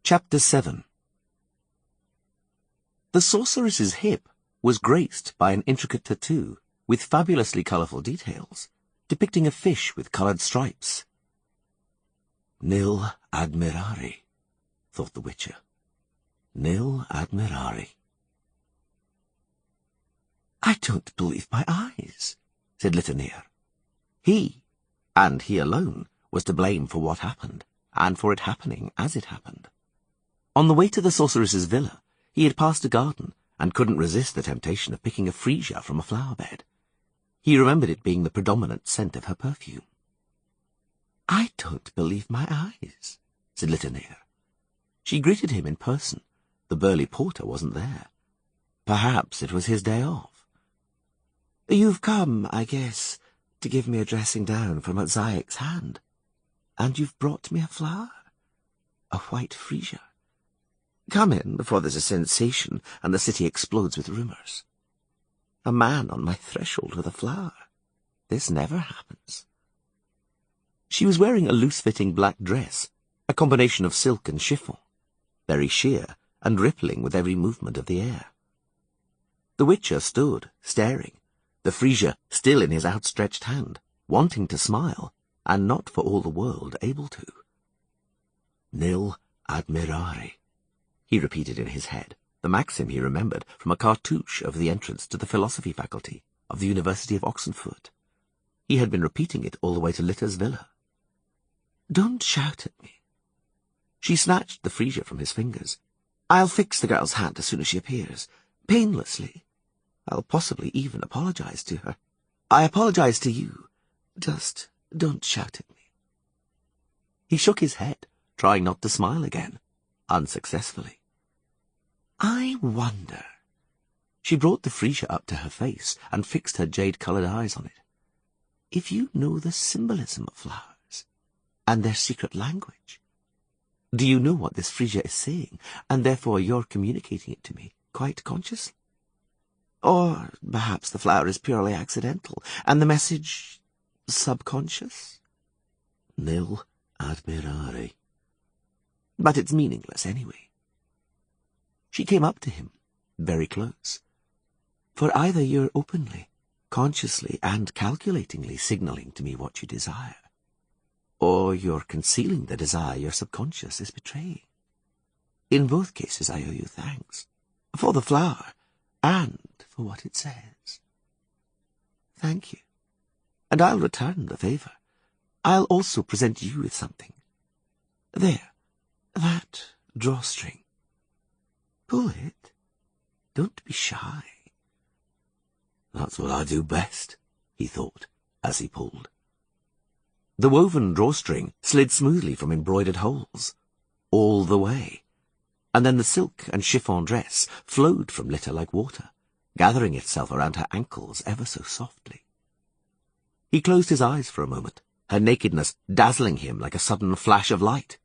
Chapter 7. The sorceress's hip was graced by an intricate tattoo with fabulously colourful details, depicting a fish with coloured stripes. Nil admirari, thought the Witcher. Nil admirari. I don't believe my eyes, said Litanir. He, and he alone, was to blame for what happened, and for it happening as it happened. On the way to the sorceress's villa, he had passed a garden, and couldn't resist the temptation of picking a freesia from a flower bed. He remembered it being the predominant scent of her perfume. I don't believe my eyes, said Litanir. She greeted him in person. The burly porter wasn't there. Perhaps it was his day off. You've come, I guess, to give me a dressing down from Zaic's hand. And you've brought me a flower? A white freesia. Come in before there's a sensation and the city explodes with rumours. A man on my threshold with a flower. This never happens. She was wearing a loose-fitting black dress, a combination of silk and chiffon, very sheer and rippling with every movement of the air. The Witcher stood, staring, the freesia still in his outstretched hand, wanting to smile, and not for all the world able to. Nil admirari, he repeated in his head, the maxim he remembered from a cartouche over the entrance to the philosophy faculty of the University of Oxenfurt. He had been repeating it all the way to Litta's villa. Don't shout at me. She snatched the freesia from his fingers. I'll fix the girl's hand as soon as she appears, painlessly. I'll possibly even apologize to her. I apologize to you. Just don't shout at me. He shook his head, trying not to smile again, unsuccessfully. I wonder. She brought the freesia up to her face and fixed her jade-coloured eyes on it. If you know the symbolism of flowers, and their secret language, do you know what this freesia is saying, and therefore you're communicating it to me quite consciously? Or perhaps the flower is purely accidental, and the message subconscious? Nil admirari. But it's meaningless anyway. She came up to him, very close. For either you're openly, consciously and calculatingly signalling to me what you desire, or you're concealing the desire your subconscious is betraying. In both cases I owe you thanks, for the flower, and for what it says. Thank you, and I'll return the favour. I'll also present you with something. There, that drawstring. Pull it. Don't be shy. That's what I do best, he thought, as he pulled. The woven drawstring slid smoothly from embroidered holes, all the way, and then the silk and chiffon dress flowed from Litta like water, gathering itself around her ankles ever so softly. He closed his eyes for a moment, her nakedness dazzling him like a sudden flash of light.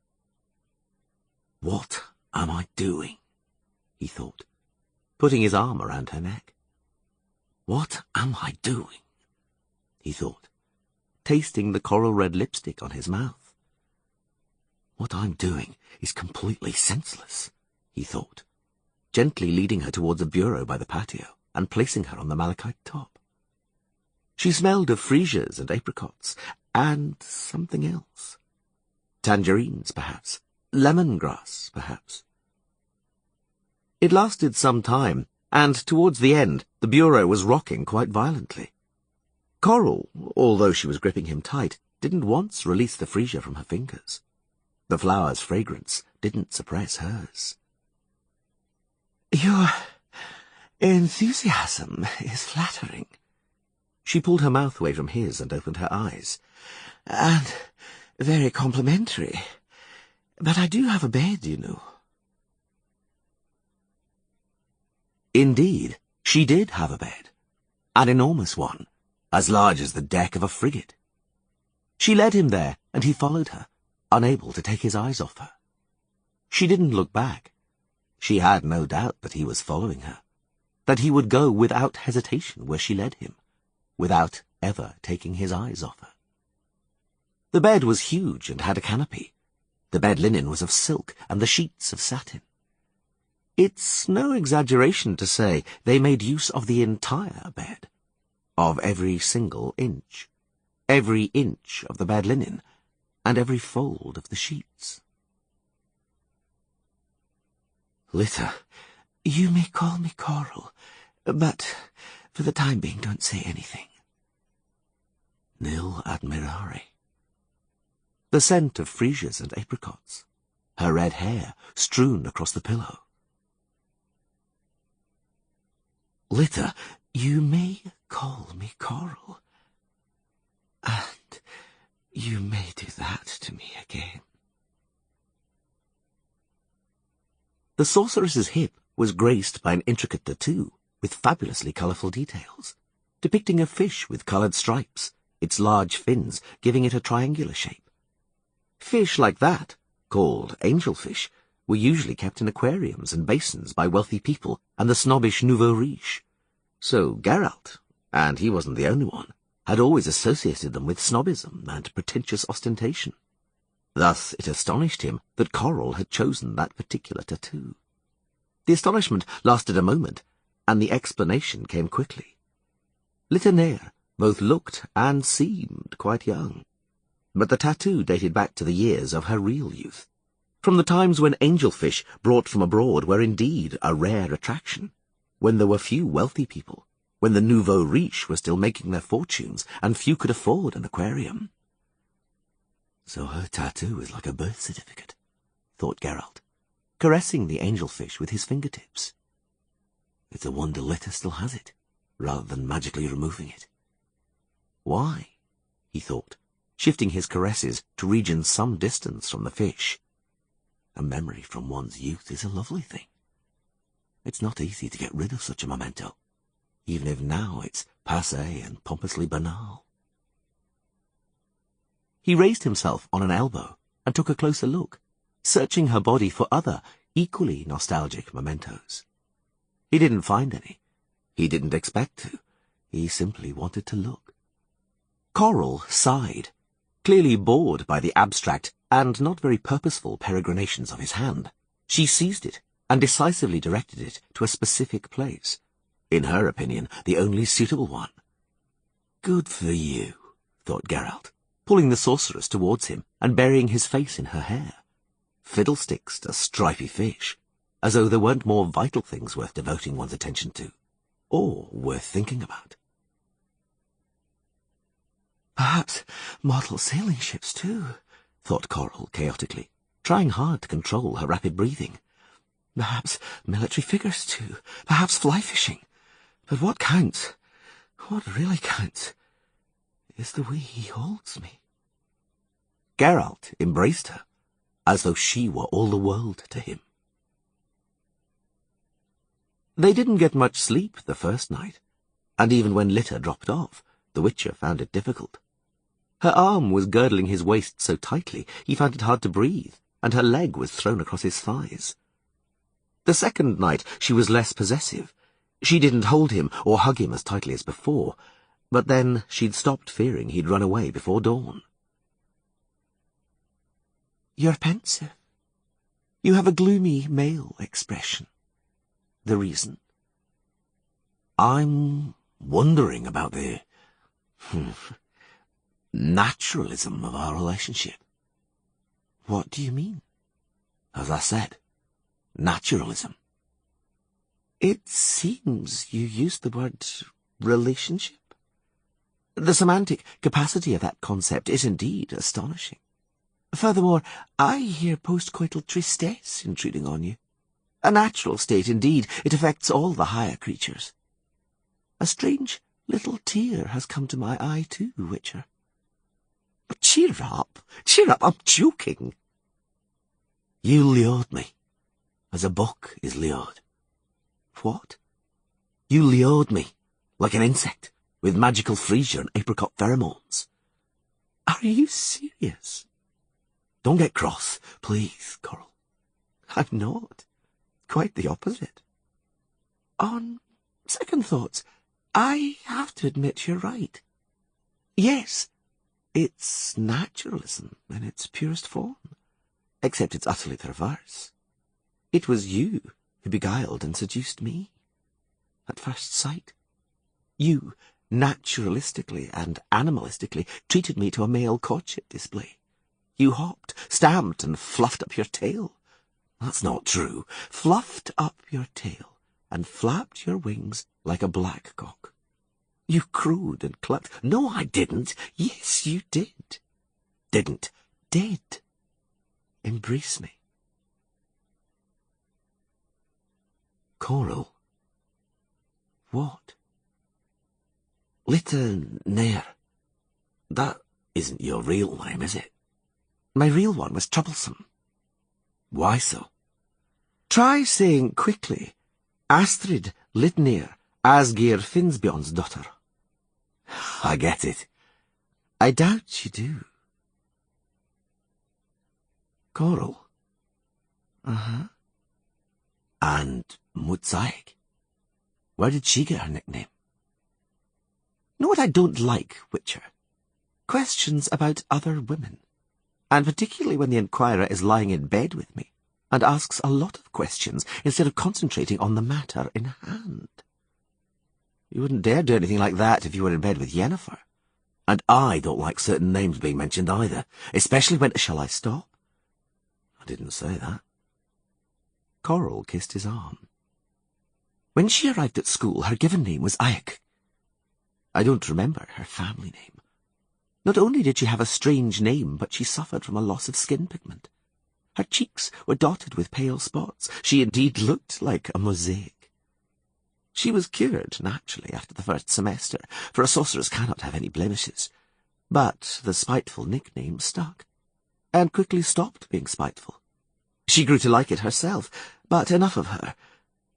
What am I doing? He thought, putting his arm around her neck. What am I doing? He thought, tasting the coral-red lipstick on his mouth. What I'm doing is completely senseless, he thought, gently leading her towards a bureau by the patio and placing her on the malachite top. She smelled of freesias and apricots, and something else. Tangerines, perhaps. Lemongrass, perhaps. It lasted some time, and towards the end the bureau was rocking quite violently. Coral, although she was gripping him tight, didn't once release the freesia from her fingers. The flower's fragrance didn't suppress hers. Your enthusiasm is flattering. She pulled her mouth away from his and opened her eyes. And very complimentary. But I do have a bed, you know. Indeed, she did have a bed. An enormous one, as large as the deck of a frigate. She led him there, and he followed her, unable to take his eyes off her. She didn't look back. She had no doubt that he was following her, that he would go without hesitation where she led him, without ever taking his eyes off her. The bed was huge and had a canopy. The bed linen was of silk, and the sheets of satin. It's no exaggeration to say they made use of the entire bed, of every single inch, every inch of the bed linen, and every fold of the sheets. "Litter, you may call me Coral, but for the time being don't say anything." Nil admirari. The scent of freesias and apricots, her red hair strewn across the pillow. "Litter, you may call me Coral, and you may do that to me again." The sorceress's hip was graced by an intricate tattoo with fabulously colourful details, depicting a fish with coloured stripes, its large fins giving it a triangular shape. Fish like that, called angelfish, were usually kept in aquariums and basins by wealthy people and the snobbish nouveau riche. So Geralt, and he wasn't the only one, had always associated them with snobism and pretentious ostentation. Thus it astonished him that Coral had chosen that particular tattoo. The astonishment lasted a moment, and the explanation came quickly. Litternair both looked and seemed quite young, but the tattoo dated back to the years of her real youth, from the times when angelfish brought from abroad were indeed a rare attraction, when there were few wealthy people, when the nouveau riche were still making their fortunes, and few could afford an aquarium. "So her tattoo is like a birth certificate," thought Geralt, caressing the angelfish with his fingertips. "It's a wonder Litter still has it, rather than magically removing it. Why?" he thought, shifting his caresses to regions some distance from the fish. A memory from one's youth is a lovely thing. It's not easy to get rid of such a memento, even if now it's passé and pompously banal. He raised himself on an elbow and took a closer look, searching her body for other, equally nostalgic mementos. He didn't find any. He didn't expect to. He simply wanted to look. Coral sighed, clearly bored by the abstract and not very purposeful peregrinations of his hand. She seized it and decisively directed it to a specific place, in her opinion, the only suitable one. "Good for you," thought Geralt, pulling the sorceress towards him and burying his face in her hair. Fiddlesticks to stripy fish, as though there weren't more vital things worth devoting one's attention to, or worth thinking about. "Perhaps model sailing ships, too," thought Coral chaotically, trying hard to control her rapid breathing. "Perhaps military figures, too. Perhaps fly fishing. But what counts, what really counts, is the way he holds me." Geralt embraced her, as though she were all the world to him. They didn't get much sleep the first night, and even when Litter dropped off, the Witcher found it difficult. Her arm was girdling his waist so tightly he found it hard to breathe, and her leg was thrown across his thighs. The second night she was less possessive. She didn't hold him or hug him as tightly as before, but then she'd stopped fearing he'd run away before dawn. "You're pensive. You have a gloomy male expression. The reason?" "I'm wondering about the naturalism of our relationship." "What do you mean?" "As I said, naturalism." "It seems you used the word relationship. The semantic capacity of that concept is indeed astonishing. Furthermore, I hear postcoital tristesse intruding on you. A natural state indeed, it affects all the higher creatures. A strange little tear has come to my eye too, Witcher." Cheer up, I'm joking." "You lured me, as a buck is lured." "What?" "You lured me, like an insect, with magical freesia and apricot pheromones." "Are you serious?" "Don't get cross, please, Coral." "I'm not. Quite the opposite. On second thoughts, I have to admit you're right. Yes, it's naturalism in its purest form. except it's utterly the reverse. It was you who beguiled and seduced me. At first sight, you naturalistically and animalistically treated me to a male courtship display. You hopped, stamped, and fluffed up your tail. That's not true. Fluffed up your tail and flapped your wings like a blackcock. You crowed and clucked. No, I didn't. Yes, you did. Didn't. Did. Embrace me. Coral. What? Nair. That isn't your real name, is it? My real one was troublesome. Why so? Try saying quickly, Astrid Litnir, Asgeir Finnsbjorn's daughter. I get it. I doubt you do. Coral. Uh-huh. And Mutzaik. Where did she get her nickname? Know what I don't like, Witcher? Questions about other women. And particularly when the inquirer is lying in bed with me and asks a lot of questions instead of concentrating on the matter in hand. You wouldn't dare do anything like that if you were in bed with Yennefer. And I don't like certain names being mentioned either, especially when... Shall I stop? I didn't say that. Coral kissed his arm. When she arrived at school, her given name was Ayek. I don't remember her family name. Not only did she have a strange name, but she suffered from a loss of skin pigment. Her cheeks were dotted with pale spots. She indeed looked like a mosaic. She was cured, naturally, after the first semester, for a sorceress cannot have any blemishes. But the spiteful nickname stuck, and quickly stopped being spiteful. She grew to like it herself, but enough of her.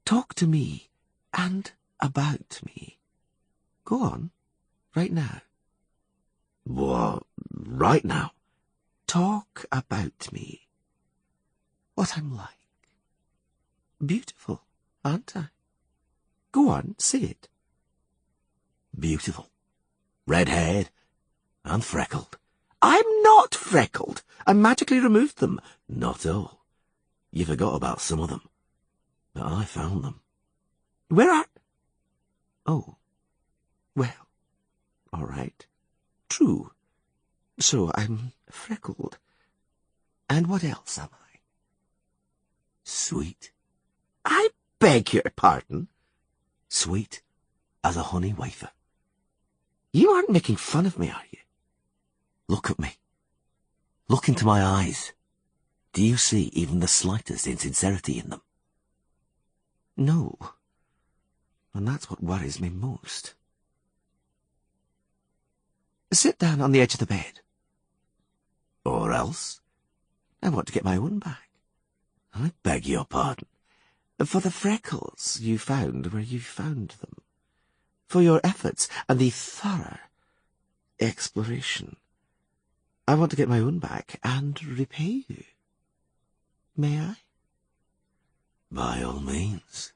Talk to me, and about me. Go on, right now. What, right now? Talk about me. What I'm like. Beautiful, aren't I? Go on, say it. Beautiful. Red-haired and freckled. I'm not freckled. I magically removed them. Not all. You forgot about some of them. But I found them. Where are... Oh. Well, all right. True. So I'm freckled. And what else am I? Sweet. I beg your pardon? Sweet as a honey wafer. You aren't making fun of me, are you? Look at me. Look into my eyes. Do you see even the slightest insincerity in them? No. And that's what worries me most. Sit down on the edge of the bed. Or else? I want to get my own back. I beg your pardon. For the freckles you found where you found them. For your efforts and the thorough exploration. I want to get my own back and repay you. May I? By all means.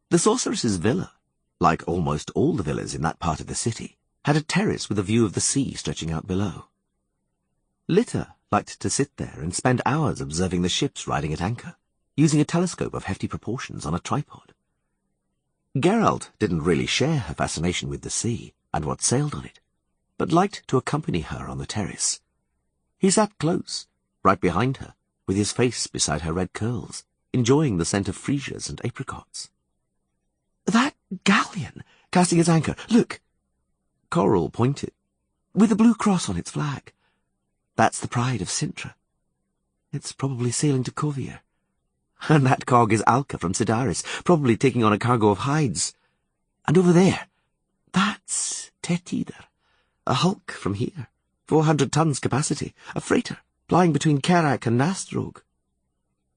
The sorceress's villa, like almost all the villas in that part of the city, had a terrace with a view of the sea stretching out below. Litta liked to sit there and spend hours observing the ships riding at anchor, using a telescope of hefty proportions on a tripod. Geralt didn't really share her fascination with the sea and what sailed on it, but liked to accompany her on the terrace. He sat close, right behind her, with his face beside her red curls, enjoying the scent of freesias and apricots. That galleon, casting its anchor, look! Coral pointed, with a blue cross on its flag. That's the pride of Sintra. It's probably sailing to Kovir. And that cog is Alka from Sidaris, probably taking on a cargo of hides. And over there, that's Tetider, a hulk from here, 400 tons capacity, a freighter, plying between Kerak and Nastrog.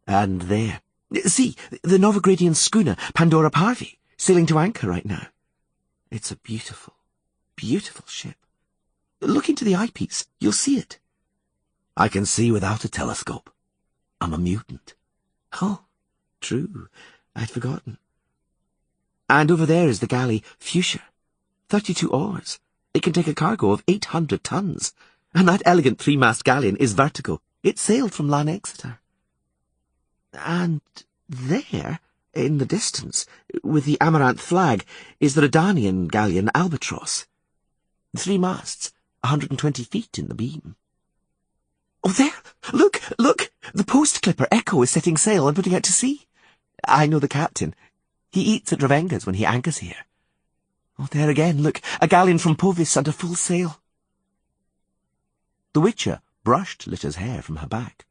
And there, see, the Novigradian schooner Pandora Parvi, sailing to anchor right now. It's a beautiful, beautiful ship. Look into the eyepiece, you'll see it. I can see without a telescope. I'm a mutant. Oh, true, I'd forgotten. And over there is the galley Fuchsia, 32 oars. It can take a cargo of 800 tons, And that elegant three-mast galleon is vertical. It sailed from Lan Exeter. And there, in the distance, with the amaranth flag, is the Redanian galleon Albatross. 3 masts, 120 feet in the beam. Oh, there! Look! Look! The post clipper Echo is setting sail and putting out to sea. I know the captain. He eats at Ravenga's when he anchors here. Oh, there again, look! A galleon from Povis under full sail. The Witcher brushed Litta's hair from her back.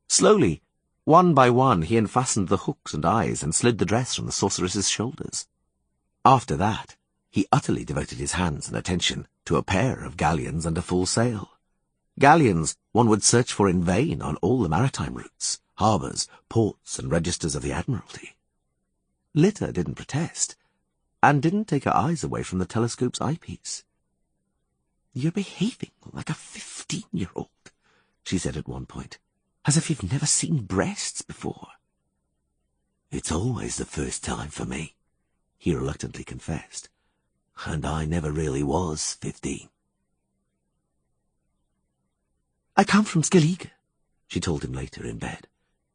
Slowly, one by one, he unfastened the hooks and eyes and slid the dress from the sorceress's shoulders. After that, he utterly devoted his hands and attention to a pair of galleons under full sail. Galleons one would search for in vain on all the maritime routes, harbours, ports, and registers of the Admiralty. Litta didn't protest, and didn't take her eyes away from the telescope's eyepiece. "You're behaving like a 15-year-old, she said at one point, as if you've never seen breasts before. "It's always the first time for me," he reluctantly confessed, "and I never really was 15. "I come from Skellige," she told him later in bed.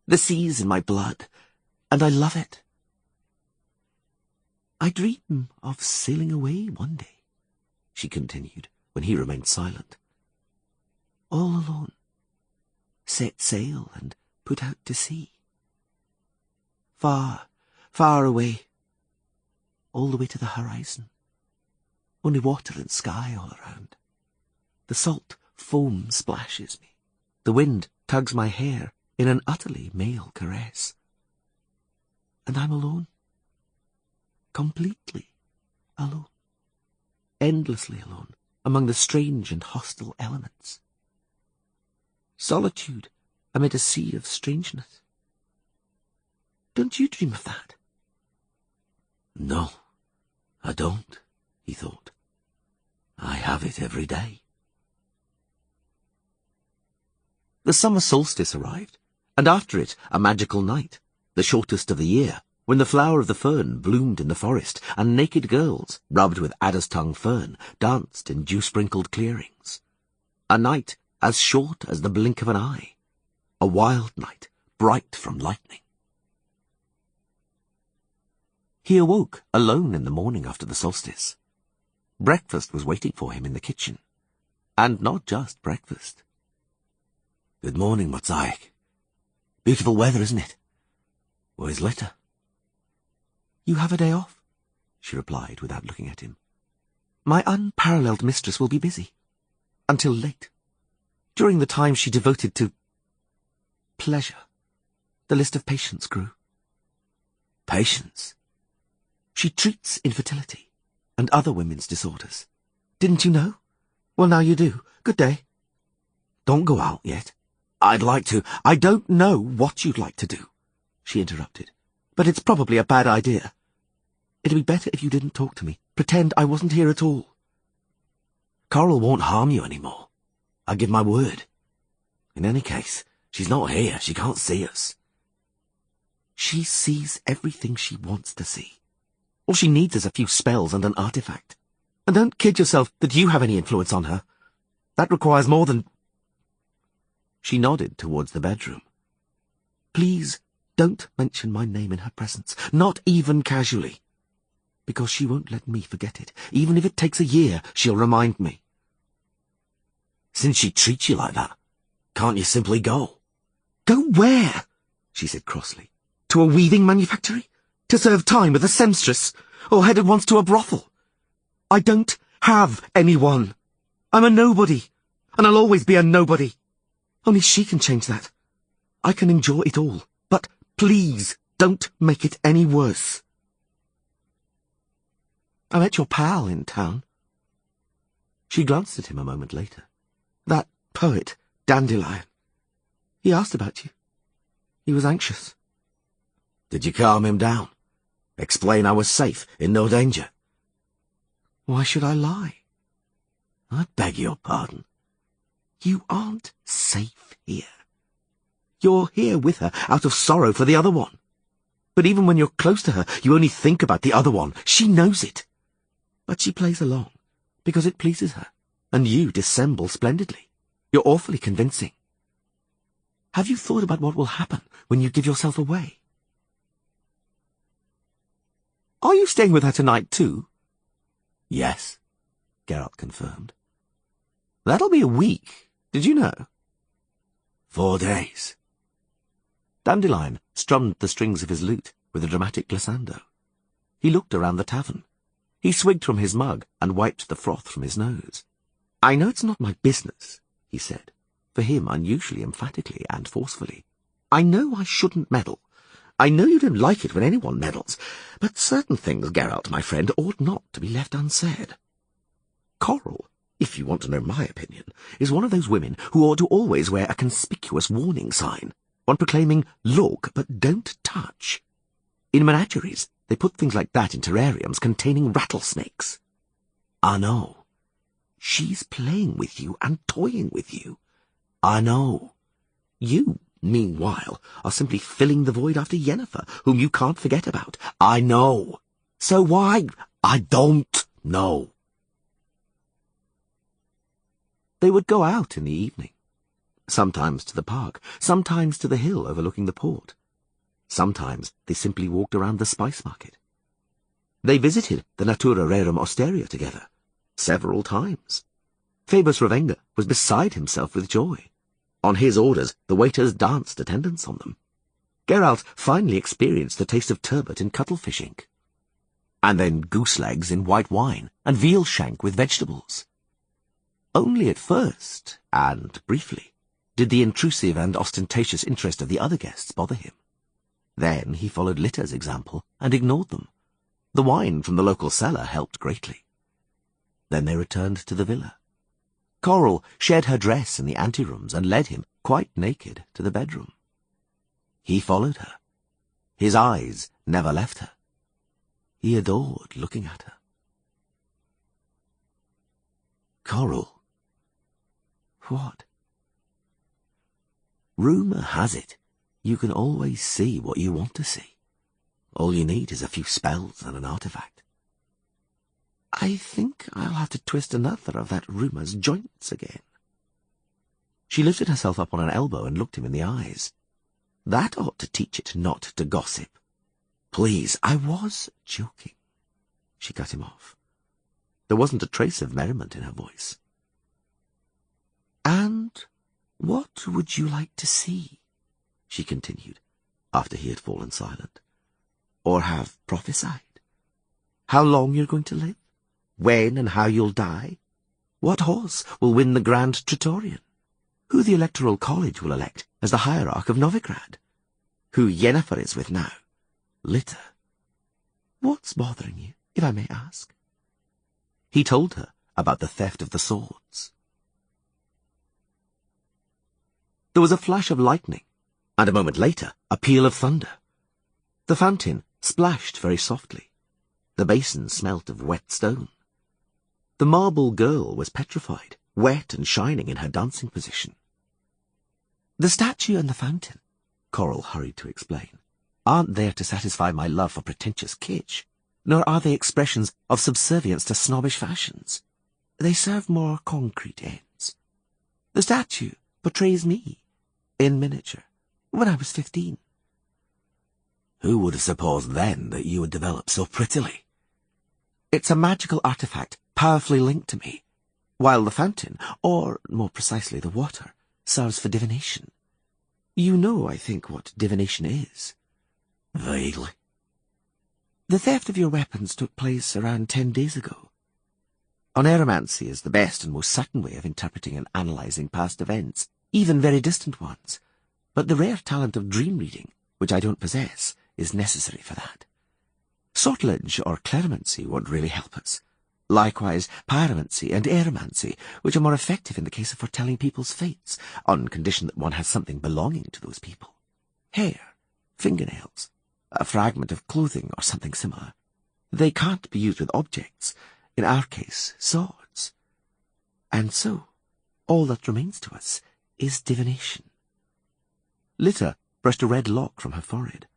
"The sea's in my blood, and I love it. I dream of sailing away one day," she continued, when he remained silent. "All alone. Set sail and put out to sea. Far, far away. All the way to the horizon. Only water and sky all around. The salt foam splashes me. The wind tugs my hair in an utterly male caress. And I'm alone. Completely alone. Endlessly alone among the strange and hostile elements. Solitude amid a sea of strangeness. Don't you dream of that?" "No, I don't," he thought. "I have it every day." The summer solstice arrived, and after it a magical night, the shortest of the year, when the flower of the fern bloomed in the forest, and naked girls, rubbed with adder's tongue fern, danced in dew-sprinkled clearings. A night as short as the blink of an eye. A wild night, bright from lightning. He awoke alone in the morning after the solstice. Breakfast was waiting for him in the kitchen. And not just breakfast. "Good morning, Mozaic. Beautiful weather, isn't it? Where's Litta?" "You have a day off," she replied without looking at him. "My unparalleled mistress will be busy. Until late. During the time she devoted to pleasure, the list of patients grew." "Patients?" "She treats infertility and other women's disorders. Didn't you know? Well, now you do. Good day." "Don't go out yet. I'd like to—" "I don't know what you'd like to do," she interrupted, "but it's probably a bad idea. It'd be better if you didn't talk to me. Pretend I wasn't here at all." "Coral won't harm you anymore. I give my word. In any case, she's not here. She can't see us." "She sees everything she wants to see. All she needs is a few spells and an artifact. And don't kid yourself that you have any influence on her. That requires more than—" She nodded towards the bedroom. "Please don't mention my name in her presence, not even casually. Because she won't let me forget it. Even if it takes a year, she'll remind me." "Since she treats you like that, can't you simply go?" "Go where?" she said crossly. "To a weaving manufactory? To serve time with a seamstress? Or head at once to a brothel? I don't have anyone. I'm a nobody, and I'll always be a nobody. Only she can change that. I can endure it all, but please don't make it any worse." "I met your pal in town." She glanced at him a moment later. "That poet, Dandelion. He asked about you. He was anxious." "Did you calm him down? Explain I was safe, in no danger?" "Why should I lie?" "I beg your pardon." "You aren't safe here. You're here with her out of sorrow for the other one. But even when you're close to her, you only think about the other one. She knows it. But she plays along, because it pleases her. And you dissemble splendidly. You're awfully convincing. Have you thought about what will happen when you give yourself away? Are you staying with her tonight too? Yes, Geralt confirmed. That'll be a week, did you know? 4 days. Dandelion strummed the strings of his lute with a dramatic glissando. He looked around the tavern. He swigged from his mug and wiped the froth from his nose. I know it's not my business, he said, for him unusually emphatically and forcefully. I know I shouldn't meddle. I know you don't like it when anyone meddles, but certain things, Geralt, my friend, ought not to be left unsaid. Coral, if you want to know my opinion, is one of those women who ought to always wear a conspicuous warning sign, one proclaiming, look, but don't touch. In menageries, they put things like that in terrariums containing rattlesnakes. I know. She's playing with you and toying with you. I know. You, meanwhile, are simply filling the void after Yennefer, whom you can't forget about. I know. So why? I don't know. They would go out in the evening, sometimes to the park, sometimes to the hill overlooking the port. Sometimes they simply walked around the spice market. They visited the Natura Rerum Osteria together, several times. Phoebus Ravenga was beside himself with joy. On his orders, the waiters danced attendance on them. Geralt finally experienced the taste of turbot in cuttlefish ink, and then goose legs in white wine, and veal shank with vegetables. Only at first, and briefly, did the intrusive and ostentatious interest of the other guests bother him. Then he followed Litta's example and ignored them. The wine from the local cellar helped greatly. Then they returned to the villa. Coral shed her dress in the anterooms and led him, quite naked, to the bedroom. He followed her. His eyes never left her. He adored looking at her. Coral. What? Rumour has it you can always see what you want to see. All you need is a few spells and an artifact. I think I'll have to twist another of that rumour's joints again. She lifted herself up on an elbow and looked him in the eyes. That ought to teach it not to gossip. Please, I was joking. She cut him off. There wasn't a trace of merriment in her voice. And what would you like to see? She continued, after he had fallen silent. Or have prophesied? How long you're going to live? When and how you'll die? What horse will win the Grand Tritorian? Who the Electoral College will elect as the Hierarch of Novigrad? Who Yennefer is with now? Litta. What's bothering you, if I may ask? He told her about the theft of the swords. There was a flash of lightning, and a moment later a peal of thunder. The fountain splashed very softly. The basin smelt of wet stone. The marble girl was petrified, wet and shining in her dancing position. The statue and the fountain, Coral hurried to explain, aren't there to satisfy my love for pretentious kitsch, nor are they expressions of subservience to snobbish fashions. They serve more concrete ends. The statue portrays me, in miniature, when I was 15. Who would have supposed then that you would develop so prettily? It's a magical artifact powerfully linked to me, while the fountain, or more precisely the water, serves for divination. You know, I think, what divination is. Vaguely. The theft of your weapons took place around 10 days ago. Oneromancy is the best and most certain way of interpreting and analysing past events, even very distant ones, but the rare talent of dream reading, which I don't possess, is necessary for that. Sortilege or cleromancy won't really help us. Likewise, pyromancy and aeromancy, which are more effective in the case of foretelling people's fates, on condition that one has something belonging to those people. Hair, fingernails, a fragment of clothing or something similar. They can't be used with objects, in our case, swords. And so, all that remains to us is divination. Litta brushed a red lock from her forehead.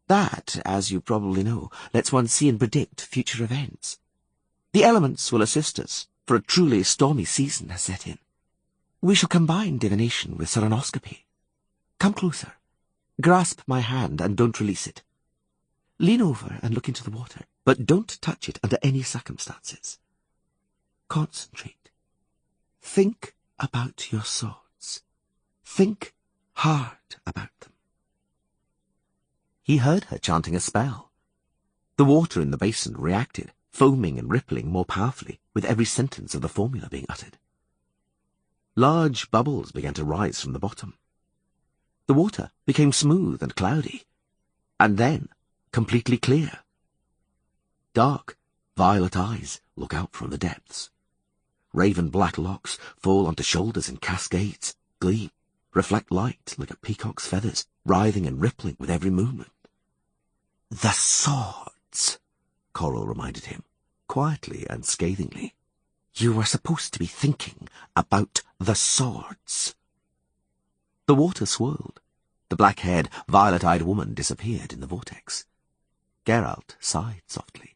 That, as you probably know, lets one see and predict future events. The elements will assist us, for a truly stormy season has set in. We shall combine divination with soronoscopy. Come closer. Grasp my hand and don't release it. Lean over and look into the water, but don't touch it under any circumstances. Concentrate. Think about your swords. Think hard about them. He heard her chanting a spell. The water in the basin reacted, foaming and rippling more powerfully with every sentence of the formula being uttered. Large bubbles began to rise from the bottom. The water became smooth and cloudy, and then completely clear. Dark, violet eyes look out from the depths. Raven black locks fall onto shoulders in cascades, gleam, reflect light like a peacock's feathers, writhing and rippling with every movement. The swords, Coral reminded him, quietly and scathingly. You were supposed to be thinking about the swords. The water swirled. The black-haired, violet-eyed woman disappeared in the vortex. Geralt sighed softly.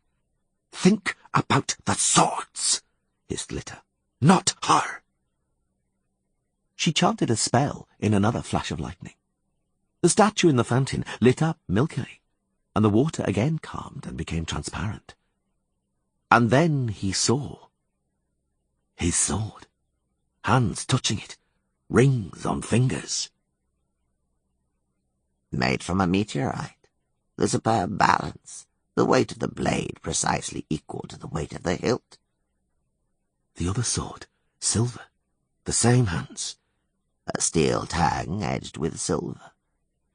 Think about the swords, hissed Litter. Not her. She chanted a spell in another flash of lightning. The statue in the fountain lit up milkily, and the water again calmed and became transparent. And then he saw his sword, hands touching it, rings on fingers. Made from a meteorite. The superb balance, the weight of the blade precisely equal to the weight of the hilt. The other sword, silver, the same hands. A steel tang edged with silver.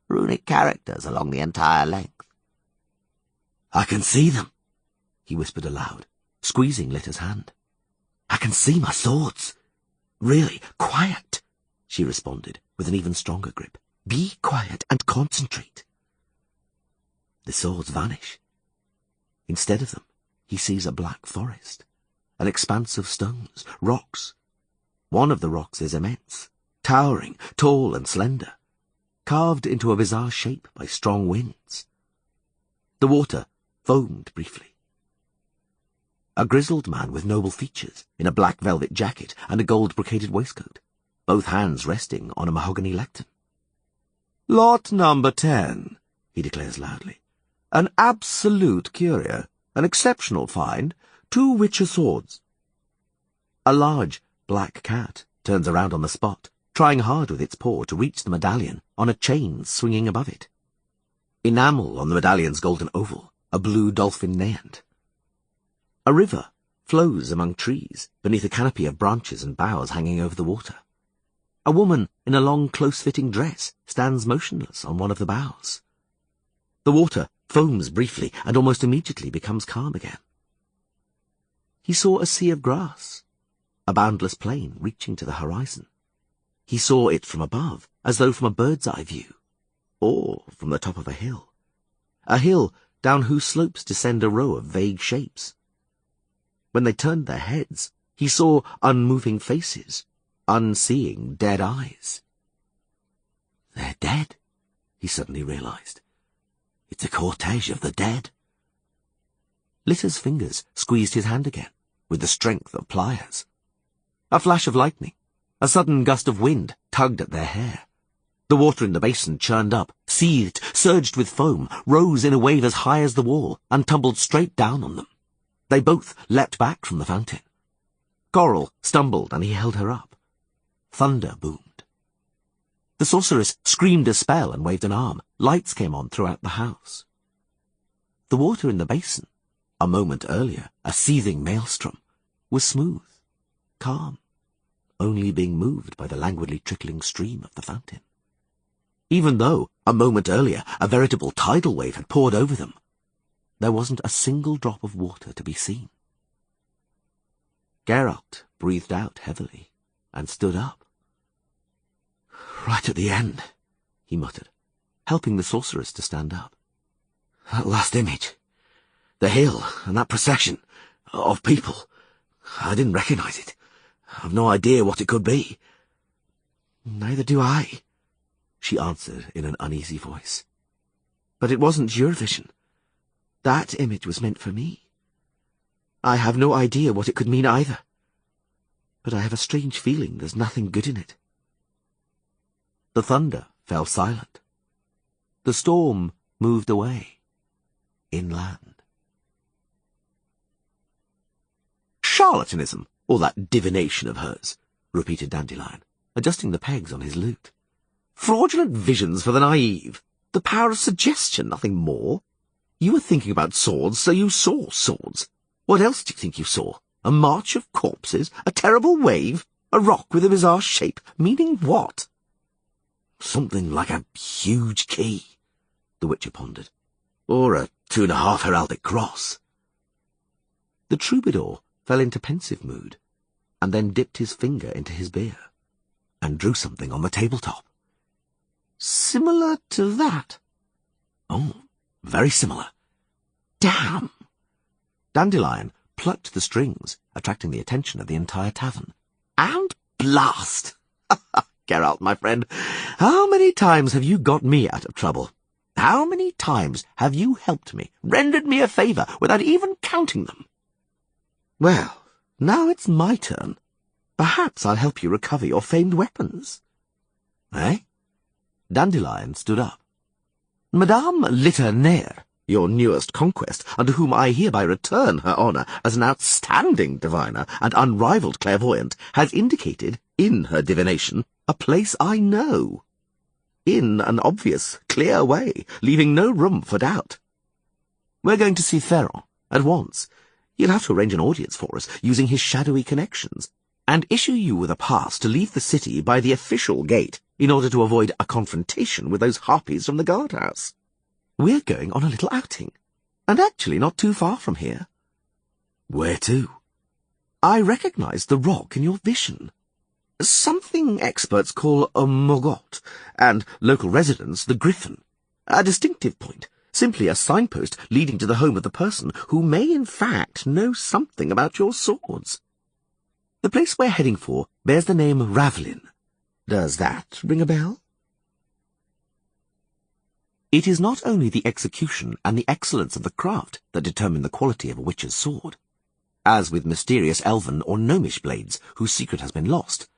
Runic characters along the entire length. I can see them, he whispered aloud, squeezing Litter's hand. I can see my swords. Really, quiet, she responded with an even stronger grip. Be quiet and concentrate. The swords vanish. Instead of them, he sees a black forest, an expanse of stones, rocks. One of the rocks is immense, towering, tall and slender, carved into a bizarre shape by strong winds. The water foamed briefly. A grizzled man with noble features, in a black velvet jacket and a gold-brocaded waistcoat, both hands resting on a mahogany lectern. Lot number 10, he declares loudly. An absolute curio, an exceptional find, 2 witcher swords. A large, black cat turns around on the spot, trying hard with its paw to reach the medallion on a chain swinging above it. Enamel on the medallion's golden oval, a blue dolphin naiant. A river flows among trees, beneath a canopy of branches and boughs hanging over the water. A woman in a long, close-fitting dress stands motionless on one of the boughs. The water foams briefly and almost immediately becomes calm again. He saw a sea of grass, a boundless plain reaching to the horizon. He saw it from above, as though from a bird's-eye view, or from the top of a hill down whose slopes descend a row of vague shapes. When they turned their heads, he saw unmoving faces, unseeing dead eyes. They're dead, he suddenly realized. It's a cortege of the dead. Litter's fingers squeezed his hand again, with the strength of pliers. A flash of lightning, a sudden gust of wind tugged at their hair. The water in the basin churned up, seethed, surged with foam, rose in a wave as high as the wall, and tumbled straight down on them. They both leapt back from the fountain. Coral stumbled and he held her up. Thunder boomed. The sorceress screamed a spell and waved an arm. Lights came on throughout the house. The water in the basin, a moment earlier a seething maelstrom, was smooth, calm, only being moved by the languidly trickling stream of the fountain. Even though, a moment earlier, a veritable tidal wave had poured over them, there wasn't a single drop of water to be seen. Geralt breathed out heavily and stood up. Right at the end, he muttered, helping the sorceress to stand up. That last image, the hill and that procession of people, I didn't recognize it. I've no idea what it could be. Neither do I, she answered in an uneasy voice. But it wasn't your vision. That image was meant for me. I have no idea what it could mean either. but I have a strange feeling there's nothing good in it. The thunder fell silent. The storm moved away, inland. Charlatanism, all that divination of hers, repeated Dandelion, adjusting the pegs on his lute. Fraudulent visions for the naive. The power of suggestion, nothing more. You were thinking about swords, so you saw swords. What else do you think you saw? A march of corpses? A terrible wave? A rock with a bizarre shape? Meaning what? Something like a huge key, the Witcher pondered. Or a 2.5 heraldic cross. The troubadour fell into pensive mood, and then dipped his finger into his beer, and drew something on the tabletop. Similar to that? Oh, very similar. Damn! Dandelion plucked the strings, attracting the attention of the entire tavern. And blast! Geralt, my friend, how many times have you got me out of trouble? How many times have you helped me, rendered me a favour, without even counting them? Well, now it's my turn. Perhaps I'll help you recover your famed weapons. Eh? Dandelion stood up. Madame Litternaire, your newest conquest, under whom I hereby return her honour as an outstanding diviner and unrivalled clairvoyant, has indicated, in her divination, a place I know. In an obvious, clear way, leaving no room for doubt. We're going to see Ferron, at once. He'll have to arrange an audience for us, using his shadowy connections, and issue you with a pass to leave the city by the official gate, in order to avoid a confrontation with those harpies from the guardhouse. We're going on a little outing, and actually not too far from here. Where to? I recognized the rock in your vision. Something experts call a mogot, and local residents the griffin. A distinctive point, simply a signpost leading to the home of the person who may in fact know something about your swords. The place we're heading for bears the name Ravlin. Does that ring a bell? It is not only the execution and the excellence of the craft that determine the quality of a witcher's sword. As with mysterious elven or gnomish blades whose secret has been lost,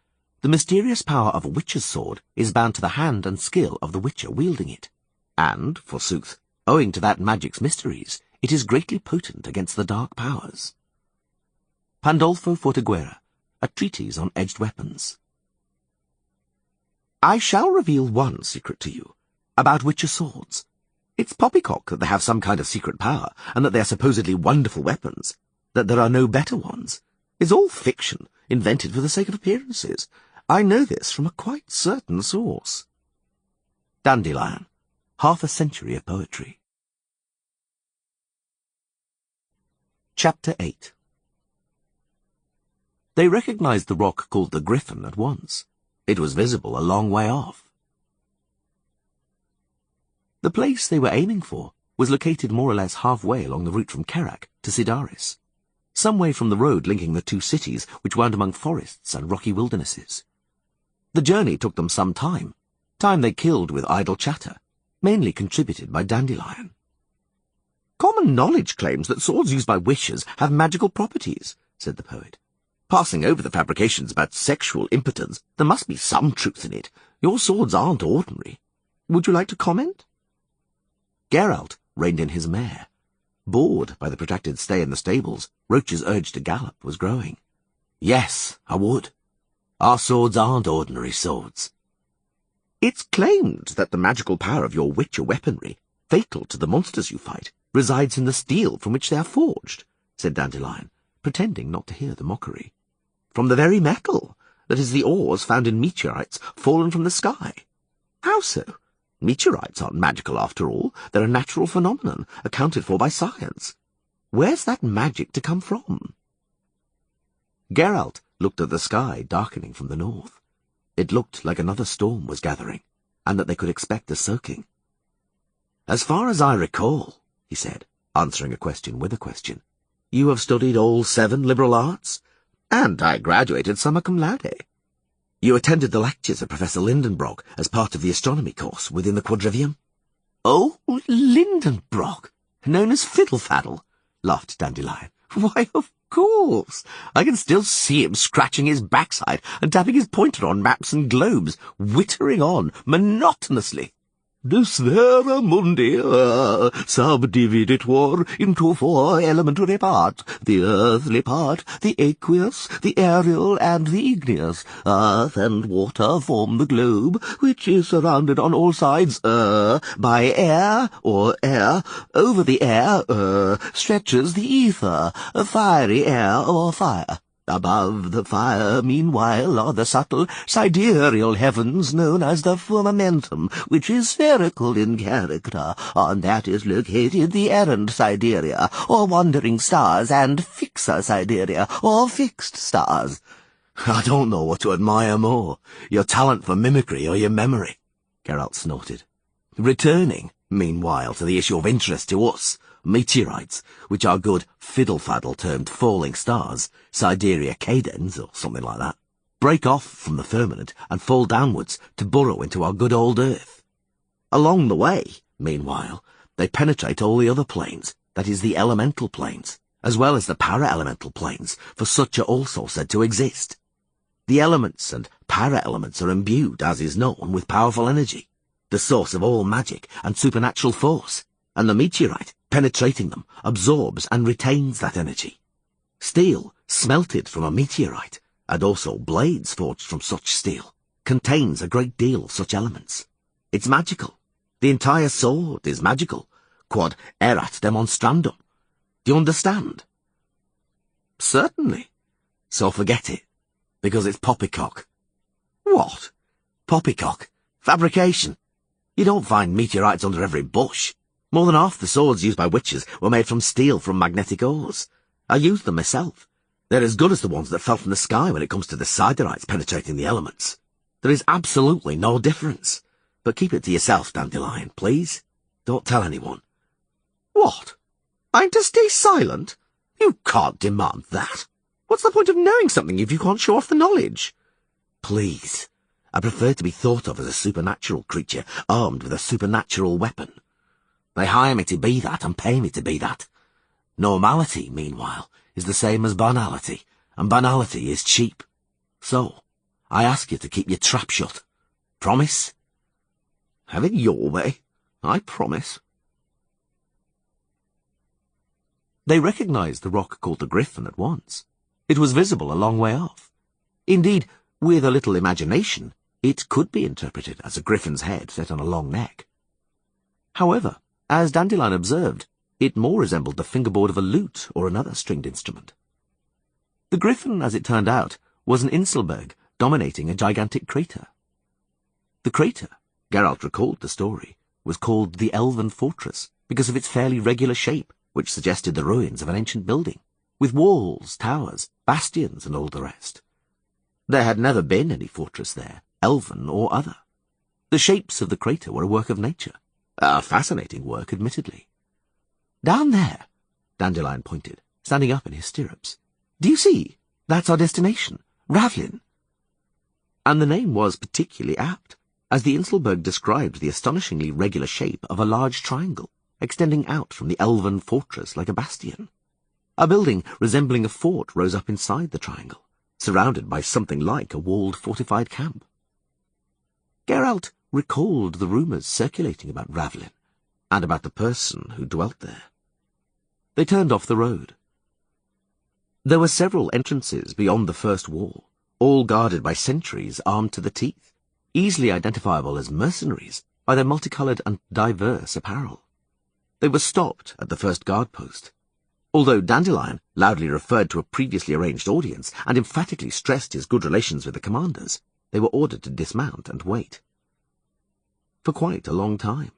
the mysterious power of a witcher's sword is bound to the hand and skill of the witcher wielding it, and, forsooth, owing to that magic's mysteries, it is greatly potent against the dark powers. Pandolfo Forteguera, a treatise on edged weapons. I shall reveal one secret to you, about witcher swords. It's poppycock that they have some kind of secret power, and that they are supposedly wonderful weapons, that there are no better ones. It's all fiction, invented for the sake of appearances. I know this from a quite certain source. Dandelion, half a century of poetry. Chapter 8. They recognized the rock called the Griffin at once. It was visible a long way off. The place they were aiming for was located more or less halfway along the route from Kerak to Sidaris, some way from the road linking the two cities which wound among forests and rocky wildernesses. The journey took them some time they killed with idle chatter, mainly contributed by Dandelion. Common knowledge claims that swords used by witches have magical properties, said the poet. Passing over the fabrications about sexual impotence, there must be some truth in it. Your swords aren't ordinary. Would you like to comment? Geralt reined in his mare. Bored by the protracted stay in the stables, Roach's urge to gallop was growing. Yes, I would. Our swords aren't ordinary swords. It's claimed that the magical power of your witcher weaponry, fatal to the monsters you fight, resides in the steel from which they are forged, said Dandelion, pretending not to hear the mockery. From the very metal, that is the ores found in meteorites fallen from the sky. How so? Meteorites aren't magical after all. They're a natural phenomenon, accounted for by science. Where's that magic to come from? Geralt looked at the sky darkening from the north. It looked like another storm was gathering, and that they could expect a soaking. As far as I recall, he said, answering a question with a question, you have studied all 7 liberal arts? And I graduated summa cum laude. You attended the lectures of Professor Lindenbrock as part of the astronomy course within the quadrivium? Oh, Lindenbrock, known as Fiddle-Faddle, laughed Dandelion. Why, of course. I can still see him scratching his backside and tapping his pointer on maps and globes, whittering on monotonously. De sfera mundi subdividitur into 4 elementary parts, the earthly part, the aqueous, the aerial, and the igneous. Earth and water form the globe, which is surrounded on all sides by air, or air. Over the air stretches the ether, fiery air or fire. Above the fire, meanwhile, are the subtle sidereal heavens known as the firmamentum, which is spherical in character. On that is located the errant siderea, or wandering stars, and fixa siderea, or fixed stars. I don't know what to admire more, your talent for mimicry or your memory, Geralt snorted. Returning, meanwhile, to the issue of interest to us, meteorites, which are good fiddle-faddle termed falling stars, sidereal cadens or something like that, break off from the firmament and fall downwards to burrow into our good old Earth. Along the way, meanwhile, they penetrate all the other planes, that is the elemental planes, as well as the para-elemental planes, for such are also said to exist. The elements and para-elements are imbued, as is known, with powerful energy, the source of all magic and supernatural force, and the meteorite, penetrating them, absorbs and retains that energy. Steel, smelted from a meteorite, and also blades forged from such steel, contains a great deal of such elements. It's magical. The entire sword is magical, quod erat demonstrandum. Do you understand? Certainly. So forget it, because it's poppycock. What? Poppycock. Fabrication. You don't find meteorites under every bush. More than half the swords used by witches were made from steel from magnetic ores. I used them myself. They're as good as the ones that fell from the sky when it comes to the siderites penetrating the elements. There is absolutely no difference. But keep it to yourself, Dandelion, please. Don't tell anyone. What? I'm to stay silent? You can't demand that. What's the point of knowing something if you can't show off the knowledge? Please. I prefer to be thought of as a supernatural creature armed with a supernatural weapon. They hire me to be that and pay me to be that. Normality, meanwhile, is the same as banality, and banality is cheap. So, I ask you to keep your trap shut. Promise? Have it your way. I promise. They recognized the rock called the Griffin at once. It was visible a long way off. Indeed, with a little imagination, it could be interpreted as a griffin's head set on a long neck. However, as Dandelion observed, it more resembled the fingerboard of a lute or another stringed instrument. The griffin, as it turned out, was an Inselberg dominating a gigantic crater. The crater, Geralt recalled the story, was called the Elven Fortress because of its fairly regular shape, which suggested the ruins of an ancient building, with walls, towers, bastions, and all the rest. There had never been any fortress there, elven or other. The shapes of the crater were a work of nature. A fascinating work, admittedly. Down there, Dandelion pointed, standing up in his stirrups. Do you see? That's our destination, Ravlin. And the name was particularly apt, as the Inselberg described the astonishingly regular shape of a large triangle, extending out from the elven fortress like a bastion. A building resembling a fort rose up inside the triangle, surrounded by something like a walled fortified camp. Geralt recalled the rumours circulating about Ravlin, and about the person who dwelt there. They turned off the road. There were several entrances beyond the first wall, all guarded by sentries armed to the teeth, easily identifiable as mercenaries by their multicoloured and diverse apparel. They were stopped at the first guard post. Although Dandelion loudly referred to a previously arranged audience and emphatically stressed his good relations with the commanders, they were ordered to dismount and wait. For quite a long time.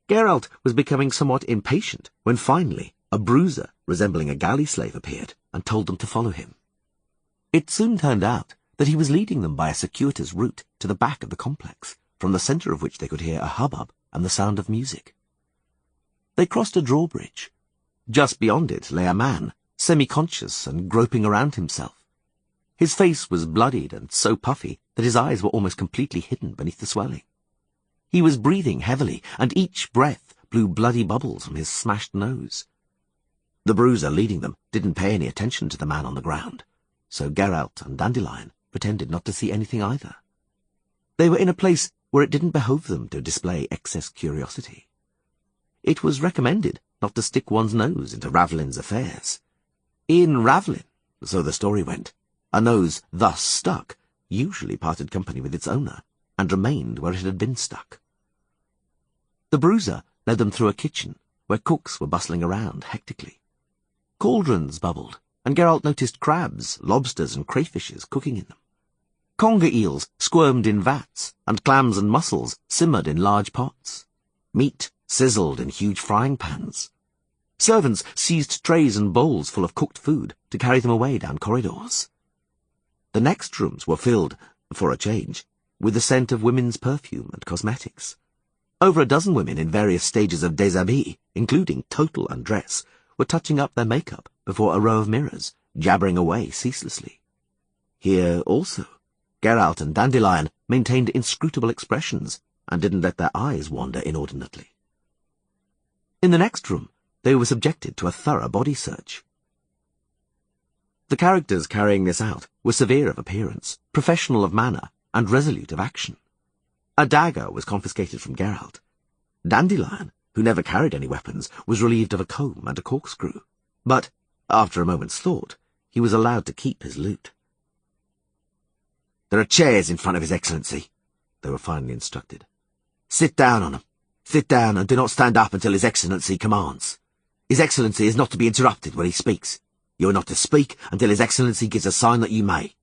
Geralt was becoming somewhat impatient when finally a bruiser resembling a galley slave appeared and told them to follow him. It soon turned out that he was leading them by a circuitous route to the back of the complex, from the centre of which they could hear a hubbub and the sound of music. They crossed a drawbridge. Just beyond it lay a man, semi-conscious and groping around himself. His face was bloodied and so puffy that his eyes were almost completely hidden beneath the swelling. He was breathing heavily, and each breath blew bloody bubbles from his smashed nose. The bruiser leading them didn't pay any attention to the man on the ground, so Geralt and Dandelion pretended not to see anything either. They were in a place where it didn't behove them to display excess curiosity. It was recommended not to stick one's nose into Ravlin's affairs. In Ravlin, so the story went, a nose thus stuck usually parted company with its owner and remained where it had been stuck. The bruiser led them through a kitchen where cooks were bustling around hectically. Cauldrons bubbled, and Geralt noticed crabs, lobsters, and crayfishes cooking in them. Conger eels squirmed in vats, and clams and mussels simmered in large pots. Meat sizzled in huge frying pans. Servants seized trays and bowls full of cooked food to carry them away down corridors. The next rooms were filled, for a change, with the scent of women's perfume and cosmetics. Over a dozen women in various stages of déshabille, including total undress, were touching up their makeup before a row of mirrors, jabbering away ceaselessly. Here, also, Geralt and Dandelion maintained inscrutable expressions and didn't let their eyes wander inordinately. In the next room, they were subjected to a thorough body search. The characters carrying this out were severe of appearance, professional of manner, and resolute of action. A dagger was confiscated from Geralt. Dandelion, who never carried any weapons, was relieved of a comb and a corkscrew, but, after a moment's thought, he was allowed to keep his loot. "There are chairs in front of His Excellency," they were finally instructed. "Sit down on them. Sit down and do not stand up until His Excellency commands. His Excellency is not to be interrupted when he speaks. You are not to speak until His Excellency gives a sign that you may.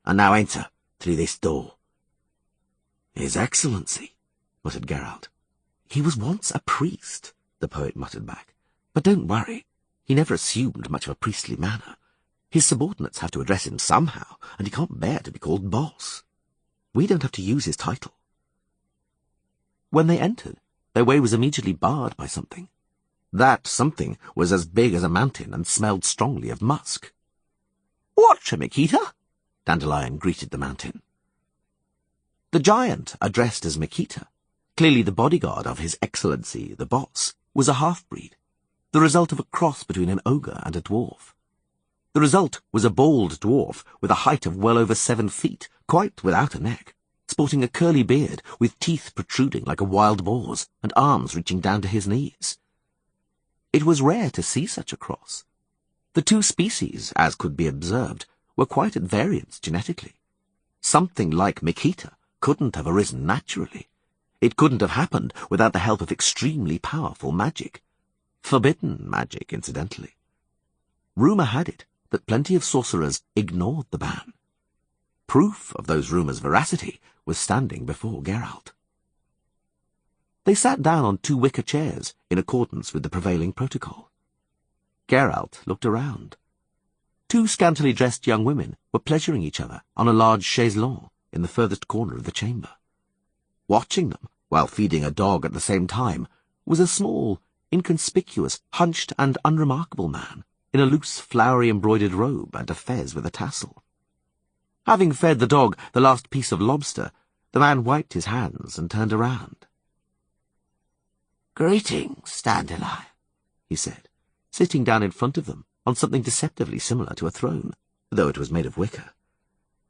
And now enter through this door." "His Excellency," muttered Geralt. "He was once a priest," the poet muttered back. "But don't worry. He never assumed much of a priestly manner. His subordinates have to address him somehow, and he can't bear to be called boss. We don't have to use his title." When they entered, their way was immediately barred by something. That something was as big as a mountain and smelled strongly of musk. "Watch, Mikita!" Dandelion greeted the mountain. The giant, addressed as Mikita, clearly the bodyguard of His Excellency, the boss, was a half-breed, the result of a cross between an ogre and a dwarf. The result was a bald dwarf with a height of well over 7 feet, quite without a neck, sporting a curly beard with teeth protruding like a wild boar's and arms reaching down to his knees. It was rare to see such a cross. The two species, as could be observed, were quite at variance genetically. Something like Mikita couldn't have arisen naturally. It couldn't have happened without the help of extremely powerful magic. Forbidden magic, incidentally. Rumour had it that plenty of sorcerers ignored the ban. Proof of those rumours' veracity was standing before Geralt. They sat down on 2 wicker chairs in accordance with the prevailing protocol. Geralt looked around. 2 scantily dressed young women were pleasuring each other on a large chaise longue in the furthest corner of the chamber. Watching them, while feeding a dog at the same time, was a small, inconspicuous, hunched and unremarkable man in a loose, flowery embroidered robe and a fez with a tassel. Having fed the dog the last piece of lobster, the man wiped his hands and turned around. "Greetings, Dandelion," he said, sitting down in front of them on something deceptively similar to a throne, though it was made of wicker.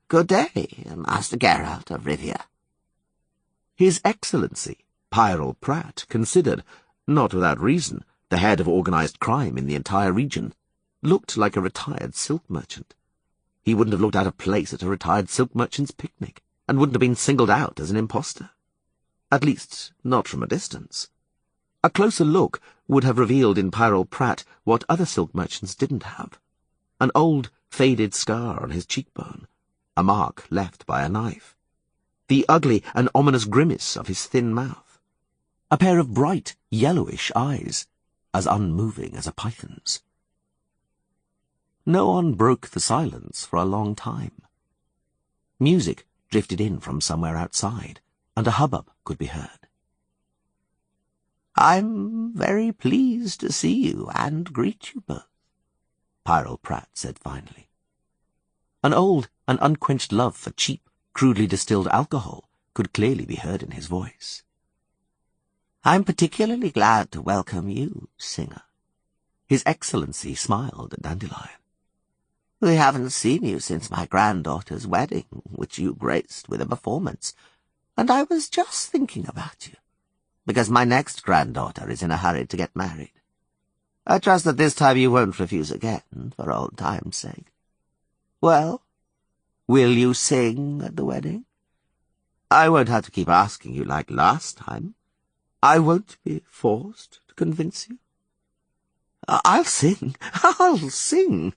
"Good day, Master Geralt of Rivia." His Excellency, Pyrrell Pratt, considered, not without reason, the head of organised crime in the entire region, looked like a retired silk merchant. He wouldn't have looked out of place at a retired silk merchant's picnic, and wouldn't have been singled out as an impostor. At least, not from a distance. A closer look would have revealed in Pyrrell Pratt what other silk merchants didn't have. An old, faded scar on his cheekbone, a mark left by a knife, the ugly and ominous grimace of his thin mouth, a pair of bright, yellowish eyes, as unmoving as a python's. No one broke the silence for a long time. Music drifted in from somewhere outside, and a hubbub could be heard. "I'm very pleased to see you and greet you both," Pyrrell Pratt said finally. An old and unquenched love for cheap, crudely distilled alcohol could clearly be heard in his voice. "I'm particularly glad to welcome you, Singer." His Excellency smiled at Dandelion. We haven't seen you since my granddaughter's wedding, which you graced with a performance, and I was just thinking about you, because my next granddaughter is in a hurry to get married. I trust that this time you won't refuse again, for old time's sake. Well, will you sing at the wedding? I won't have to keep asking you like last time. I won't be forced to convince you. I'll sing. I'll sing.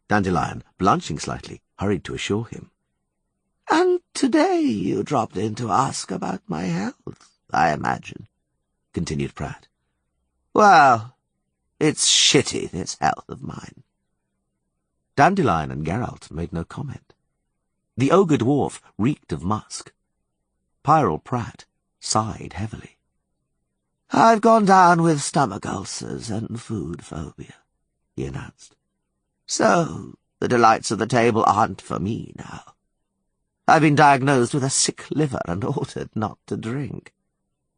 Dandelion, blanching slightly, hurried to assure him. And today you dropped in to ask about my health, I imagine, continued Pratt. Well, it's shitty, this health of mine. Dandelion and Geralt made no comment. The ogre dwarf reeked of musk. Pyrrell Pratt sighed heavily. I've gone down with stomach ulcers and food phobia, he announced. So, the delights of the table aren't for me now. I've been diagnosed with a sick liver and ordered not to drink.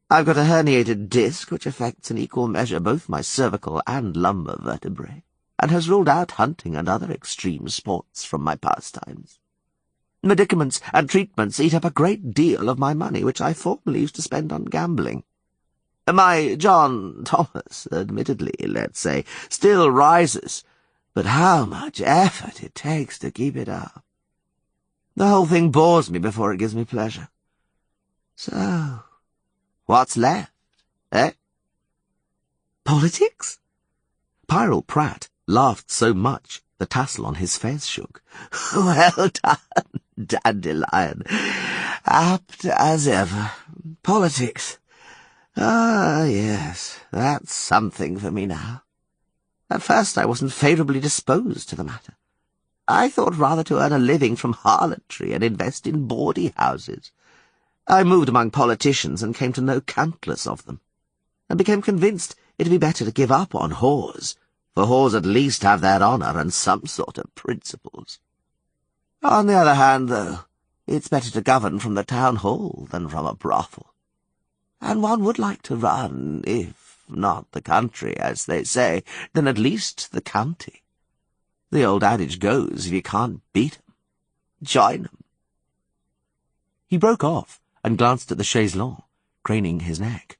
I've got a herniated disc which affects in equal measure both my cervical and lumbar vertebrae, and has ruled out hunting and other extreme sports from my pastimes. Medicaments and treatments eat up a great deal of my money, which I formerly used to spend on gambling. My John Thomas, admittedly, let's say, still rises, but how much effort it takes to keep it up. The whole thing bores me before it gives me pleasure. So, what's left, eh? Politics? Pyrrell Pratt laughed so much the tassel on his fez shook. Well done, Dandelion. Apt as ever. Politics. Ah, yes, that's something for me now. At first I wasn't favourably disposed to the matter. I thought rather to earn a living from harlotry and invest in bawdy houses. I moved among politicians and came to know countless of them, and became convinced it'd be better to give up on whores, for whores at least have their honour and some sort of principles. On the other hand, though, it's better to govern from the town hall than from a brothel. And one would like to run, if not the country, as they say, then at least the county. The old adage goes, if you can't beat 'em, join 'em. He broke off and glanced at the chaise longue, craning his neck.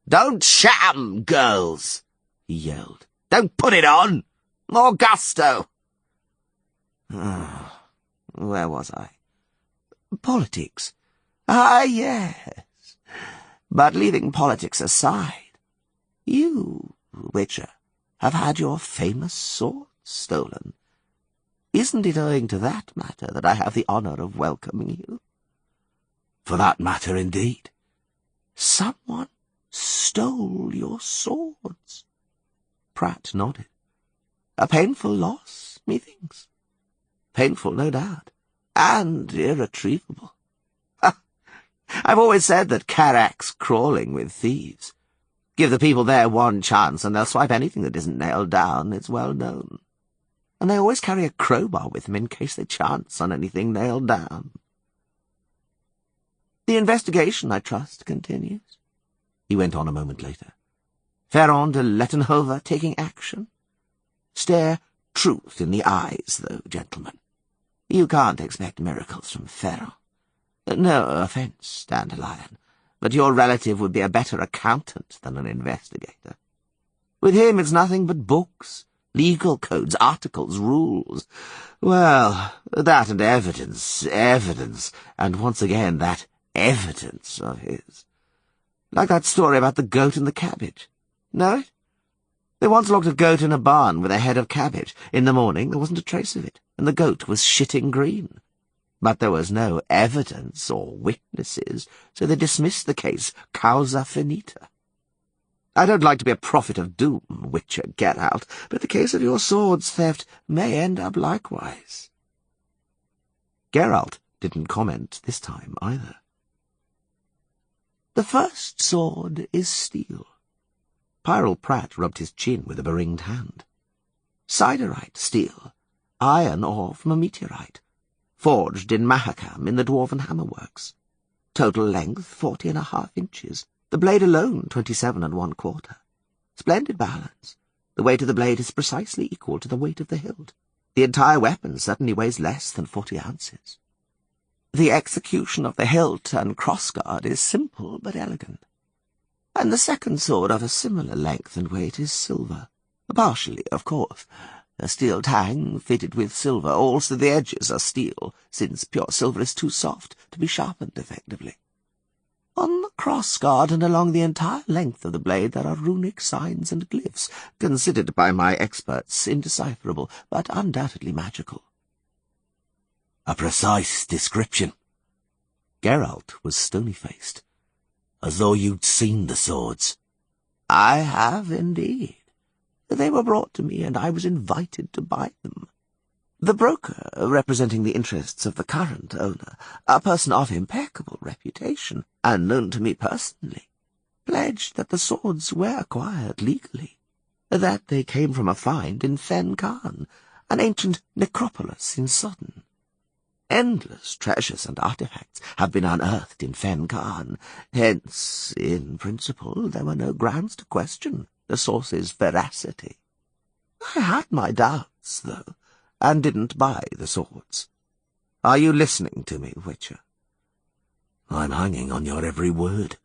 "Don't sham, girls!" he yelled. "Don't put it on! More gusto!" Where was I? Politics. Ah, yes. But leaving politics aside, you, Witcher, have had your famous sword stolen. Isn't it owing to that matter that I have the honour of welcoming you? For that matter, indeed. Someone stole your swords. Pratt nodded. A painful loss, methinks. Painful, no doubt, and irretrievable. I've always said that Carrack's crawling with thieves. Give the people there one chance, and they'll swipe anything that isn't nailed down, it's well known. And they always carry a crowbar with them in case they chance on anything nailed down. The investigation, I trust, continues, he went on a moment later. Ferron de Lettenhover taking action? Stare truth in the eyes, though, gentlemen. You can't expect miracles from Ferron. No offence, Dandelion, but your relative would be a better accountant than an investigator. With him it's nothing but books, legal codes, articles, rules. Well, that and evidence, and once again that evidence of his. Like that story about the goat and the cabbage. Know it? They once locked a goat in a barn with a head of cabbage. In the morning there wasn't a trace of it, and the goat was shitting green. But there was no evidence or witnesses, so they dismissed the case causa finita. I don't like to be a prophet of doom, Witcher Geralt, but the case of your sword's theft may end up likewise. Geralt didn't comment this time either. The first sword is steel. Pyrrell Pratt rubbed his chin with a beringed hand. Siderite steel, iron ore from a meteorite, forged in Mahakam in the Dwarven Hammerworks. Total length 40.5 inches, the blade alone 27 1/4. Splendid balance. The weight of the blade is precisely equal to the weight of the hilt. The entire weapon certainly weighs less than 40 ounces. The execution of the hilt and crossguard is simple but elegant, and the second sword of a similar length and weight is silver, partially, of course. A steel tang fitted with silver, also the edges are steel, since pure silver is too soft to be sharpened effectively. On the crossguard and along the entire length of the blade there are runic signs and glyphs, considered by my experts indecipherable, but undoubtedly magical. A precise description. Geralt was stony-faced. As though you'd seen the swords. I have indeed. They were brought to me, and I was invited to buy them. The broker, representing the interests of the current owner, a person of impeccable reputation, and known to me personally, pledged that the swords were acquired legally, that they came from a find in Fen Khan, an ancient necropolis in Sodden. Endless treasures and artifacts have been unearthed in Fen Khan, hence, in principle, there were no grounds to question the source's veracity. I had my doubts, though, and didn't buy the swords. Are you listening to me, Witcher? I'm hanging on your every word,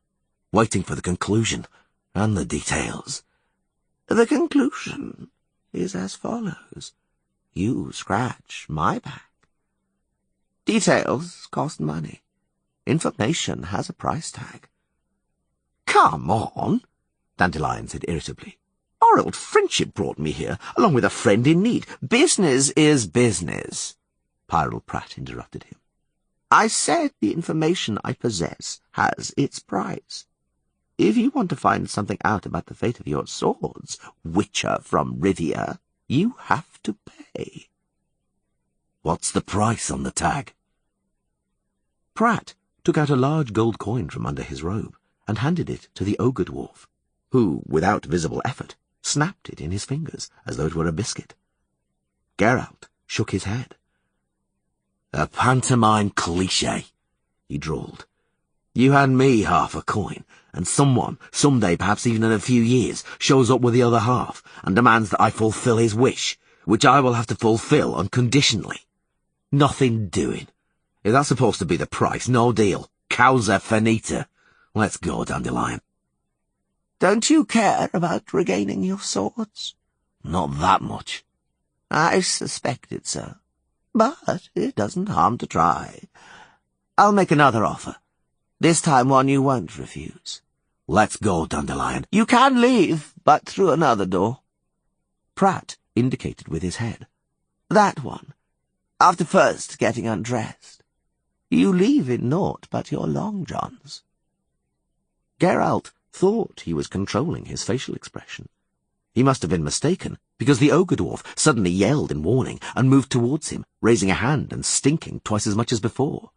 waiting for the conclusion and the details. The conclusion is as follows. You scratch my back. Details cost money. Information has a price tag. Come on, Dandelion said irritably. Our old friendship brought me here, along with a friend in need. Business is business, Pyrrell Pratt interrupted him. I said the information I possess has its price. If you want to find something out about the fate of your swords, Witcher from Rivia, you have to pay. What's the price on the tag? Pratt took out a large gold coin from under his robe and handed it to the ogre dwarf, who, without visible effort, snapped it in his fingers as though it were a biscuit. Geralt shook his head. A pantomime cliché, he drawled. You hand me half a coin, and someone, someday, perhaps even in a few years, shows up with the other half and demands that I fulfill his wish, which I will have to fulfill unconditionally. Nothing doing. If that's supposed to be the price, no deal. Causa finita. Let's go, Dandelion. Don't you care about regaining your swords? Not that much. I suspected so. But it doesn't harm to try. I'll make another offer. This time one you won't refuse. Let's go, Dandelion. You can leave, but through another door. Pratt indicated with his head. That one. After first getting undressed. You leave in naught but your long johns. Geralt thought he was controlling his facial expression. He must have been mistaken, because the ogre dwarf suddenly yelled in warning and moved towards him, raising a hand and stinking twice as much as before.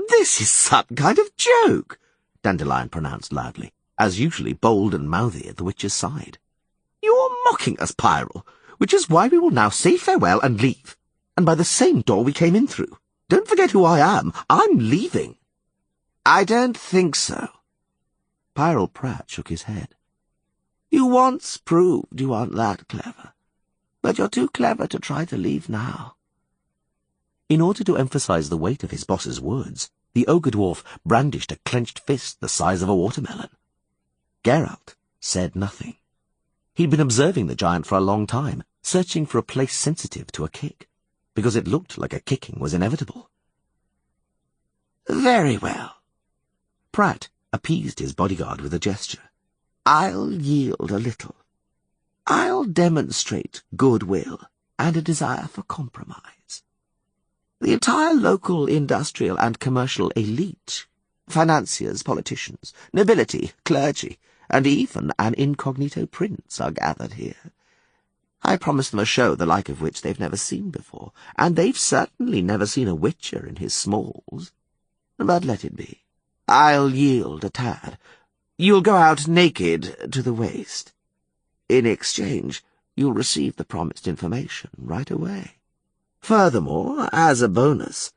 This is some kind of joke, Dandelion pronounced loudly, as usually bold and mouthy at the witch's side. You're mocking us, Pyrrell, which is why we will now say farewell and leave, and by the same door we came in through. Don't forget who I am. I'm leaving. I don't think so. Pyrrell Pratt shook his head. You once proved you aren't that clever, but you're too clever to try to leave now. In order to emphasize the weight of his boss's words, the ogre dwarf brandished a clenched fist the size of a watermelon. Geralt said nothing. He'd been observing the giant for a long time, searching for a place sensitive to a kick, because it looked like a kicking was inevitable. Very well. Pratt appeased his bodyguard with a gesture. I'll yield a little. I'll demonstrate goodwill and a desire for compromise. The entire local industrial and commercial elite, financiers, politicians, nobility, clergy, and even an incognito prince are gathered here. I promised them a show the like of which they've never seen before, and they've certainly never seen a witcher in his smalls. But let it be. I'll yield a tad. You'll go out naked to the waist. In exchange, you'll receive the promised information right away. Furthermore, as a bonus,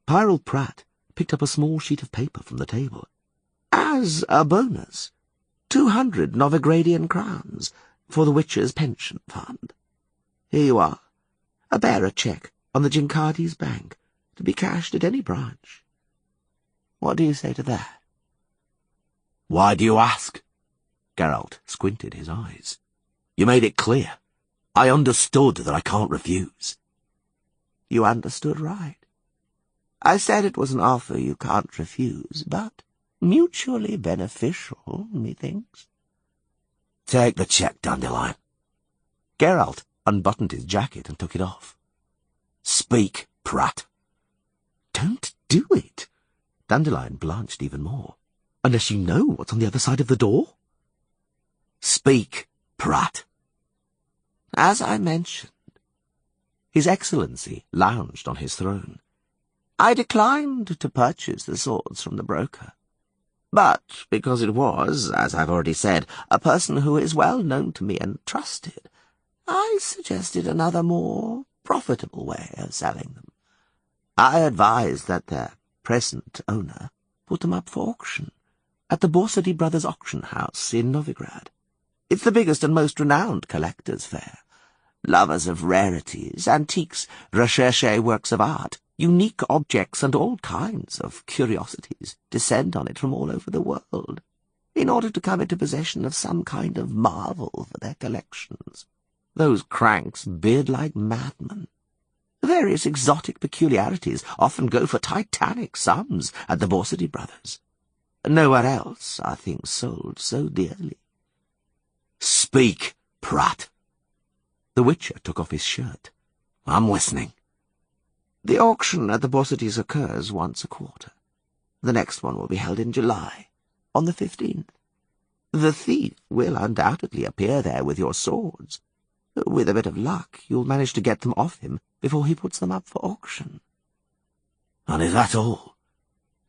Pyrrell Pratt picked up a small sheet of paper from the table. As a bonus, 200 Novigradian crowns, For the Witcher's pension fund. Here you are. A bearer cheque on the Gincardis Bank, to be cashed at any branch. What do you say to that? Why do you ask? Geralt squinted his eyes. You made it clear. I understood that I can't refuse. You understood right. I said it was an offer you can't refuse, but mutually beneficial, methinks. Take the cheque, Dandelion. Geralt unbuttoned his jacket and took it off. Speak, Prat. Don't do it. Dandelion blanched even more. Unless you know what's on the other side of the door? Speak, Prat. As I mentioned, His Excellency lounged on his throne. I declined to purchase the swords from the broker. But because it was, as I've already said, a person who is well known to me and trusted, I suggested another more profitable way of selling them. I advised that their present owner put them up for auction at the Borsody Brothers Auction House in Novigrad. It's the biggest and most renowned collectors' fair. Lovers of rarities, antiques, recherche works of art, unique objects and all kinds of curiosities descend on it from all over the world, in order to come into possession of some kind of marvel for their collections. Those cranks bid like madmen. Various exotic peculiarities often go for titanic sums at the Borsody Brothers. Nowhere else are things sold so dearly. Speak, Prat. The Witcher took off his shirt. I'm listening. The auction at the Borsodys occurs once a quarter. The next one will be held in July, on the 15th. The thief will undoubtedly appear there with your swords. With a bit of luck, you'll manage to get them off him before he puts them up for auction. And is that all?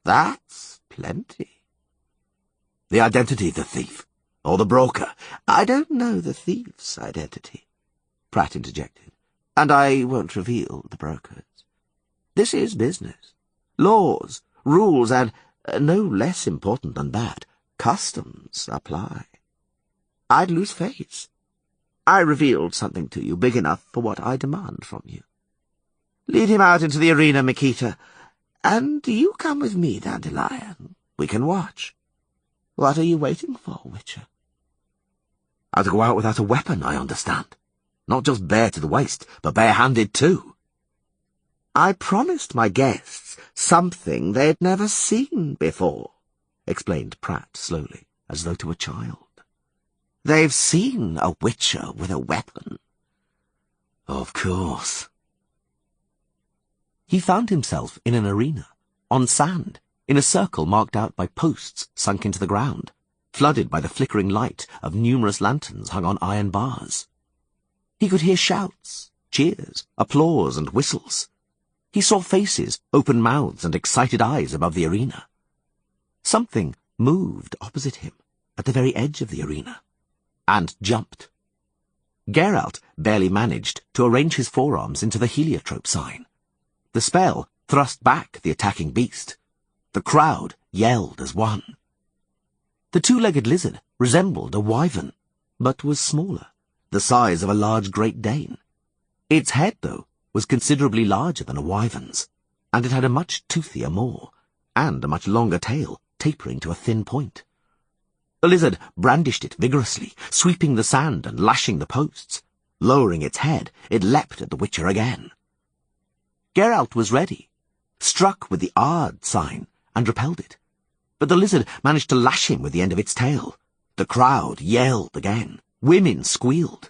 That's plenty. The identity of the thief, or the broker? I don't know the thief's identity, Pratt interjected, and I won't reveal the broker's. This is business. Laws, rules, and, no less important than that, customs apply. I'd lose face. I revealed something to you big enough for what I demand from you. Lead him out into the arena, Mikita, and you come with me, Dandelion. We can watch. What are you waiting for, Witcher? I'll go out without a weapon, I understand. Not just bare to the waist, but bare-handed too. I promised my guests something they'd never seen before, explained Pratt slowly, as though to a child. They've seen a Witcher with a weapon. Of course. He found himself in an arena, on sand, in a circle marked out by posts sunk into the ground, flooded by the flickering light of numerous lanterns hung on iron bars. He could hear shouts, cheers, applause, and whistles. He saw faces, open mouths, and excited eyes above the arena. Something moved opposite him, at the very edge of the arena, and jumped. Geralt barely managed to arrange his forearms into the heliotrope sign. The spell thrust back the attacking beast. The crowd yelled as one. The two-legged lizard resembled a wyvern, but was smaller, the size of a large Great Dane. Its head, though, was considerably larger than a wyvern's, and it had a much toothier maw, and a much longer tail, tapering to a thin point. The lizard brandished it vigorously, sweeping the sand and lashing the posts. Lowering its head, it leapt at the Witcher again. Geralt was ready, struck with the Ard sign, and repelled it. But the lizard managed to lash him with the end of its tail. The crowd yelled again. Women squealed.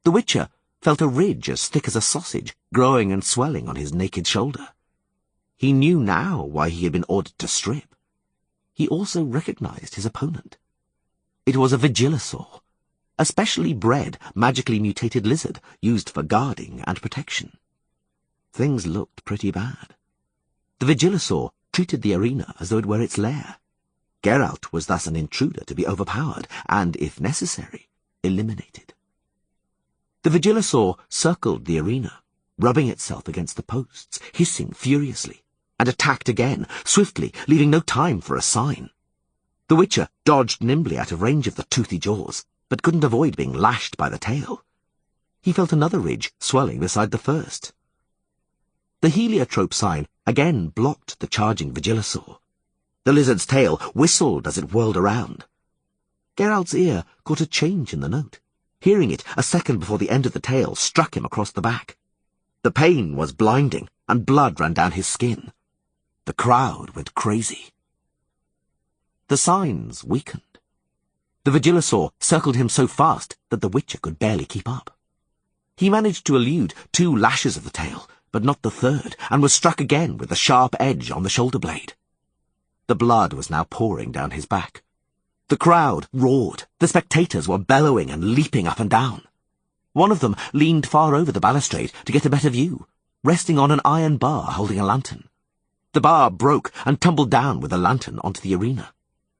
The Witcher felt a ridge as thick as a sausage growing and swelling on his naked shoulder. He knew now why he had been ordered to strip. He also recognized his opponent. It was a Vigilosaur, a specially bred, magically mutated lizard used for guarding and protection. Things looked pretty bad. The Vigilosaur treated the arena as though it were its lair. Geralt was thus an intruder to be overpowered and, if necessary, eliminated. The Vigilosaur circled the arena, rubbing itself against the posts, hissing furiously, and attacked again, swiftly, leaving no time for a sign. The Witcher dodged nimbly out of range of the toothy jaws, but couldn't avoid being lashed by the tail. He felt another ridge swelling beside the first. The heliotrope sign again blocked the charging Vigilosaur. The lizard's tail whistled as it whirled around. Geralt's ear caught a change in the note. Hearing it a second before the end of the tail struck him across the back. The pain was blinding, and blood ran down his skin. The crowd went crazy. The signs weakened. The Vigilosaur circled him so fast that the Witcher could barely keep up. He managed to elude 2 lashes of the tail, but not the third, and was struck again with the sharp edge on the shoulder blade. The blood was now pouring down his back. The crowd roared. The spectators were bellowing and leaping up and down. One of them leaned far over the balustrade to get a better view, resting on an iron bar holding a lantern. The bar broke and tumbled down with the lantern onto the arena.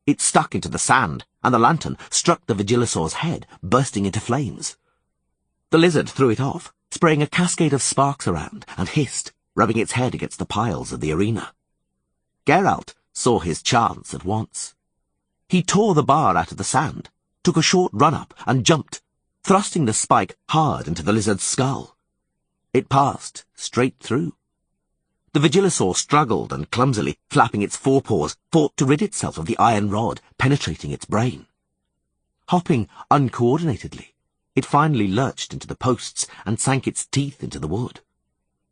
It stuck into the sand, and the lantern struck the Vigilosaur's head, bursting into flames. The lizard threw it off, spraying a cascade of sparks around, and hissed, rubbing its head against the piles of the arena. Geralt saw his chance at once. He tore the bar out of the sand, took a short run-up, and jumped, thrusting the spike hard into the lizard's skull. It passed straight through. The Vigilosaur struggled and clumsily, flapping its forepaws, fought to rid itself of the iron rod penetrating its brain. Hopping uncoordinatedly, it finally lurched into the posts and sank its teeth into the wood.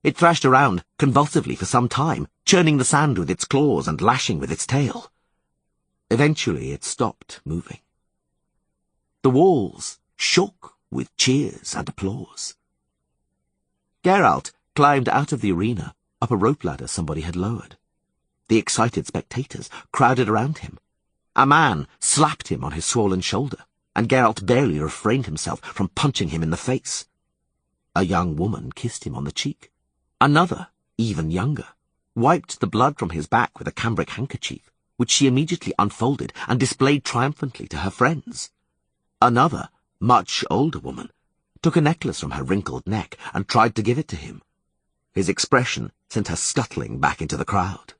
It thrashed around convulsively for some time, churning the sand with its claws and lashing with its tail. Eventually it stopped moving. The walls shook with cheers and applause. Geralt climbed out of the arena, up a rope ladder somebody had lowered. The excited spectators crowded around him. A man slapped him on his swollen shoulder, and Geralt barely refrained himself from punching him in the face. A young woman kissed him on the cheek. Another, even younger, wiped the blood from his back with a cambric handkerchief, which she immediately unfolded and displayed triumphantly to her friends. Another, much older woman, took a necklace from her wrinkled neck and tried to give it to him. His expression sent her scuttling back into the crowd.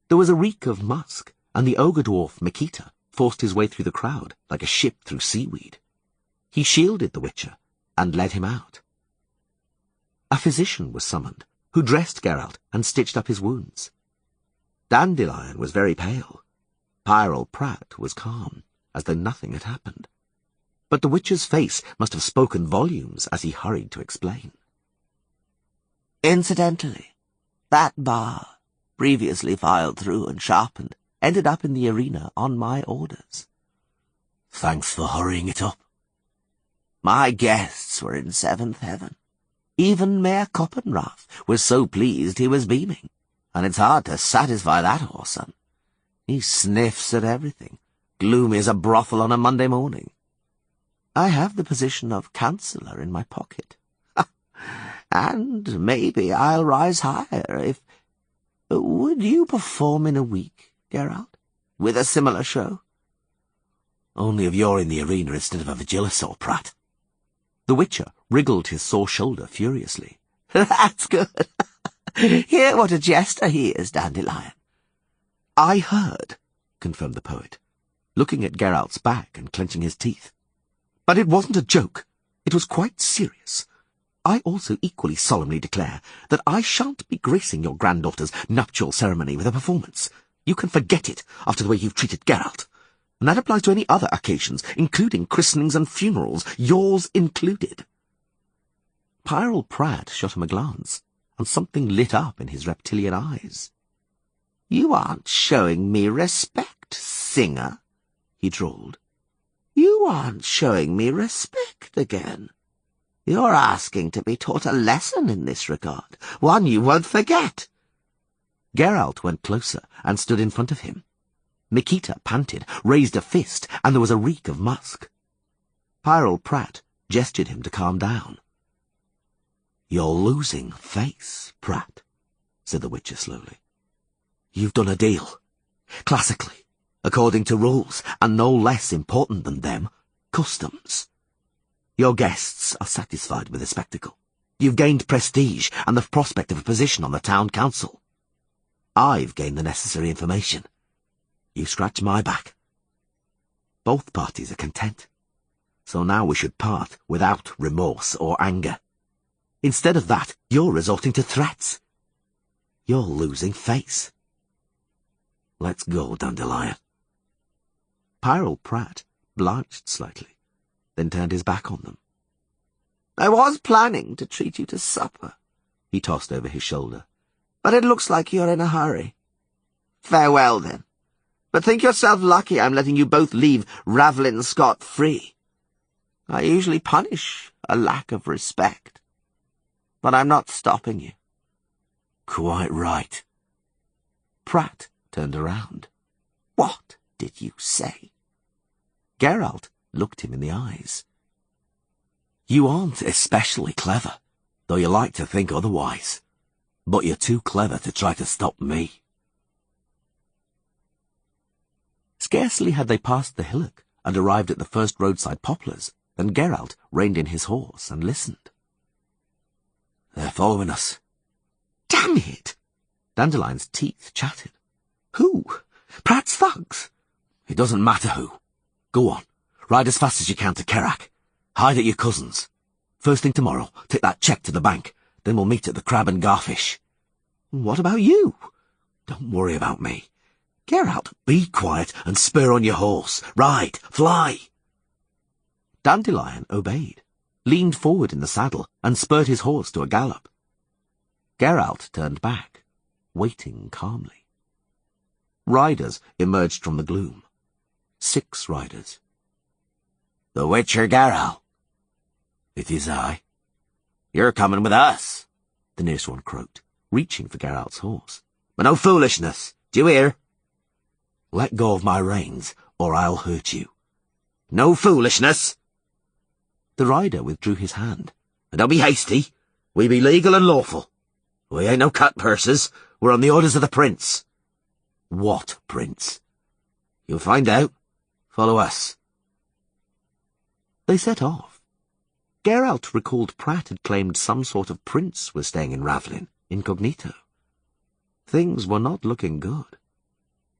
There was a reek of musk, and the ogre dwarf Mikita forced his way through the crowd like a ship through seaweed. He shielded the Witcher and led him out. A physician was summoned, who dressed Geralt and stitched up his wounds. Dandelion was very pale. Pyrrell Pratt was calm, as though nothing had happened. But the Witcher's face must have spoken volumes as he hurried to explain. Incidentally, that bar, previously filed through and sharpened, ended up in the arena on my orders. Thanks for hurrying it up. My guests were in 7th heaven. Even Mayor Coppenrath was so pleased he was beaming, and it's hard to satisfy that whoreson. He sniffs at everything, gloomy as a brothel on a Monday morning. I have the position of counsellor in my pocket. And maybe I'll rise higher if... Would you perform in a week, Geralt, with a similar show? Only if you're in the arena instead of a Vigilosaur, Pratt. The Witcher wriggled his sore shoulder furiously. That's good. Hear what a jester he is, Dandelion. I heard, confirmed the poet, looking at Geralt's back and clenching his teeth. But it wasn't a joke. It was quite serious. I also equally solemnly declare that I shan't be gracing your granddaughter's nuptial ceremony with a performance. You can forget it after the way you've treated Geralt. And that applies to any other occasions, including christenings and funerals, yours included. Pyrrell Pratt shot him a glance, and something lit up in his reptilian eyes. You aren't showing me respect, singer, he drawled. You aren't showing me respect again. You're asking to be taught a lesson in this regard, one you won't forget. Geralt went closer and stood in front of him. Mikita panted, raised a fist, and there was a reek of musk. Pyrrell Pratt gestured him to calm down. You're losing face, Pratt, said the Witcher slowly. You've done a deal. Classically, according to rules, and no less important than them, customs. Your guests are satisfied with the spectacle. You've gained prestige and the prospect of a position on the town council. I've gained the necessary information. You scratch my back. Both parties are content. So now we should part without remorse or anger. Instead of that, you're resorting to threats. You're losing face. Let's go, Dandelion. Pyrrell Pratt blanched slightly, then turned his back on them. I was planning to treat you to supper, he tossed over his shoulder, but it looks like you're in a hurry. Farewell, then. But think yourself lucky I'm letting you both leave Ravlin scot-free. I usually punish a lack of respect, but I'm not stopping you. Quite right. Pratt turned around. What did you say? Geralt looked him in the eyes. You aren't especially clever, though you like to think otherwise. But you're too clever to try to stop me. Scarcely had they passed the hillock and arrived at the first roadside poplars than Geralt reined in his horse and listened. They're following us. Damn it! Dandelion's teeth chattered. Who? Pratt's thugs? It doesn't matter who. Go on, ride as fast as you can to Kerak. Hide at your cousin's. First thing tomorrow, take that cheque to the bank. Then we'll meet at the Crab and Garfish. What about you? Don't worry about me. Geralt, be quiet and spur on your horse. Ride, fly. Dandelion obeyed, leaned forward in the saddle, and spurred his horse to a gallop. Geralt turned back, waiting calmly. Riders emerged from the gloom. 6 riders. The Witcher Geralt. It is I. You're coming with us, the nearest one croaked, reaching for Geralt's horse. But no foolishness, do you hear? Let go of my reins, or I'll hurt you. No foolishness! The rider withdrew his hand. And don't be hasty. We be legal and lawful. We ain't no cut purses. We're on the orders of the prince. What prince? You'll find out. Follow us. They set off. Geralt recalled Pratt had claimed some sort of prince was staying in Ravlin, incognito. Things were not looking good.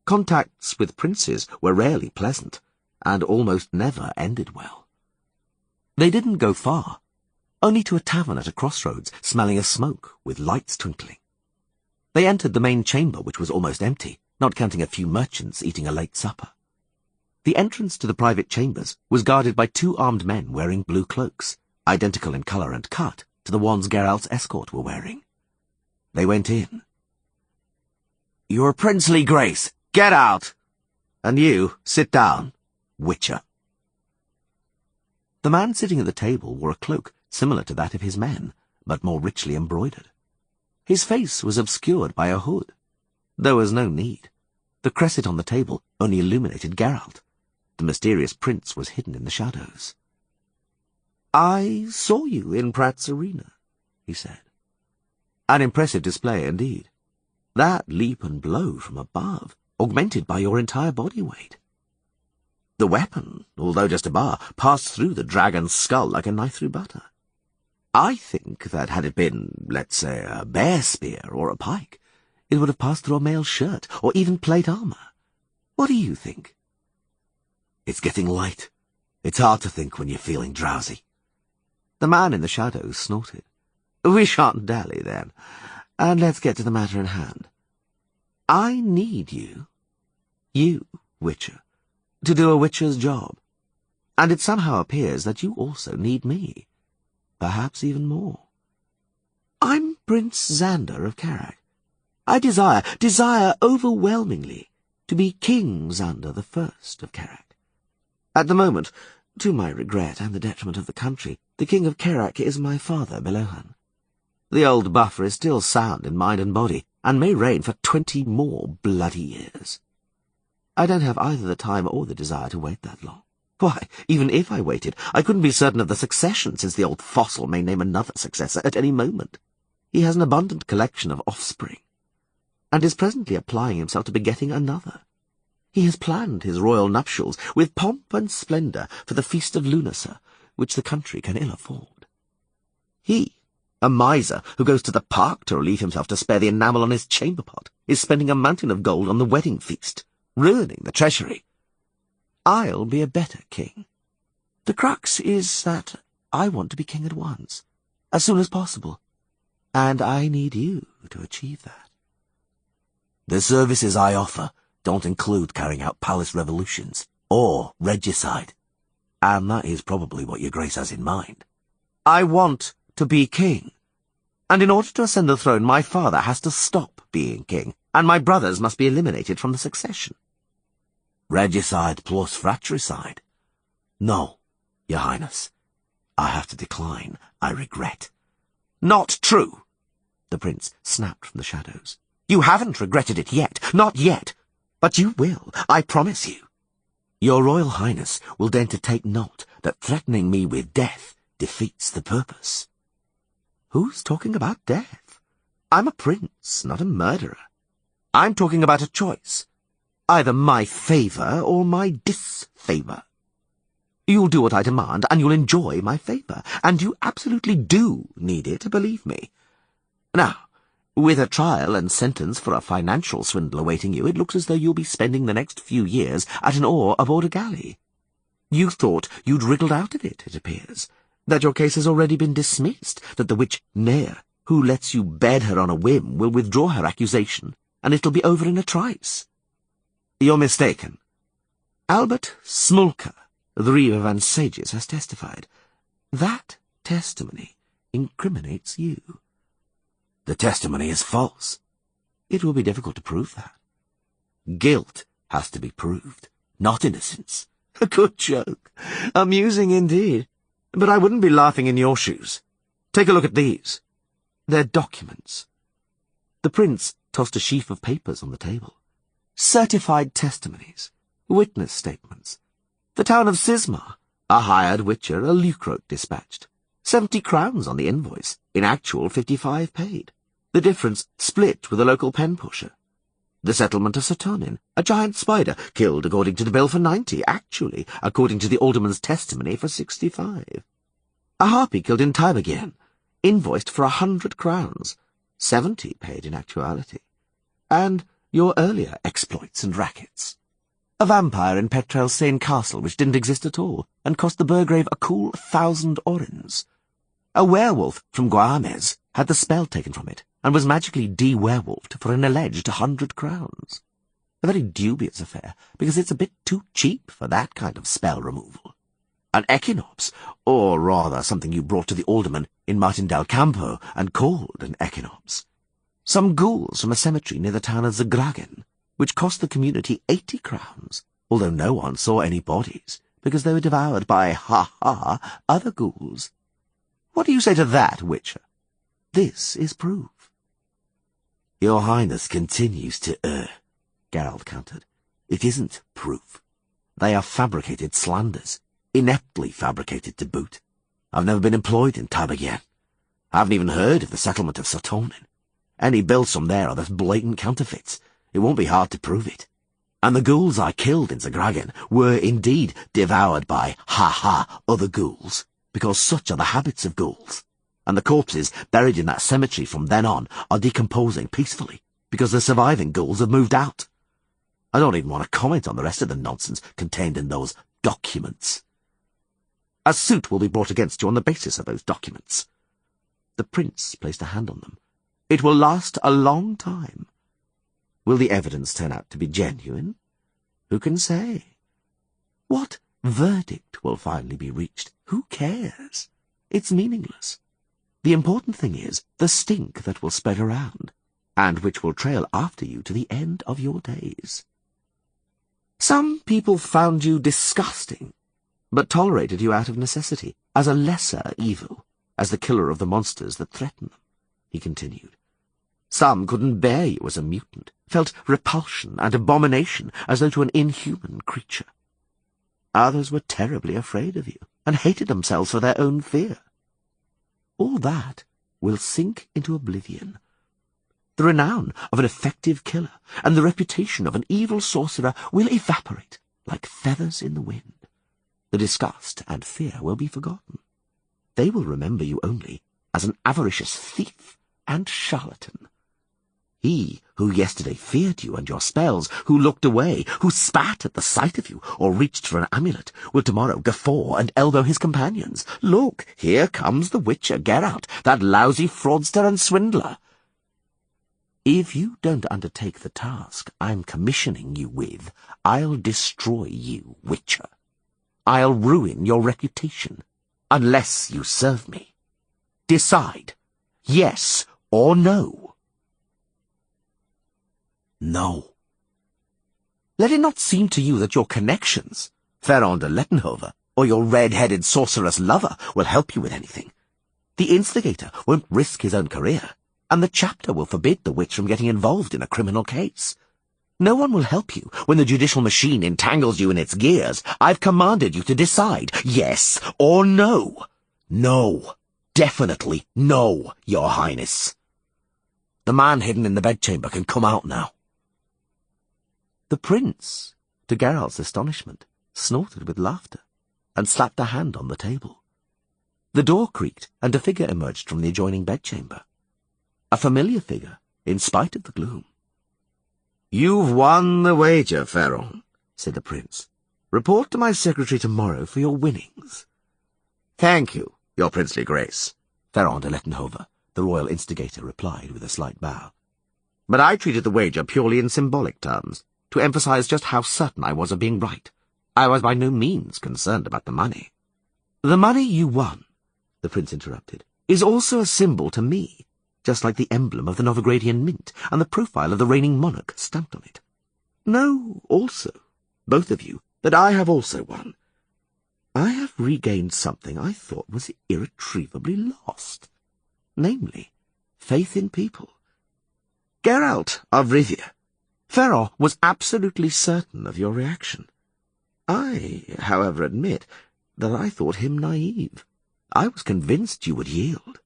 Contacts with princes were rarely pleasant, and almost never ended well. They didn't go far, only to a tavern at a crossroads, smelling of smoke, with lights twinkling. They entered the main chamber, which was almost empty, not counting a few merchants eating a late supper. The entrance to the private chambers was guarded by 2 armed men wearing blue cloaks, identical in colour and cut to the ones Geralt's escort were wearing. They went in. Your princely grace, get out! And you, sit down, Witcher. The man sitting at the table wore a cloak similar to that of his men, but more richly embroidered. His face was obscured by a hood. There was no need. The cresset on the table only illuminated Geralt. The mysterious prince was hidden in the shadows. I saw you in Pratt's arena, he said. An impressive display indeed. That leap and blow from above, augmented by your entire body weight. The weapon, although just a bar, passed through the dragon's skull like a knife through butter. I think that had it been, let's say, a bear spear or a pike, it would have passed through a male shirt or even plate armour. What do you think? It's getting light. It's hard to think when you're feeling drowsy. The man in the shadows snorted. We shan't dally, then, and let's get to the matter in hand. I need you, Witcher, to do a witcher's job, and it somehow appears that you also need me, perhaps even more. I'm Prince Xander of Kerak. I desire overwhelmingly to be King Xander the First of Kerak. At the moment, to my regret and the detriment of the country, the King of Kerak is my father, Belohan. The old buffer is still sound in mind and body, and may reign for 20 more bloody years. I don't have either the time or the desire to wait that long. Why, even if I waited, I couldn't be certain of the succession, since the old fossil may name another successor at any moment. He has an abundant collection of offspring, and is presently applying himself to begetting another. He has planned his royal nuptials with pomp and splendour for the feast of Lunacy, which the country can ill afford. He, a miser who goes to the park to relieve himself to spare the enamel on his chamber pot, is spending a mountain of gold on the wedding feast, ruining the treasury. I'll be a better king. The crux is that I want to be king at once, as soon as possible, and I need you to achieve that. The services I offer don't include carrying out palace revolutions or regicide, and that is probably what your grace has in mind. I want to be king, and in order to ascend the throne, my father has to stop being king, and my brothers must be eliminated from the succession. Regicide plus fratricide? No, Your Highness. I have to decline. I regret. Not true, the prince snapped from the shadows. You haven't regretted it yet, not yet, but you will, I promise you. Your Royal Highness will deign to take note that threatening me with death defeats the purpose. Who's talking about death? I'm a prince, not a murderer. I'm talking about a choice. Either my favour or my disfavour. You'll do what I demand, and you'll enjoy my favour, and you absolutely do need it, believe me. Now, with a trial and sentence for a financial swindle awaiting you, it looks as though you'll be spending the next few years at an oar aboard a galley. You thought you'd wriggled out of it, it appears, that your case has already been dismissed, that the witch Nair, who lets you bed her on a whim, will withdraw her accusation, and it'll be over in a trice. You're mistaken. Albert Smolka, the Reeve Van Sages, has testified. That testimony incriminates you. The testimony is false. It will be difficult to prove that. Guilt has to be proved, not innocence. A good joke. Amusing indeed. But I wouldn't be laughing in your shoes. Take a look at these. They're documents. The prince tossed a sheaf of papers on the table. Certified testimonies. Witness statements. The town of Sismar. A hired witcher, a lucrote dispatched. 70 crowns on the invoice. In actual 55 paid. The difference split with a local pen pusher. The settlement of Satonin, a giant spider, killed according to the bill for 90, actually, according to the alderman's testimony, for 65. A harpy killed in Tibergien, invoiced for 100 crowns, 70 paid in actuality. And your earlier exploits and rackets. A vampire in Petrelsane Castle, which didn't exist at all, and cost the Burgrave a cool 1,000 orens. A werewolf from Guames had the spell taken from it, and was magically de-werewolfed for an alleged 100 crowns. A very dubious affair, because it's a bit too cheap for that kind of spell removal. An echinops, or rather something you brought to the alderman in Martin del Campo and called an echinops. Some ghouls from a cemetery near the town of Zagragen, which cost the community 80 crowns, although no one saw any bodies, because they were devoured by, ha-ha, other ghouls. What do you say to that, Witcher? This is proof. Your Highness continues to err, Geralt countered. It isn't proof. They are fabricated slanders, ineptly fabricated to boot. I've never been employed in Tibergien. I haven't even heard of the settlement of Satonin. Any bills from there are the blatant counterfeits. It won't be hard to prove it. And the ghouls I killed in Zagragen were indeed devoured by, ha-ha, other ghouls, because such are the habits of ghouls. And the corpses buried in that cemetery from then on are decomposing peacefully, because the surviving ghouls have moved out. I don't even want to comment on the rest of the nonsense contained in those documents. A suit will be brought against you on the basis of those documents. The prince placed a hand on them. It will last a long time. Will the evidence turn out to be genuine? Who can say? What verdict will finally be reached? Who cares? It's meaningless. The important thing is the stink that will spread around, and which will trail after you to the end of your days. Some people found you disgusting, but tolerated you out of necessity, as a lesser evil, as the killer of the monsters that threaten them, he continued. Some couldn't bear you as a mutant, felt repulsion and abomination as though to an inhuman creature. Others were terribly afraid of you, and hated themselves for their own fear. All that will sink into oblivion. The renown of an effective killer and the reputation of an evil sorcerer will evaporate like feathers in the wind. The disgust and fear will be forgotten. They will remember you only as an avaricious thief and charlatan. He who yesterday feared you and your spells, who looked away, who spat at the sight of you, or reached for an amulet, will tomorrow guffaw and elbow his companions. Look, here comes the witcher Geralt, that lousy fraudster and swindler. If you don't undertake the task I'm commissioning you with, I'll destroy you, witcher. I'll ruin your reputation, unless you serve me. Decide, yes or no. No. Let it not seem to you that your connections, Ferron de Lettenhover, or your red-headed sorceress lover will help you with anything. The instigator won't risk his own career, and the chapter will forbid the witch from getting involved in a criminal case. No one will help you when the judicial machine entangles you in its gears. I've commanded you to decide, yes or no. No. Definitely no, Your Highness. The man hidden in the bedchamber can come out now. The prince, to Geralt's astonishment, snorted with laughter and slapped a hand on the table. The door creaked, and a figure emerged from the adjoining bedchamber. A familiar figure, in spite of the gloom. "You've won the wager, Ferron," said the prince. "Report to my secretary tomorrow for your winnings." "Thank you, your princely grace," Ferron de Lettenhover, the royal instigator, replied with a slight bow. "But I treated the wager purely in symbolic terms, to emphasize just how certain I was of being right. I was by no means concerned about the money." "The money you won," the prince interrupted, "is also a symbol to me, just like the emblem of the Novigradian mint and the profile of the reigning monarch stamped on it. Know also, both of you, that I have also won. I have regained something I thought was irretrievably lost, namely, faith in people. Geralt of Rivia, Ferron was absolutely certain of your reaction. I, however, admit that I thought him naive. I was convinced you would yield."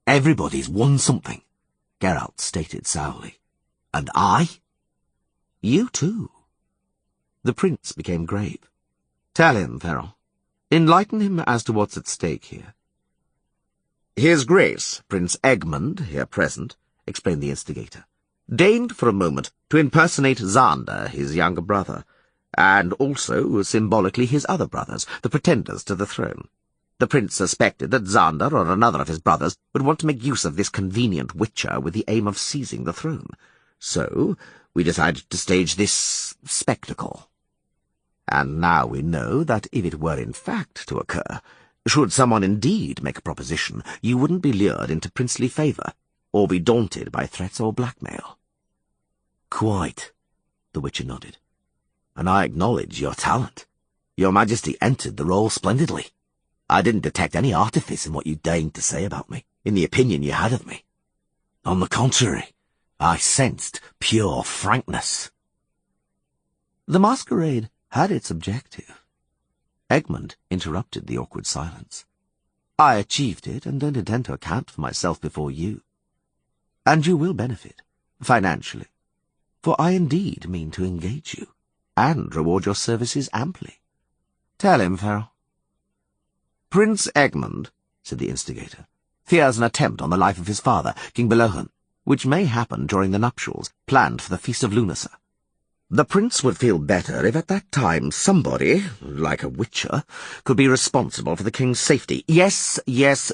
"Everybody's won something," Geralt stated sourly. "And I?" "You too." The prince became grave. "Tell him, Ferron. Enlighten him as to what's at stake here." "His Grace, Prince Egmont, here present," explained the instigator, "deigned for a moment to impersonate Xander, his younger brother, and also, symbolically, his other brothers, the pretenders to the throne. The prince suspected that Xander or another of his brothers would want to make use of this convenient witcher with the aim of seizing the throne. So we decided to stage this spectacle. And now we know that if it were in fact to occur, should someone indeed make a proposition, you wouldn't be lured into princely favour, or be daunted by threats or blackmail." "Quite," the witcher nodded. "And I acknowledge your talent. Your Majesty entered the role splendidly. I didn't detect any artifice in what you deigned to say about me, in the opinion you had of me. On the contrary, I sensed pure frankness." The masquerade had its objective. Egmont interrupted the awkward silence. "I achieved it, and don't intend to account for myself before you. And you will benefit, financially, for I indeed mean to engage you, and reward your services amply. Tell him, Ferron." "Prince Egmont," said the instigator, "fears an attempt on the life of his father, King Belohan, which may happen during the nuptials planned for the Feast of Lunacy. The prince would feel better if at that time somebody, like a witcher, could be responsible for the king's safety. Yes,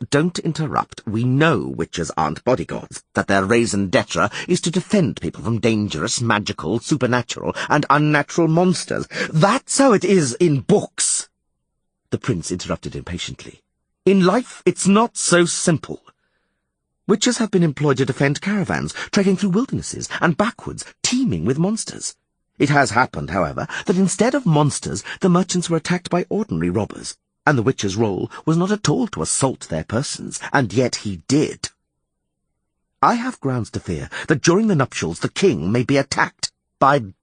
don't interrupt. We know witches aren't bodyguards, that their raison d'etre is to defend people from dangerous, magical, supernatural, and unnatural monsters. That's how it is in books." The prince interrupted impatiently. "In life, it's not so simple. Witches have been employed to defend caravans, trekking through wildernesses and backwoods, teeming with monsters. It has happened, however, that instead of monsters, the merchants were attacked by ordinary robbers, and the witcher's role was not at all to assault their persons, and yet he did. I have grounds to fear that during the nuptials the king may be attacked by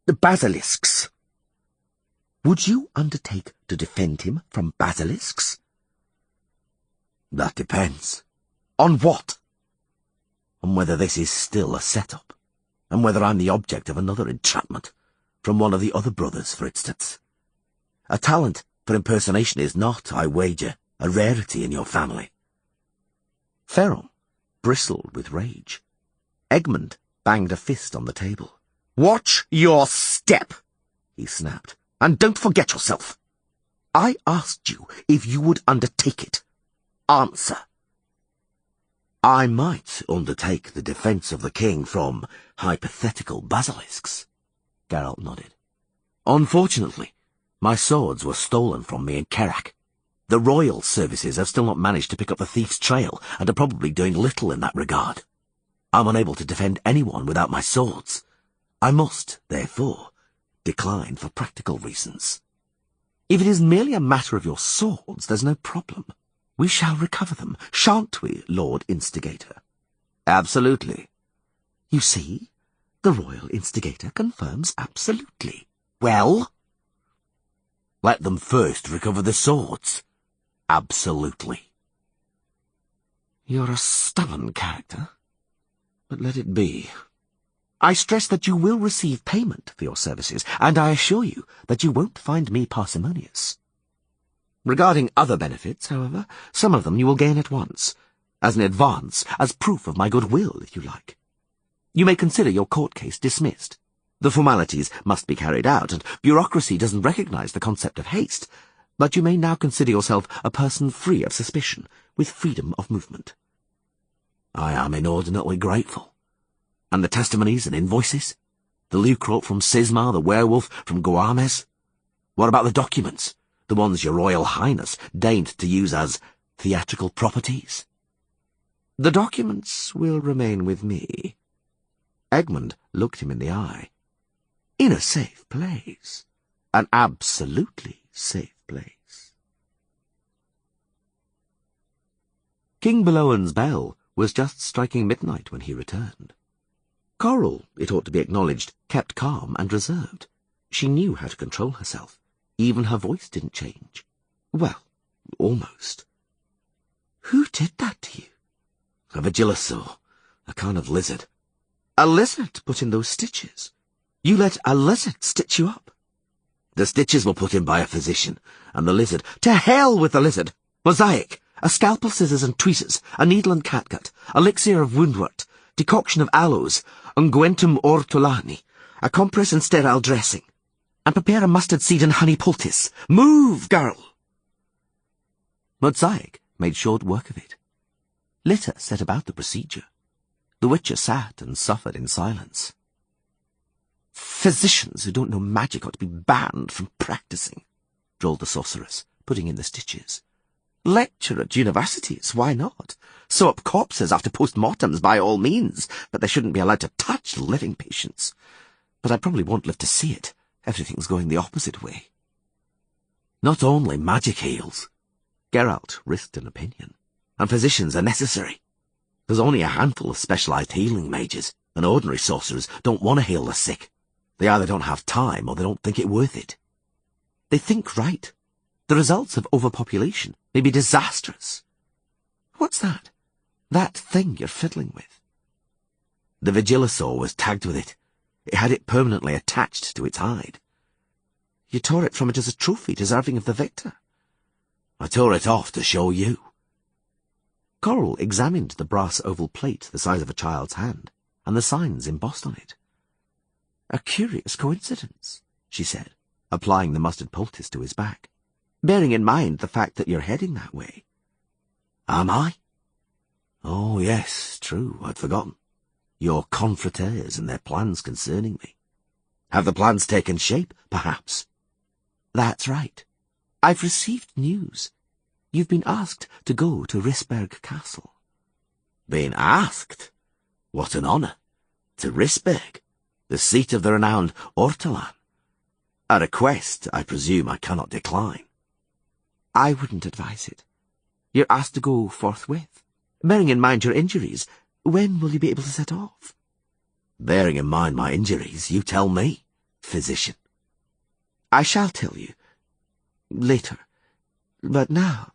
basilisks. Would you undertake to defend him from basilisks?" "That depends." "On what?" "On whether this is still a setup, and whether I'm the object of another entrapment, from one of the other brothers, for instance. A talent for impersonation is not, I wager, a rarity in your family." Ferron bristled with rage. Egmont banged a fist on the table. "Watch your step," he snapped, "and don't forget yourself. I asked you if you would undertake it. Answer." "I might undertake the defence of the king from hypothetical basilisks," Geralt nodded. "Unfortunately, my swords were stolen from me in Kerak. The royal services have still not managed to pick up the thief's trail and are probably doing little in that regard. I'm unable to defend anyone without my swords. I must, therefore, decline for practical reasons." "If it is merely a matter of your swords, there's no problem. We shall recover them, shan't we, Lord Instigator?" "Absolutely." "You see, the royal instigator confirms absolutely." "Well?" "Let them first recover the swords." "Absolutely." "You're a stubborn character, but let it be. I stress that you will receive payment for your services, and I assure you that you won't find me parsimonious. Regarding other benefits, however, some of them you will gain at once, as an advance, as proof of my goodwill, if you like. You may consider your court case dismissed. The formalities must be carried out, and bureaucracy doesn't recognize the concept of haste, but you may now consider yourself a person free of suspicion, with freedom of movement." "I am inordinately grateful. And the testimonies and invoices? The Lucrote from Sismar, the werewolf from Guames? What about the documents? The ones your Royal Highness deigned to use as theatrical properties?" "The documents will remain with me." Egmont looked him in the eye. "In a safe place. An absolutely safe place." King Belowen's bell was just striking midnight when he returned. Coral, it ought to be acknowledged, kept calm and reserved. She knew how to control herself. Even her voice didn't change. Well, almost. "Who did that to you?" "A Vigilosaur, a kind of lizard." "A lizard put in those stitches? You let a lizard stitch you up?" "The stitches were put in by a physician, and the lizard—" "To hell with the lizard! Mosaic! A scalpel, scissors and tweezers, a needle and catgut, elixir of woundwort, decoction of aloes, unguentum ortolani, a compress and sterile dressing, and prepare a mustard seed and honey poultice. Move, girl!" Mosaic made short work of it. Litter set about the procedure. The Witcher sat and suffered in silence. "Physicians who don't know magic ought to be banned from practicing," drawled the sorceress, putting in the stitches. "Lecture at universities, why not? Sew up corpses after post-mortems by all means, but they shouldn't be allowed to touch living patients. But I probably won't live to see it. Everything's going the opposite way." "Not only magic heals," Geralt risked an opinion, "and physicians are necessary. There's only a handful of specialized healing mages, and ordinary sorcerers don't want to heal the sick. They either don't have time or they don't think it worth it." "They think right. The results of overpopulation may be disastrous." "What's that? That thing you're fiddling with?" "The Vigilosaur was tagged with it. It had it permanently attached to its hide." "You tore it from it as a trophy deserving of the victor." "I tore it off to show you." Coral examined the brass oval plate the size of a child's hand, and the signs embossed on it. "A curious coincidence," she said, applying the mustard poultice to his back, "bearing in mind the fact that you're heading that way." "Am I? Oh, yes, true, I'd forgotten. Your confretes and their plans concerning me. Have the plans taken shape, perhaps?" "That's right. I've received news. You've been asked to go to Risberg Castle." "Been asked? What an honour. To Risberg, the seat of the renowned Ortolan. A request, I presume, I cannot decline." "I wouldn't advise it. You're asked to go forthwith. Bearing in mind your injuries, when will you be able to set off?" "Bearing in mind my injuries, you tell me, physician." "I shall tell you. Later. But now,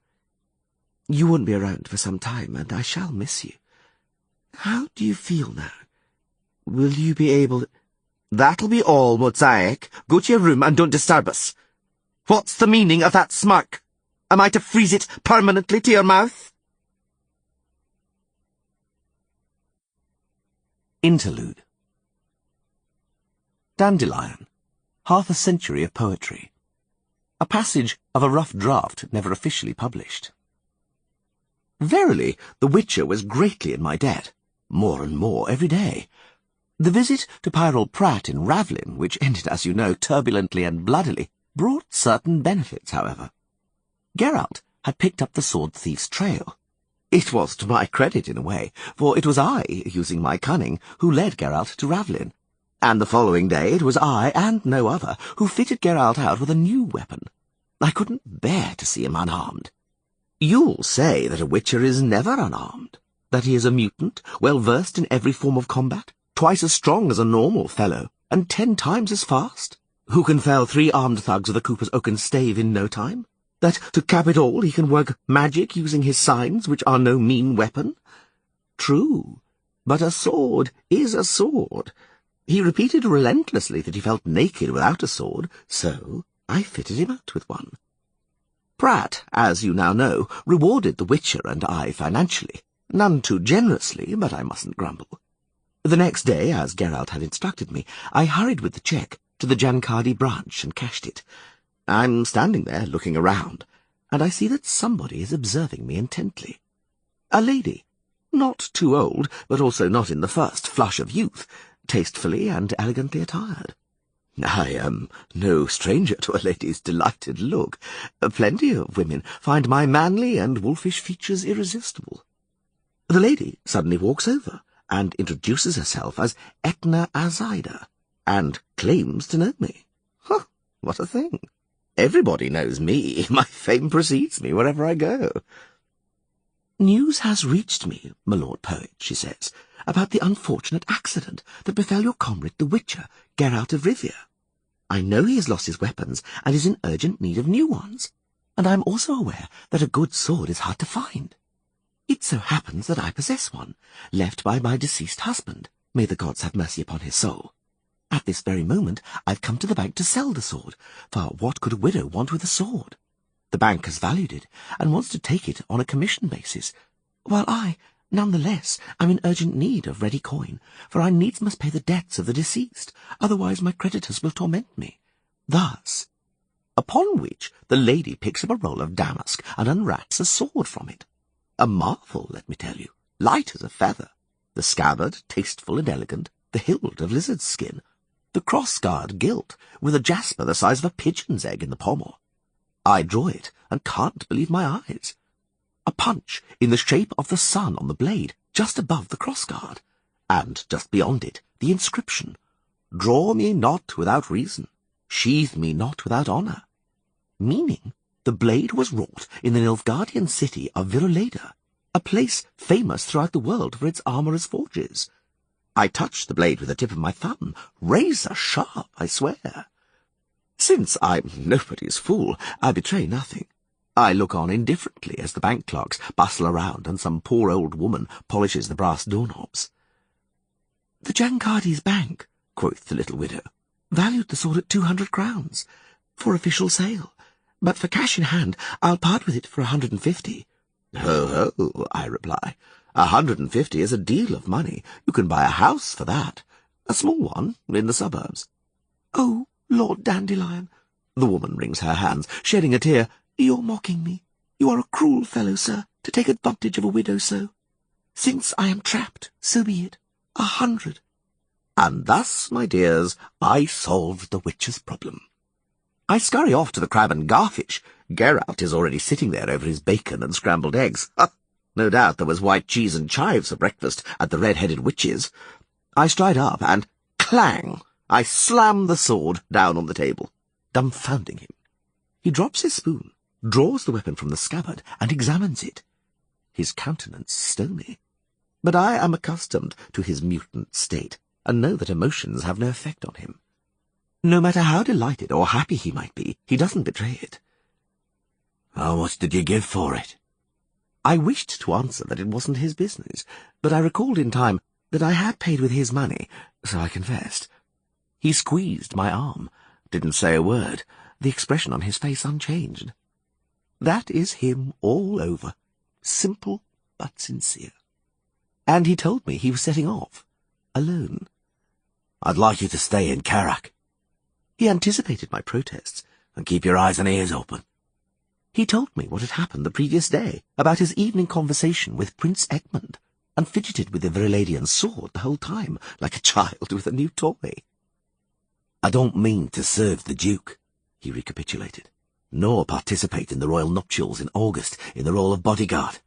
you won't be around for some time, and I shall miss you. How do you feel now? Will you be able to—" "That'll be all, Mosaic. Go to your room and don't disturb us. What's the meaning of that smirk? Am I to freeze it permanently to your mouth?" Interlude. Dandelion, half a century of poetry. A passage of a rough draft never officially published. Verily, the Witcher was greatly in my debt, more and more every day. The visit to Pyrrol Pratt in Ravlin, which ended, as you know, turbulently and bloodily, brought certain benefits, however. Geralt had picked up the sword thief's trail. It was to my credit in a way, for it was I, using my cunning, who led Geralt to Ravlin, and the following day it was I, and no other, who fitted Geralt out with a new weapon. I couldn't bear to see him unarmed. You'll say that a Witcher is never unarmed, that he is a mutant, well versed in every form of combat, twice as strong as a normal fellow, and 10 times as fast, who can fell 3 armed thugs with a Cooper's oaken stave in no time, that, to cap it all, he can work magic using his signs, which are no mean weapon. True, but a sword is a sword. He repeated relentlessly that he felt naked without a sword, so I fitted him out with one. Pratt, as you now know, rewarded the Witcher and I financially, none too generously, but I mustn't grumble. The next day, as Geralt had instructed me, I hurried with the cheque to the Giancardi branch and cashed it. I'm standing there looking around, and I see that somebody is observing me intently. A lady, not too old, but also not in the first flush of youth, tastefully and elegantly attired. I am no stranger to a lady's delighted look. Plenty of women find my manly and wolfish features irresistible. The lady suddenly walks over and introduces herself as Etna Azida, and claims to know me. Huh, what a thing! Everybody knows me. My fame precedes me wherever I go. News has reached me, my lord poet, she says, about the unfortunate accident that befell your comrade the Witcher, Geralt of Rivia. I know he has lost his weapons and is in urgent need of new ones, and I am also aware that a good sword is hard to find. It so happens that I possess one, left by my deceased husband. May the gods have mercy upon his soul. At this very moment I've come to the bank to sell the sword, for what could a widow want with a sword? The bank has valued it, and wants to take it on a commission basis, while I, none the less, am in urgent need of ready coin, for I needs must pay the debts of the deceased, otherwise my creditors will torment me. Thus, upon which the lady picks up a roll of damask and unwraps a sword from it. A marvel, let me tell you, light as a feather, the scabbard tasteful and elegant, the hilt of lizard's skin, the cross-guard gilt, with a jasper the size of a pigeon's egg in the pommel. I draw it, and can't believe my eyes. A punch in the shape of the sun on the blade, just above the cross-guard, and just beyond it, the inscription, "Draw me not without reason, sheathe me not without honour," meaning the blade was wrought in the Nilfgaardian city of Viroleda, a place famous throughout the world for its armourers' forges. I touched the blade with the tip of my thumb, razor sharp, I swear. Since I'm nobody's fool, I betray nothing. I look on indifferently as the bank clerks bustle around and some poor old woman polishes the brass doorknobs. "The Giancardi's bank," quoth the little widow, "valued the sword at 200 crowns, for official sale, but for cash in hand I'll part with it for 150. "Ho, ho," I reply. 150 is a deal of money. You can buy a house for that. A small one, in the suburbs." "Oh, Lord Dandelion," the woman wrings her hands, shedding a tear, "you're mocking me. You are a cruel fellow, sir, to take advantage of a widow so. Since I am trapped, so be it. 100. And thus, my dears, I solved the Witcher's problem. I scurry off to the Crab and Garfish. Geralt is already sitting there over his bacon and scrambled eggs. No doubt there was white cheese and chives for breakfast at the Red-Headed Witch's. I stride up, and clang! I slam the sword down on the table, dumbfounding him. He drops his spoon, draws the weapon from the scabbard, and examines it. His countenance stony. But I am accustomed to his mutant state, and know that emotions have no effect on him. No matter how delighted or happy he might be, he doesn't betray it. "How much did you give for it?" I wished to answer that it wasn't his business, but I recalled in time that I had paid with his money, so I confessed. He squeezed my arm, didn't say a word, the expression on his face unchanged. That is him all over, simple but sincere. And he told me he was setting off. alone. I'd like you to stay in Carrack. He anticipated my protests. And keep your eyes and ears open. He told me what had happened the previous day, about his evening conversation with Prince Egmont, and fidgeted with the Vereladian sword the whole time, like a child with a new toy. I don't mean to serve the Duke, he recapitulated, nor participate in the royal nuptials in August in the role of bodyguard.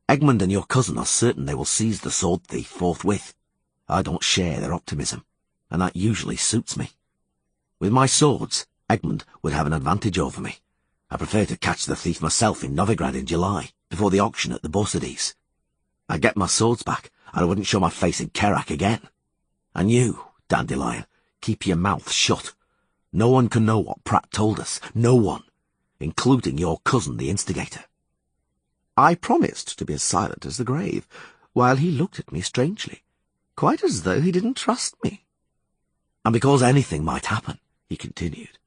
Egmont and your cousin are certain they will seize the sword thief forthwith. I don't share their optimism, and that usually suits me. With my swords, Egmont would have an advantage over me. I prefer to catch the thief myself in Novigrad in July, before the auction at the Borsodies. I'd get my swords back, and I wouldn't show my face in Carrack again. And you, Dandelion, keep your mouth shut. No one can know what Pratt told us. No one. Including your cousin, the instigator. I promised to be as silent as the grave, while he looked at me strangely, quite as though he didn't trust me. And because anything might happen, he continued,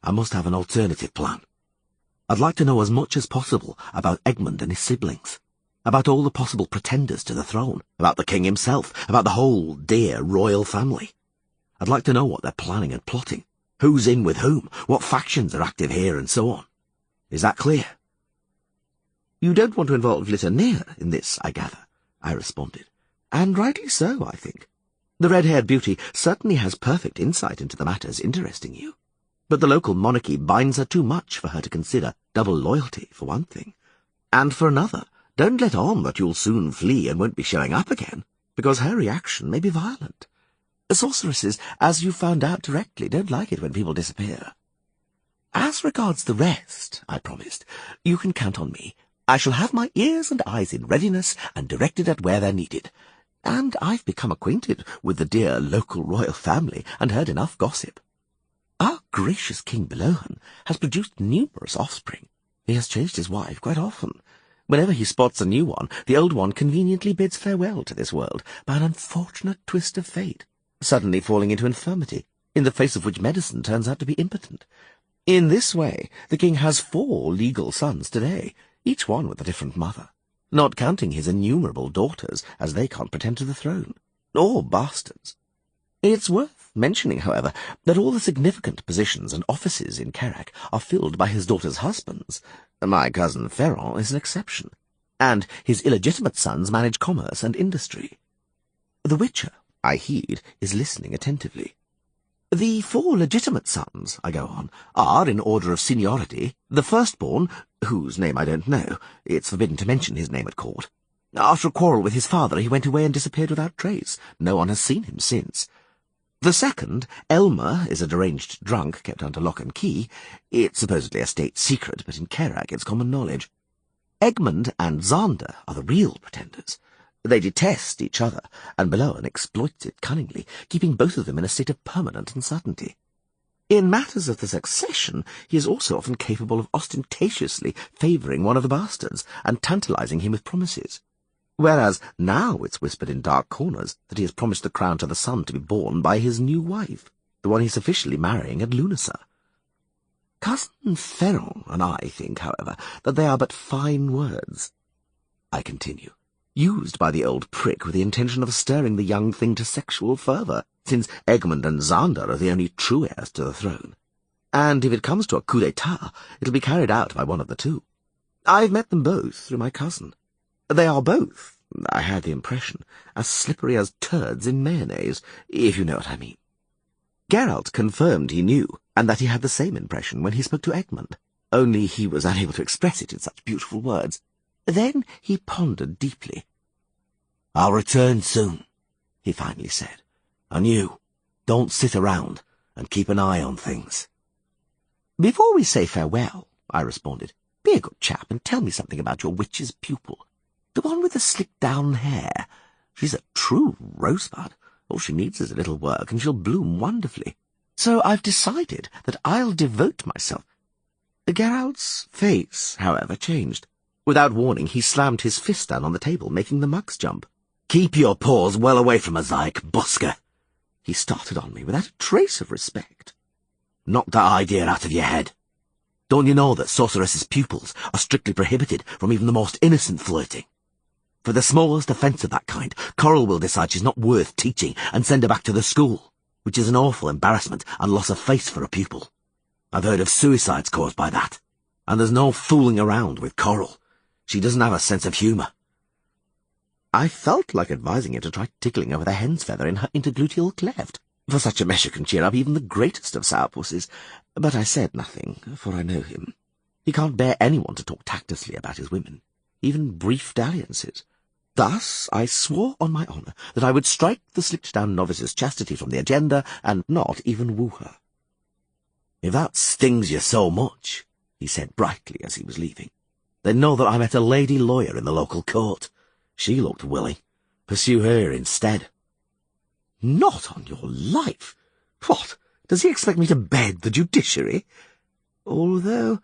I must have an alternative plan. I'd like to know as much as possible about Egmont and his siblings, about all the possible pretenders to the throne, about the king himself, about the whole dear royal family. I'd like to know what they're planning and plotting, who's in with whom, what factions are active here, and so on. Is that clear? You don't want to involve Litania in this, I gather, I responded. And rightly so, I think. The red-haired beauty certainly has perfect insight into the matters interesting you. But the local monarchy binds her too much for her to consider double loyalty, for one thing. And for another, don't let on that you'll soon flee and won't be showing up again, because her reaction may be violent. Sorceresses, as you found out directly, don't like it when people disappear. As regards the rest, I promised, you can count on me. I shall have my ears and eyes in readiness and directed at where they're needed. And I've become acquainted with the dear local royal family and heard enough gossip. Our gracious King Belohan has produced numerous offspring. He has changed his wife quite often. Whenever he spots a new one, the old one conveniently bids farewell to this world by an unfortunate twist of fate, suddenly falling into infirmity, in the face of which medicine turns out to be impotent. In this way, the king has 4 legal sons today, each one with a different mother, not counting his innumerable daughters, as they can't pretend to the throne, or bastards. It's worth mentioning, however, that all the significant positions and offices in Carrack are filled by his daughters' husbands. My cousin Ferrand is an exception, and his illegitimate sons manage commerce and industry. The Witcher, I heed, is listening attentively. The 4 legitimate sons, I go on, are, in order of seniority, the firstborn, whose name I don't know, it's forbidden to mention his name at court. After a quarrel with his father, he went away and disappeared without trace. No one has seen him since. The second, Elmer, is a deranged drunk kept under lock and key. It's supposedly a state secret, but in Carrack it's common knowledge. Egmont and Xander are the real pretenders. They detest each other, and Belohan exploits it cunningly, keeping both of them in a state of permanent uncertainty. In matters of the succession, he is also often capable of ostentatiously favouring one of the bastards, and tantalising him with promises. Whereas now it's whispered in dark corners that he has promised the crown to the son to be born by his new wife, the one he's officially marrying at Lunasa. Cousin Ferrand and I think, however, that they are but fine words, I continue, used by the old prick with the intention of stirring the young thing to sexual fervour, since Egmont and Xander are the only true heirs to the throne. And if it comes to a coup d'etat, it'll be carried out by one of the two. I've met them both through my cousin. They are both, I had the impression, as slippery as turds in mayonnaise, if you know what I mean. Geralt confirmed he knew, and that he had the same impression when he spoke to Egmont, only he was unable to express it in such beautiful words. Then he pondered deeply. I'll return soon, he finally said. And you, don't sit around, and keep an eye on things. Before we say farewell, I responded, be a good chap and tell me something about your witch's pupil. The one with the slicked-down hair. She's a true rosebud. All she needs is a little work, and she'll bloom wonderfully. So I've decided that I'll devote myself. Geralt's face, however, changed. Without warning, he slammed his fist down on the table, making the mugs jump. Keep your paws well away from us, Ike, busker. He started on me without a trace of respect. Knock that idea out of your head. Don't you know that sorceresses' pupils are strictly prohibited from even the most innocent flirting? For the smallest offence of that kind, Coral will decide she's not worth teaching and send her back to the school, which is an awful embarrassment and loss of face for a pupil. I've heard of suicides caused by that, and there's no fooling around with Coral. She doesn't have a sense of humour. I felt like advising him to try tickling her with a hen's feather in her intergluteal cleft, for such a measure can cheer up even the greatest of sourpusses, but I said nothing, for I know him. He can't bear anyone to talk tactlessly about his women, even brief dalliances. Thus I swore on my honour that I would strike the slicked-down novice's chastity from the agenda and not even woo her. If that stings you so much, he said brightly as he was leaving, then know that I met a lady lawyer in the local court. She looked willing. Pursue her instead. Not on your life! What, does he expect me to beg the judiciary? Although,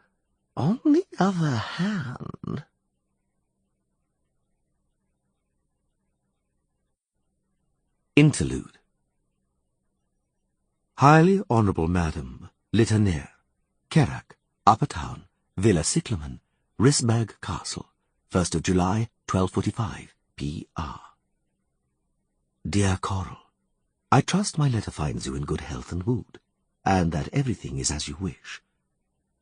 on the other hand... Interlude. Highly Honourable Madam, Litanier, Kerak, Upper Town, Villa Cyclamen, Risberg Castle, 1st of July, 1245, P.R. Dear Coral, I trust my letter finds you in good health and mood, and that everything is as you wish.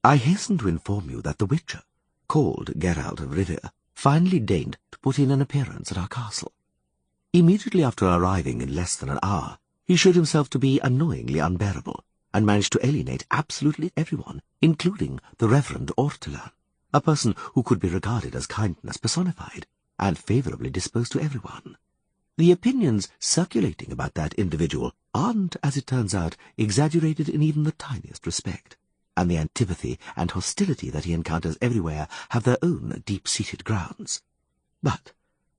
I hasten to inform you that the Witcher, called Geralt of Rivia, finally deigned to put in an appearance at our castle. Immediately after arriving in less than an hour, he showed himself to be annoyingly unbearable, and managed to alienate absolutely everyone, including the Reverend Ortolan, a person who could be regarded as kindness personified, and favourably disposed to everyone. The opinions circulating about that individual aren't, as it turns out, exaggerated in even the tiniest respect, and the antipathy and hostility that he encounters everywhere have their own deep-seated grounds. But,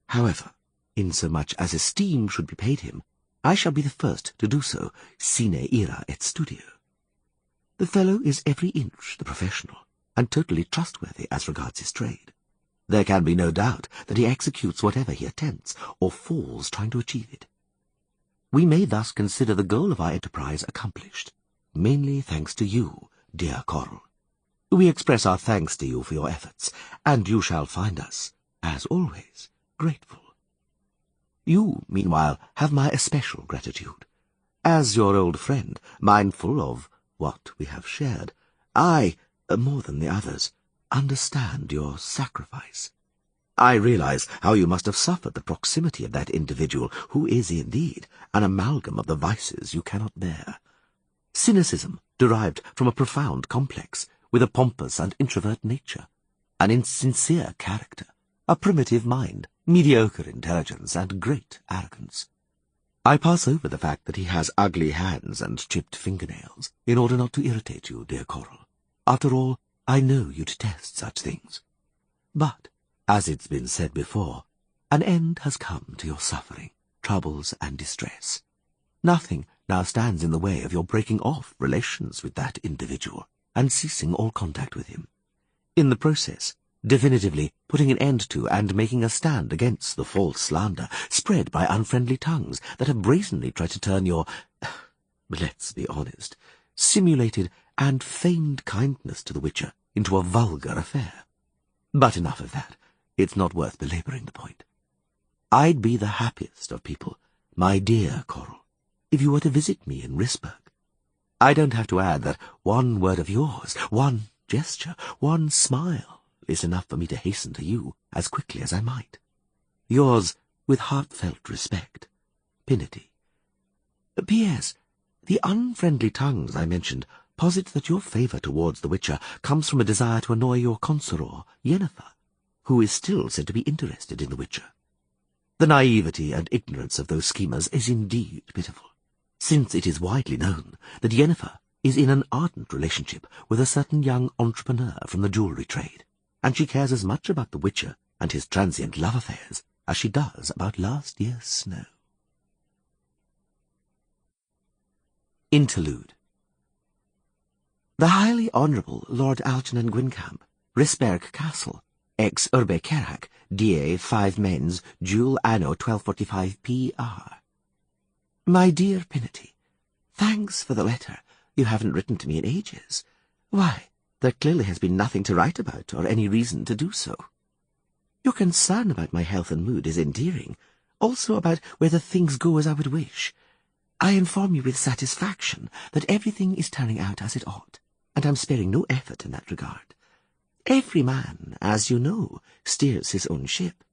however, insomuch as esteem should be paid him, I shall be the first to do so, sine ira et studio. The fellow is every inch the professional, and totally trustworthy as regards his trade. There can be no doubt that he executes whatever he attempts, or falls trying to achieve it. We may thus consider the goal of our enterprise accomplished, mainly thanks to you, dear Coral. We express our thanks to you for your efforts, and you shall find us, as always, grateful. You, meanwhile, have my especial gratitude. As your old friend, mindful of what we have shared, I, more than the others, understand your sacrifice. I realize how you must have suffered the proximity of that individual who is indeed an amalgam of the vices you cannot bear. Cynicism derived from a profound complex, with a pompous and introvert nature, an insincere character, a primitive mind, mediocre intelligence, and great arrogance. I pass over the fact that he has ugly hands and chipped fingernails, in order not to irritate you, dear Coral. After all, I know you detest such things. But, as it's been said before, an end has come to your suffering, troubles, and distress. Nothing now stands in the way of your breaking off relations with that individual, and ceasing all contact with him. In the process, definitively putting an end to and making a stand against the false slander spread by unfriendly tongues that have brazenly tried to turn your, let's be honest, simulated and feigned kindness to the Witcher into a vulgar affair. But enough of that. It's not worth belabouring the point. I'd be the happiest of people, my dear Coral, if you were to visit me in Risberg. I don't have to add that one word of yours, one gesture, one smile is enough for me to hasten to you as quickly as I might. Yours, with heartfelt respect, Pinity. P.S. The unfriendly tongues I mentioned posit that your favour towards the Witcher comes from a desire to annoy your consoror, Yennefer, who is still said to be interested in the Witcher. The naivety and ignorance of those schemers is indeed pitiful, since it is widely known that Yennefer is in an ardent relationship with a certain young entrepreneur from the jewellery trade, and she cares as much about the Witcher and his transient love affairs as she does about last year's snow. Interlude. The highly honourable Lord Algernon Gwyncamp, Risberg Castle, ex urbe Kerak, die 5 mens, Jule anno 1245 P.R. My dear Pinity, thanks for the letter. You haven't written to me in ages. Why, there clearly has been nothing to write about, or any reason to do so. Your concern about my health and mood is endearing, also about whether things go as I would wish. I inform you with satisfaction that everything is turning out as it ought, and I'm sparing no effort in that regard. Every man, as you know, steers his own ship.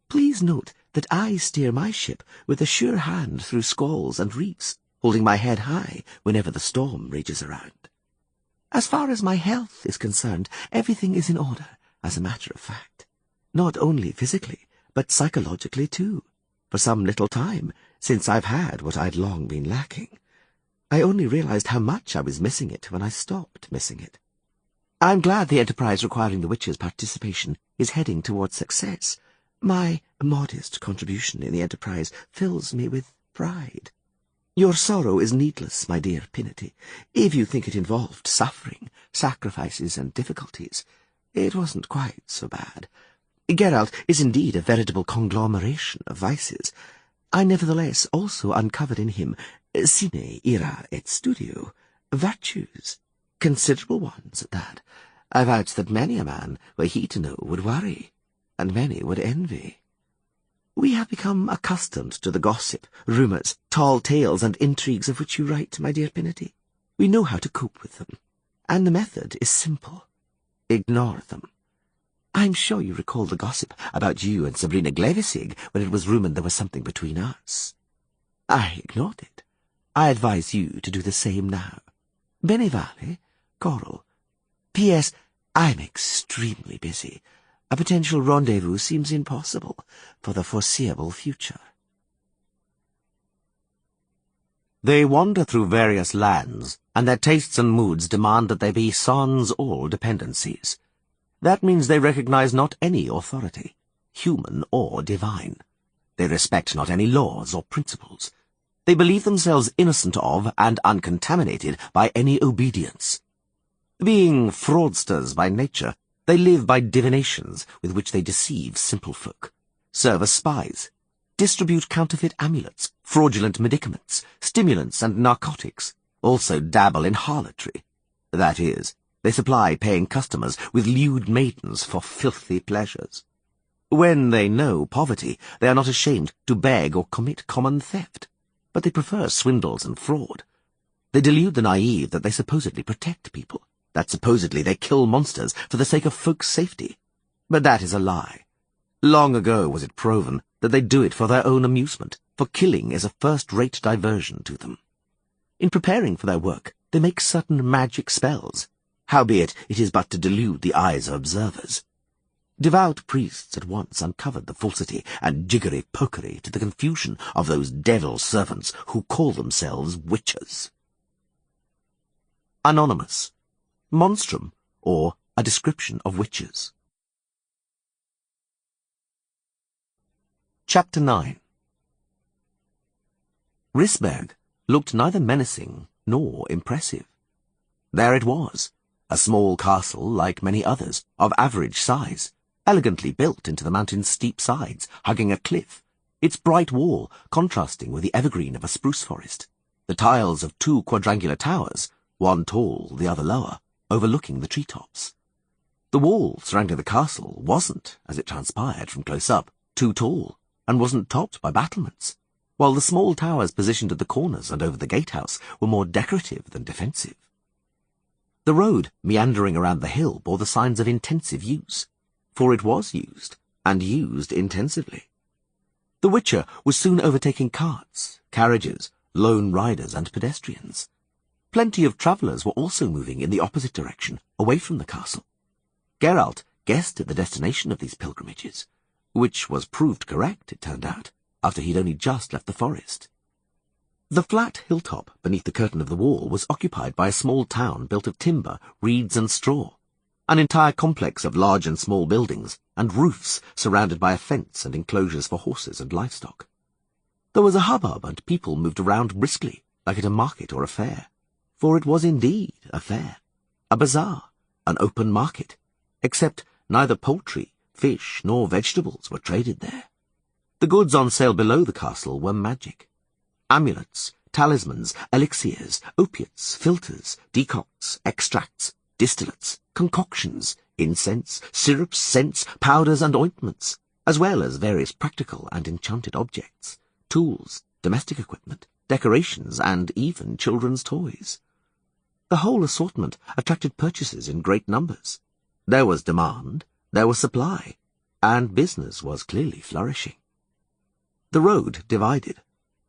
Please note that I steer my ship with a sure hand through squalls and reefs, holding my head high whenever the storm rages around. As far as my health is concerned, everything is in order, as a matter of fact. Not only physically, but psychologically too, for some little time, since I've had what I'd long been lacking. I only realized how much I was missing it when I stopped missing it. I'm glad the enterprise requiring the witch's participation is heading towards success. My modest contribution in the enterprise fills me with pride. Your sorrow is needless, my dear Pinety, if you think it involved suffering, sacrifices, and difficulties. It wasn't quite so bad. Geralt is indeed a veritable conglomeration of vices. I nevertheless also uncovered in him, sine ira et studio, virtues, considerable ones at that. I vouch that many a man, were he to know, would worry, and many would envy. We have become accustomed to the gossip, rumours, tall tales, and intrigues of which you write, my dear Pinety. We know how to cope with them, and the method is simple. Ignore them. I'm sure you recall the gossip about you and Sabrina Glevisig when it was rumoured there was something between us. I ignored it. I advise you to do the same now. Bene vale, Coral. P.S. I'm extremely busy. A potential rendezvous seems impossible for the foreseeable future. They wander through various lands, and their tastes and moods demand that they be sans all dependencies. That means they recognize not any authority, human or divine. They respect not any laws or principles. They believe themselves innocent of and uncontaminated by any obedience. Being fraudsters by nature, they live by divinations with which they deceive simple folk, serve as spies, distribute counterfeit amulets, fraudulent medicaments, stimulants and narcotics, also dabble in harlotry. That is, they supply paying customers with lewd maidens for filthy pleasures. When they know poverty, they are not ashamed to beg or commit common theft, but they prefer swindles and fraud. They delude the naive that they supposedly protect people, that supposedly they kill monsters for the sake of folks' safety. But that is a lie. Long ago was it proven that they do it for their own amusement, for killing is a first-rate diversion to them. In preparing for their work, they make certain magic spells, howbeit it is but to delude the eyes of observers. Devout priests at once uncovered the falsity and jiggery-pokery to the confusion of those devil servants who call themselves witches. Anonymous. Monstrum, or a description of witches. Chapter 9. Risberg looked neither menacing nor impressive. There it was, a small castle like many others, of average size, elegantly built into the mountain's steep sides, hugging a cliff, its bright wall contrasting with the evergreen of a spruce forest, the tiles of 2 quadrangular towers, one tall, the other lower, overlooking the treetops. The wall surrounding the castle wasn't, as it transpired from close up, too tall, and wasn't topped by battlements, while the small towers positioned at the corners and over the gatehouse were more decorative than defensive. The road meandering around the hill bore the signs of intensive use, for it was used, and used intensively. The Witcher was soon overtaking carts, carriages, lone riders, and pedestrians. Plenty of travellers were also moving in the opposite direction, away from the castle. Geralt guessed at the destination of these pilgrimages, which was proved correct, it turned out, after he'd only just left the forest. The flat hilltop beneath the curtain of the wall was occupied by a small town built of timber, reeds, and straw, an entire complex of large and small buildings, and roofs surrounded by a fence and enclosures for horses and livestock. There was a hubbub, and people moved around briskly, like at a market or a fair, for it was indeed a fair, a bazaar, an open market, except neither poultry, fish, nor vegetables were traded there. The goods on sale below the castle were magic. Amulets, talismans, elixirs, opiates, philters, decocts, extracts, distillates, concoctions, incense, syrups, scents, powders and ointments, as well as various practical and enchanted objects, tools, domestic equipment, decorations, and even children's toys. The whole assortment attracted purchasers in great numbers. There was demand, there was supply, and business was clearly flourishing. The road divided.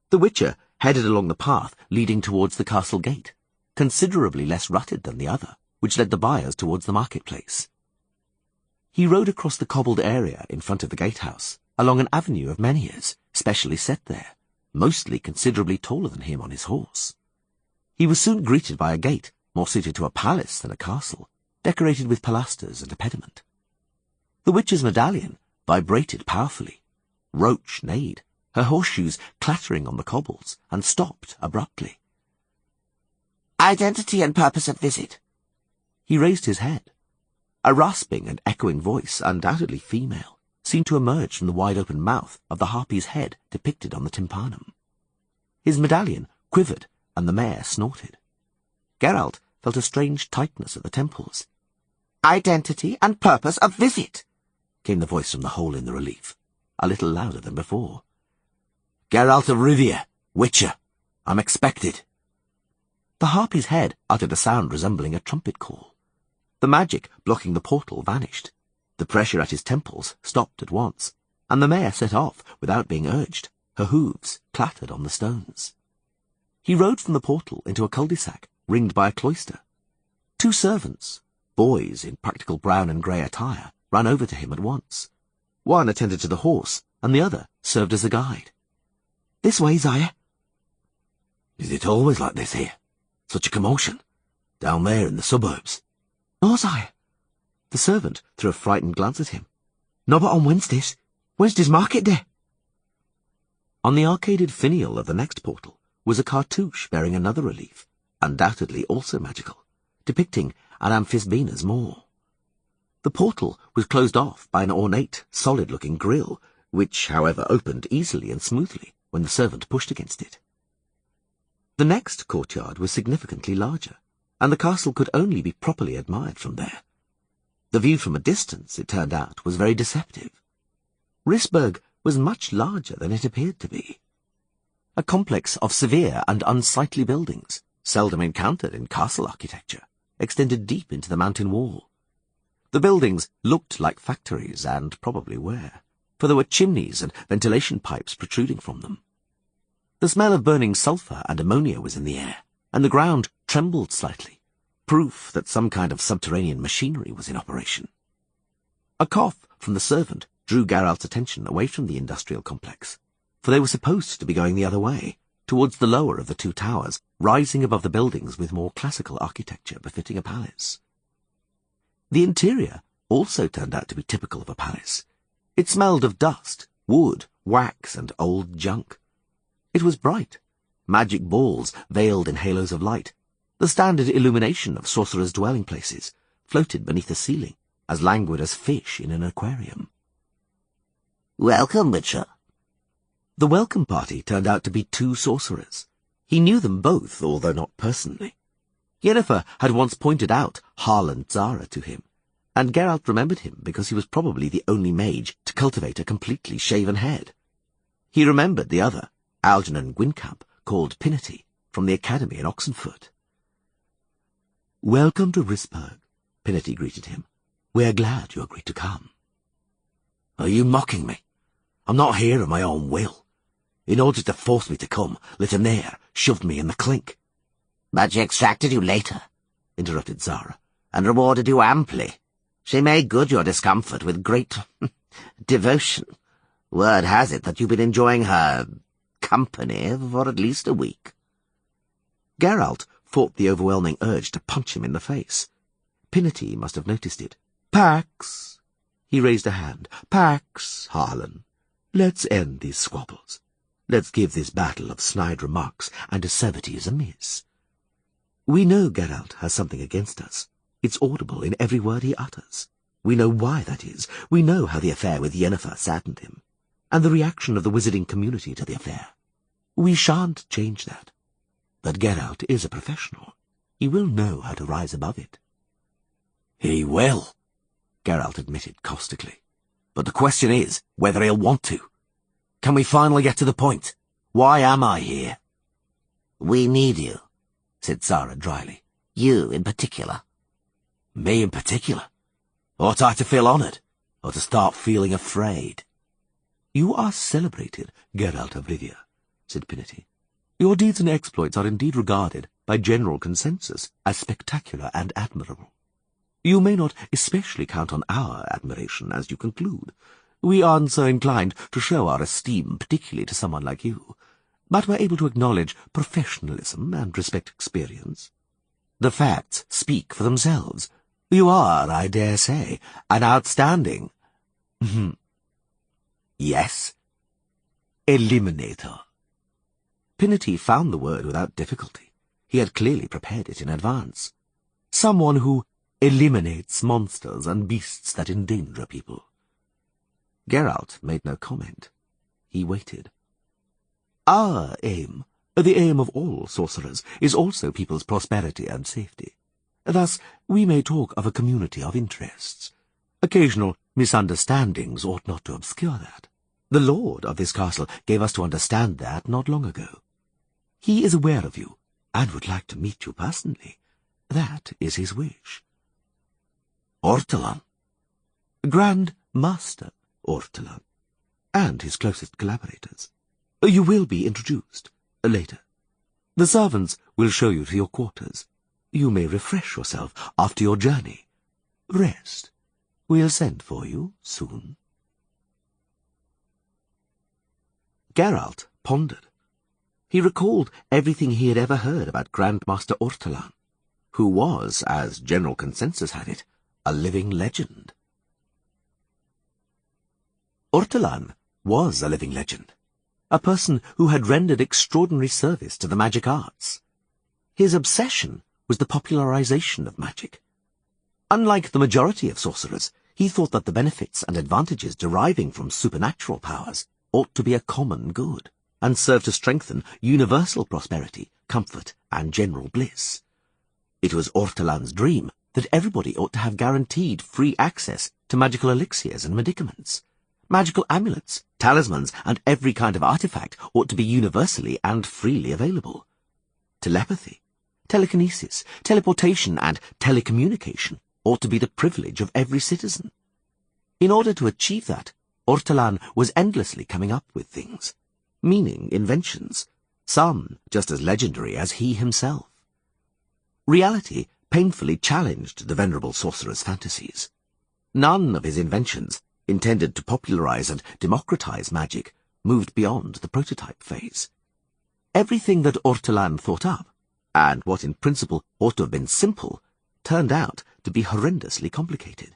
The Witcher headed along the path leading towards the castle gate, considerably less rutted than the other, which led the buyers towards the marketplace. He rode across the cobbled area in front of the gatehouse, along an avenue of menhirs, specially set there, mostly considerably taller than him on his horse. He was soon greeted by a gate, more suited to a palace than a castle, decorated with pilasters and a pediment. The Witcher's medallion vibrated powerfully. Roach neighed, her horseshoes clattering on the cobbles, and stopped abruptly. Identity and purpose of visit. He raised his head. A rasping and echoing voice, undoubtedly female, seemed to emerge from the wide-open mouth of the harpy's head depicted on the tympanum. His medallion quivered, and the mare snorted. Geralt felt a strange tightness at the temples. Identity and purpose of visit, came the voice from the hole in the relief, a little louder than before. Geralt of Rivia, Witcher. I'm expected. The harpy's head uttered a sound resembling a trumpet call. The magic blocking the portal vanished. The pressure at his temples stopped at once, and the mare set off without being urged. Her hooves clattered on the stones. He rode from the portal into a cul-de-sac ringed by a cloister. Two servants, boys in practical brown and grey attire, ran over to him at once. One attended to the horse, and the other served as a guide. This way, Sire. Is it always like this here? Such a commotion? Down there in the suburbs? No, Sire. The servant threw a frightened glance at him. No, but on Wednesdays. Wednesday's market day. On the arcaded finial of the next portal was a cartouche bearing another relief, undoubtedly also magical, depicting an amphisbaena's maw. The portal was closed off by an ornate, solid-looking grille, which, however, opened easily and smoothly when the servant pushed against it. The next courtyard was significantly larger, and the castle could only be properly admired from there. The view from a distance, it turned out, was very deceptive. Risberg was much larger than it appeared to be. A complex of severe and unsightly buildings, seldom encountered in castle architecture, extended deep into the mountain wall. The buildings looked like factories, and probably were, for there were chimneys and ventilation pipes protruding from them. The smell of burning sulphur and ammonia was in the air, and the ground trembled slightly, proof that some kind of subterranean machinery was in operation. A cough from the servant drew Geralt's attention away from the industrial complex, for they were supposed to be going the other way, towards the lower of the two towers, rising above the buildings with more classical architecture befitting a palace. The interior also turned out to be typical of a palace. It smelled of dust, wood, wax, and old junk. It was bright. Magic balls veiled in halos of light. The standard illumination of sorcerers' dwelling places floated beneath the ceiling, as languid as fish in an aquarium. Welcome, Witcher. The welcome party turned out to be two sorcerers. He knew them both, although not personally. Yennefer had once pointed out Harlan Zara to him, and Geralt remembered him because he was probably the only mage to cultivate a completely shaven head. He remembered the other, Algernon Gwynkamp, called Pinety, from the academy in Oxenfurt. "Welcome to Risberg," Pinety greeted him. "We are glad you agreed to come." Are you mocking me? I'm not here of my own will. In order to force me to come, Litanair shoved me in the clink. But she extracted you later, interrupted Zara, and rewarded you amply. She made good your discomfort with great devotion. Word has it that you've been enjoying her company for at least a week. Geralt fought the overwhelming urge to punch him in the face. Pinety must have noticed it. "Pax!" He raised a hand. "Pax, Harlan. Let's end these squabbles. Let's give this battle of snide remarks and acevities a miss. We know Geralt has something against us. It's audible in every word he utters. We know why that is. We know how the affair with Yennefer saddened him, and the reaction of the wizarding community to the affair. We shan't change that. But Geralt is a professional. He will know how to rise above it." He will. Geralt admitted caustically. But the question is whether he'll want to. Can we finally get to the point? Why am I here? We need you, said Zara dryly. You in particular. Me in particular? Ought I to feel honoured, or to start feeling afraid? You are celebrated, Geralt of Rivia, said Pinity. Your deeds and exploits are indeed regarded by general consensus as spectacular and admirable. You may not especially count on our admiration, as you conclude. We aren't so inclined to show our esteem particularly to someone like you, but we're able to acknowledge professionalism and respect experience. The facts speak for themselves. You are, I dare say, an outstanding... Yes? Eliminator. Pinity found the word without difficulty. He had clearly prepared it in advance. Someone who eliminates monsters and beasts that endanger people. Geralt made no comment. He waited. Our aim, the aim of all sorcerers, is also people's prosperity and safety. Thus, we may talk of a community of interests. Occasional misunderstandings ought not to obscure that. The lord of this castle gave us to understand that not long ago. He is aware of you, and would like to meet you personally. That is his wish. Ortolan? Grand Master Ortolan, and his closest collaborators. You will be introduced later. The servants will show you to your quarters. You may refresh yourself after your journey. Rest. We'll send for you soon. Geralt pondered. He recalled everything he had ever heard about Grandmaster Ortolan, who was, as general consensus had it, a living legend. Ortolan was a living legend, a person who had rendered extraordinary service to the magic arts. His obsession was the popularization of magic. Unlike the majority of sorcerers, he thought that the benefits and advantages deriving from supernatural powers ought to be a common good, and serve to strengthen universal prosperity, comfort, and general bliss. It was Ortolan's dream that everybody ought to have guaranteed free access to magical elixirs and medicaments. Magical amulets, talismans, and every kind of artifact ought to be universally and freely available. Telepathy, telekinesis, teleportation, and telecommunication ought to be the privilege of every citizen. In order to achieve that, Ortolan was endlessly coming up with things, meaning inventions, some just as legendary as he himself. Reality painfully challenged the venerable sorcerer's fantasies. None of his inventions, intended to popularize and democratize magic, moved beyond the prototype phase. Everything that Ortolan thought up, and what in principle ought to have been simple, turned out to be horrendously complicated.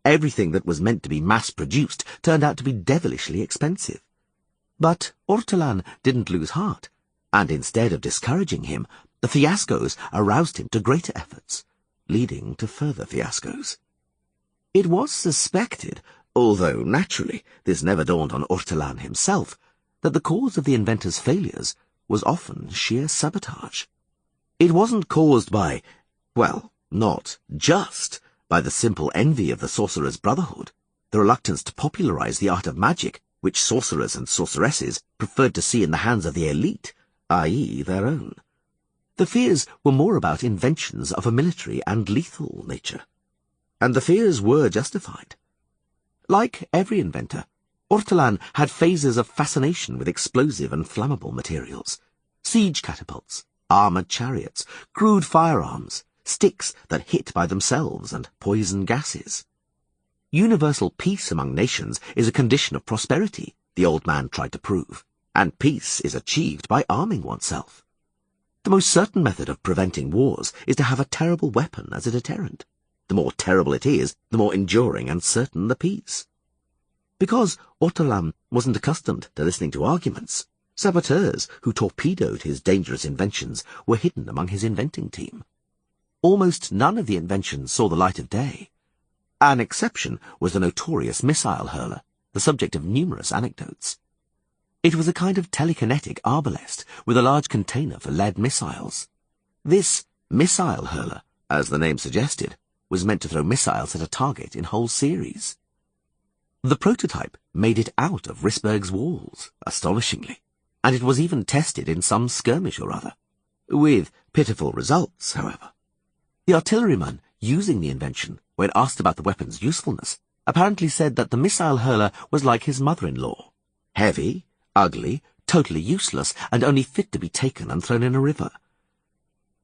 Everything that was meant to be mass-produced turned out to be devilishly expensive. But Ortolan didn't lose heart, and instead of discouraging him, the fiascos aroused him to greater efforts, leading to further fiascos. It was suspected, although naturally this never dawned on Ortolan himself, that the cause of the inventor's failures was often sheer sabotage. It wasn't caused by, well, not just by the simple envy of the sorcerer's brotherhood, the reluctance to popularize the art of magic, which sorcerers and sorceresses preferred to see in the hands of the elite, i.e. their own. The fears were more about inventions of a military and lethal nature, and the fears were justified. Like every inventor, Ortolan had phases of fascination with explosive and flammable materials, siege catapults, armoured chariots, crude firearms, sticks that hit by themselves, and poison gases. Universal peace among nations is a condition of prosperity, the old man tried to prove, and peace is achieved by arming oneself. The most certain method of preventing wars is to have a terrible weapon as a deterrent. The more terrible it is, the more enduring and certain the peace. Because Ortolan wasn't accustomed to listening to arguments, saboteurs who torpedoed his dangerous inventions were hidden among his inventing team. Almost none of the inventions saw the light of day. An exception was the notorious missile hurler, the subject of numerous anecdotes. It was a kind of telekinetic arbalest with a large container for lead missiles. This missile hurler, as the name suggested, was meant to throw missiles at a target in whole series. The prototype made it out of Risberg's walls, astonishingly, and it was even tested in some skirmish or other, with pitiful results, however. The artilleryman using the invention, when asked about the weapon's usefulness, apparently said that the missile hurler was like his mother-in-law, heavy, ugly, totally useless, and only fit to be taken and thrown in a river.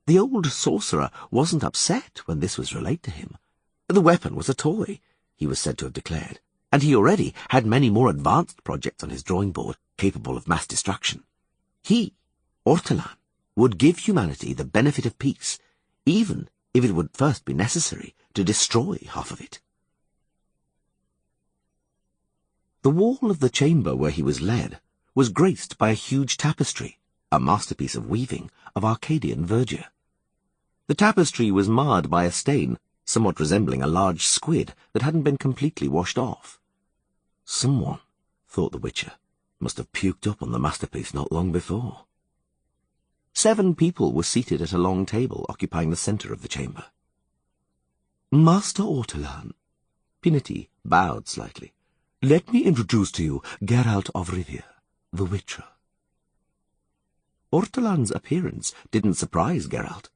The old sorcerer wasn't upset when this was relayed to him. The weapon was a toy, he was said to have declared, and he already had many more advanced projects on his drawing board capable of mass destruction. He, Ortolan, would give humanity the benefit of peace, even if it would first be necessary to destroy half of it. The wall of the chamber where he was led was graced by a huge tapestry, a masterpiece of weaving, of Arcadian verdure. The tapestry was marred by a stain somewhat resembling a large squid that hadn't been completely washed off. Someone, thought the Witcher, must have puked up on the masterpiece not long before. 7 people were seated at a long table occupying the centre of the chamber. Master Ortolan, Pinety bowed slightly. Let me introduce to you Geralt of Rivia, the Witcher. Ortolan's appearance didn't surprise Geralt.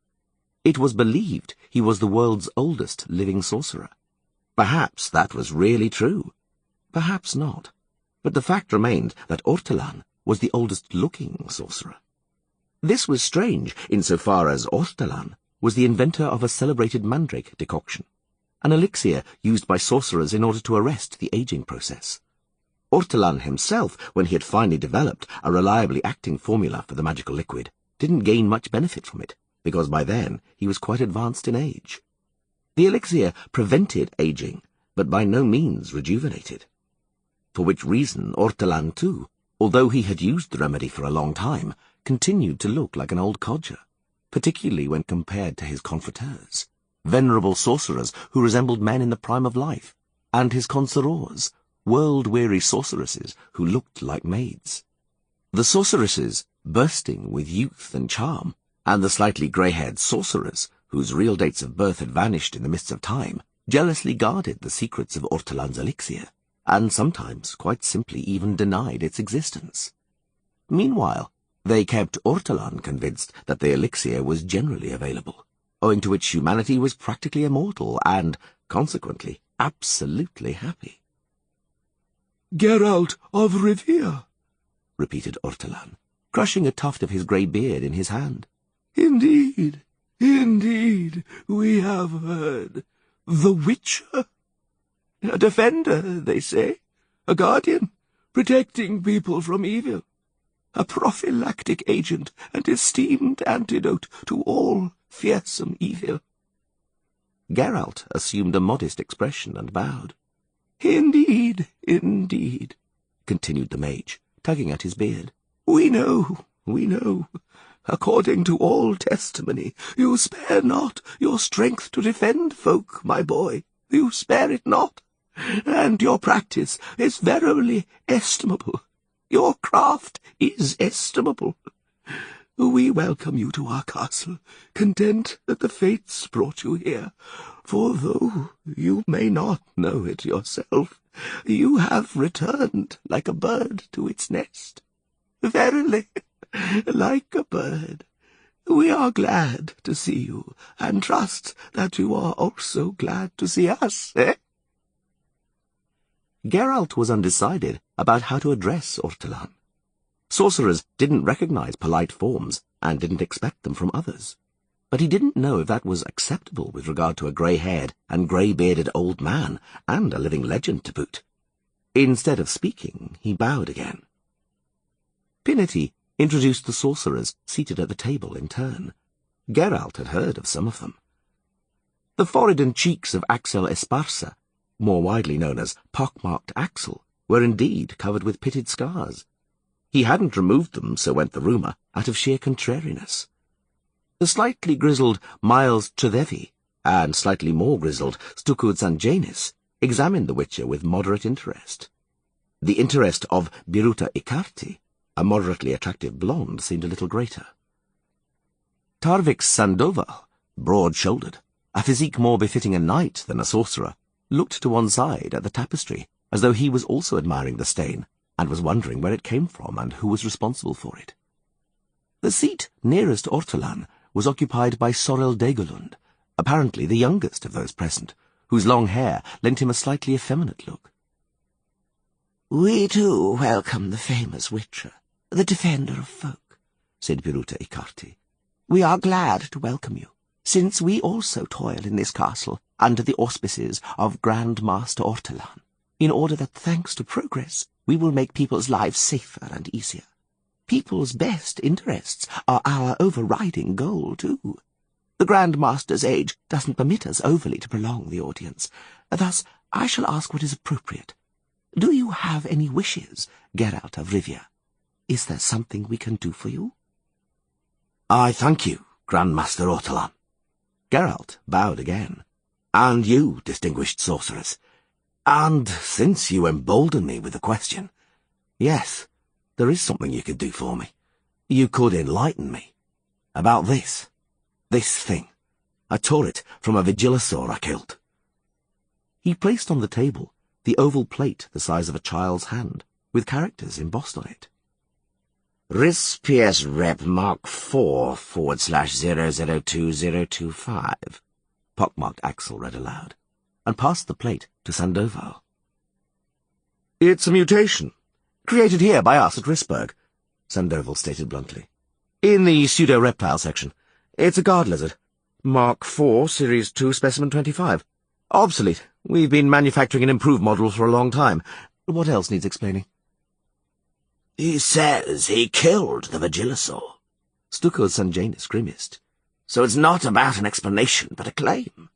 It was believed he was the world's oldest living sorcerer. Perhaps that was really true. Perhaps not. But the fact remained that Ortolan was the oldest-looking sorcerer. This was strange insofar as Ortolan was the inventor of a celebrated mandrake decoction, an elixir used by sorcerers in order to arrest the aging process. Ortolan himself, when he had finally developed a reliably acting formula for the magical liquid, didn't gain much benefit from it, because by then he was quite advanced in age. The elixir prevented aging, but by no means rejuvenated. For which reason Ortolan, too, although he had used the remedy for a long time, continued to look like an old codger, particularly when compared to his confreres, venerable sorcerers who resembled men in the prime of life, and his consorors, world-weary sorceresses who looked like maids. The sorceresses, bursting with youth and charm, and the slightly grey-haired sorcerers, whose real dates of birth had vanished in the mists of time, jealously guarded the secrets of Ortolan's elixir, and sometimes quite simply even denied its existence. Meanwhile, they kept Ortolan convinced that the elixir was generally available, owing to which humanity was practically immortal and, consequently, absolutely happy. Geralt of Rivia, repeated Ortolan, crushing a tuft of his grey beard in his hand. Indeed, indeed, we have heard. The Witcher? A defender, they say, a guardian, protecting people from evil, a prophylactic agent and esteemed antidote to all fearsome evil. Geralt assumed a modest expression and bowed. Indeed, indeed, continued the mage, tugging at his beard. We know. According to all testimony, you spare not your strength to defend folk, my boy. You spare it not, and your practice is verily estimable. Your craft is estimable. We welcome you to our castle, content that the fates brought you here, for though you may not know it yourself, you have returned like a bird to its nest. Verily, like a bird. We are glad to see you, and trust that you are also glad to see us, eh? Geralt was undecided about how to address Ortolan. Sorcerers didn't recognize polite forms and didn't expect them from others. But he didn't know if that was acceptable with regard to a grey-haired and grey-bearded old man, and a living legend to boot. Instead of speaking, he bowed again. Pinety introduced the sorcerers seated at the table in turn. Geralt had heard of some of them. The forehead and cheeks of Axel Esparza, more widely known as pockmarked Axel, were indeed covered with pitted scars. He hadn't removed them, so went the rumour, out of sheer contrariness. The slightly grizzled Miles Trethevi and slightly more grizzled Stukud Zanjanis examined the Witcher with moderate interest. The interest of Biruta Ikarti, a moderately attractive blonde, seemed a little greater. Tarvik Sandoval, broad-shouldered, a physique more befitting a knight than a sorcerer, looked to one side at the tapestry, as though he was also admiring the stain, and was wondering where it came from and who was responsible for it. The seat nearest Ortolan was occupied by Sorel Degelund, apparently the youngest of those present, whose long hair lent him a slightly effeminate look. "We too welcome the famous Witcher, the defender of folk," said Biruta Ikarti. "We are glad to welcome you, since we also toil in this castle under the auspices of Grand Master Ortolan, in order that, thanks to progress, we will make people's lives safer and easier. People's best interests are our overriding goal, too. The Grand Master's age doesn't permit us overly to prolong the audience. Thus, I shall ask what is appropriate. Do you have any wishes, Geralt of Rivia? Is there something we can do for you?" "I thank you, Grand Master Ortolan." Geralt bowed again. "And you, distinguished sorcerers. And since you embolden me with the question, yes, there is something you could do for me. You could enlighten me. About this thing. I tore it from a vigilosaur I killed." He placed on the table the oval plate the size of a child's hand, with characters embossed on it. "Ris PS Rep Mark 4/002025, pockmarked Axel read aloud, and passed the plate to Sandoval. "It's a mutation, created here by us at Risberg," Sandoval stated bluntly. "In the pseudo-reptile section. It's a guard lizard. Mark 4, Series 2, Specimen 25. Obsolete. We've been manufacturing an improved model for a long time. What else needs explaining?" "He says he killed the vigilosaur." Stucco's Sanjanis grimaced. "So it's not about an explanation, but a claim.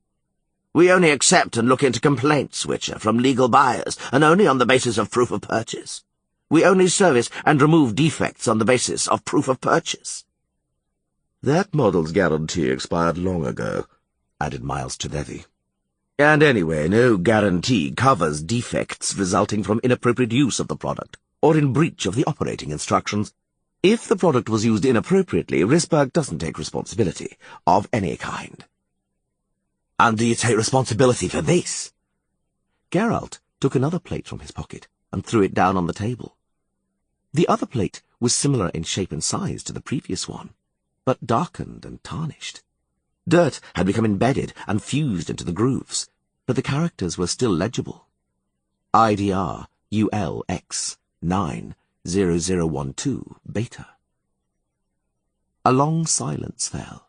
We only accept and look into complaints, Witcher, from legal buyers, and only on the basis of proof of purchase. We only service and remove defects on the basis of proof of purchase." "That model's guarantee expired long ago," added Miles Tredevi. "And anyway, no guarantee covers defects resulting from inappropriate use of the product, or in breach of the operating instructions. If the product was used inappropriately, Risberg doesn't take responsibility of any kind." "And do you take responsibility for this?" Geralt took another plate from his pocket and threw it down on the table. The other plate was similar in shape and size to the previous one, but darkened and tarnished. Dirt had become embedded and fused into the grooves, but the characters were still legible. IDR ULX 90012 Beta. A long silence fell.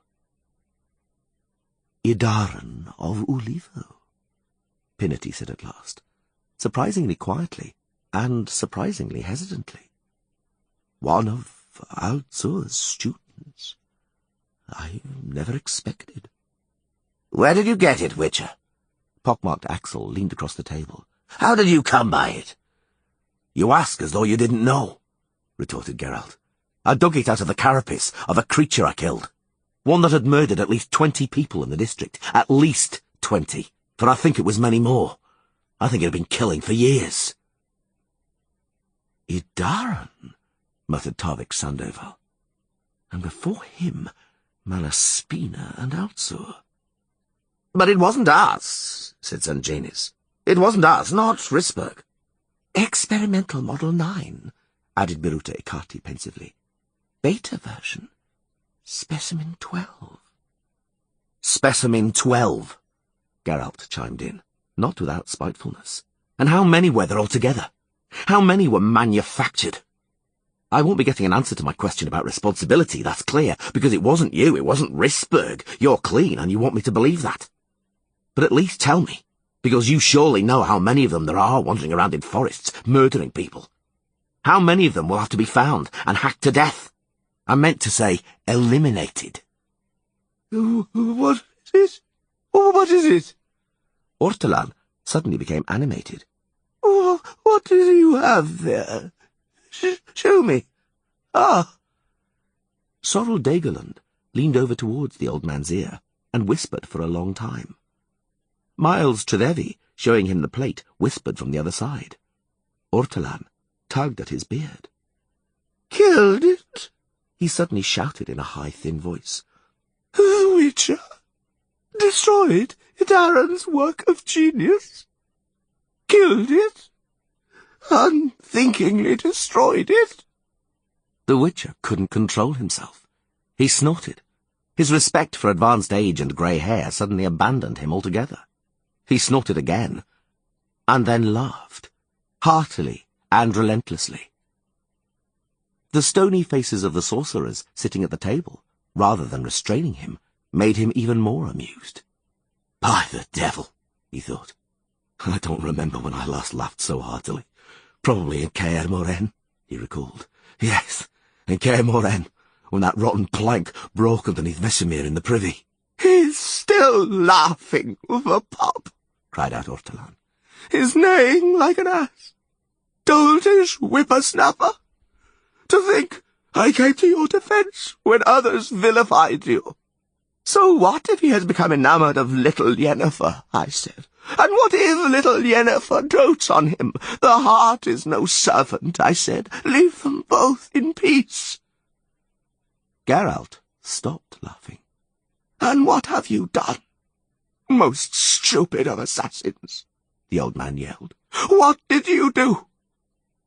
"Idaren of Ulivo," Pinnerty said at last, surprisingly quietly and surprisingly hesitantly. "One of Alzur's students. I never expected." "Where did you get it, Witcher?" Pockmarked Axel leaned across the table. "How did you come by it?" "You ask as though you didn't know," retorted Geralt. "I dug it out of the carapace of a creature I killed. One that had murdered at least 20 people in the district. At least 20, for I think it was many more. I think it had been killing for years." "Idaren," muttered Tarvik Sandoval. "And before him, Malaspina and Alzur." "But it wasn't us," said Sanjanis. "It wasn't us, not Risberg." "Experimental Model 9, added Biruta Ikarti pensively. "Beta version. Specimen 12. "Specimen 12, Geralt chimed in, not without spitefulness. "And how many were there altogether? How many were manufactured? I won't be getting an answer to my question about responsibility, that's clear, because it wasn't you, it wasn't Risberg. You're clean, and you want me to believe that. But at least tell me, because you surely know how many of them there are wandering around in forests, murdering people. How many of them will have to be found and hacked to death? I meant to say eliminated." "What is it? What is it?" Ortolan suddenly became animated. "What do you have there? Show me. Ah!" Sorrel Degelund leaned over towards the old man's ear and whispered for a long time. Miles Tredevi, showing him the plate, whispered from the other side. Ortolan tugged at his beard. "Killed it?" he suddenly shouted in a high, thin voice. "The Witcher! destroyed Idaran's work of genius, killed it, unthinkingly destroyed it. The Witcher couldn't control himself. He snorted. His respect for advanced age and grey hair suddenly abandoned him altogether. He snorted again, and then laughed, heartily and relentlessly. The stony faces of the sorcerers sitting at the table, rather than restraining him, made him even more amused. By the devil, he thought. I don't remember when I last laughed so heartily. Probably in Kaer Morhen, he recalled. Yes, in Kaer Morhen, when that rotten plank broke underneath Vesemir in the privy. He's still laughing, the pup, cried out Ortolan. He's neighing like an ass. Doltish whippersnapper. To think I came to your defence when others vilified you. So what if he has become enamoured of little Yennefer, I said. And what if little Yennefer dotes on him? The heart is no servant, I said. Leave them both in peace. Geralt stopped laughing. And what have you done? Most stupid of assassins, the old man yelled. What did you do?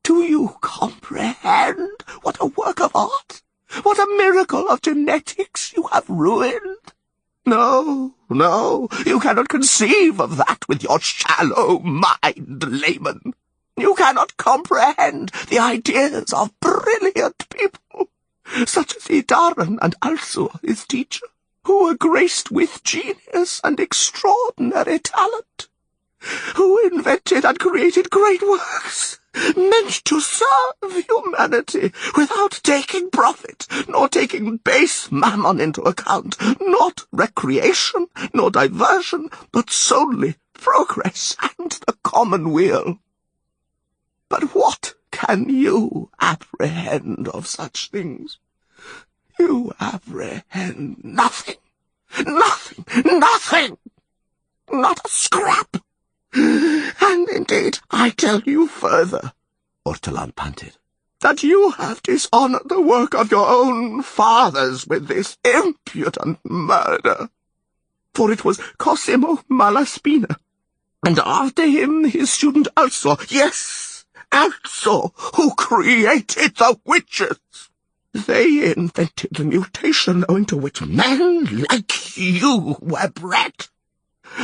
Do you comprehend what a work of art, what a miracle of genetics you have ruined? No, no, you cannot conceive of that with your shallow mind, layman. You cannot comprehend the ideas of brilliant people, such as Idaran and Alsor, his teacher, who were graced with genius and extraordinary talent, who invented and created great works, meant to serve humanity without taking profit, nor taking base mammon into account, not recreation, nor diversion, but solely progress and the common weal. But what can you apprehend of such things? You apprehend nothing, nothing, nothing, not a scrap. And indeed, I tell you further, Ortolan panted, that you have dishonoured the work of your own fathers with this impudent murder. For it was Cosimo Malaspina, and after him his student Alsor, yes, Alsor, who created the witches. They invented the mutation owing to which men like you were bred,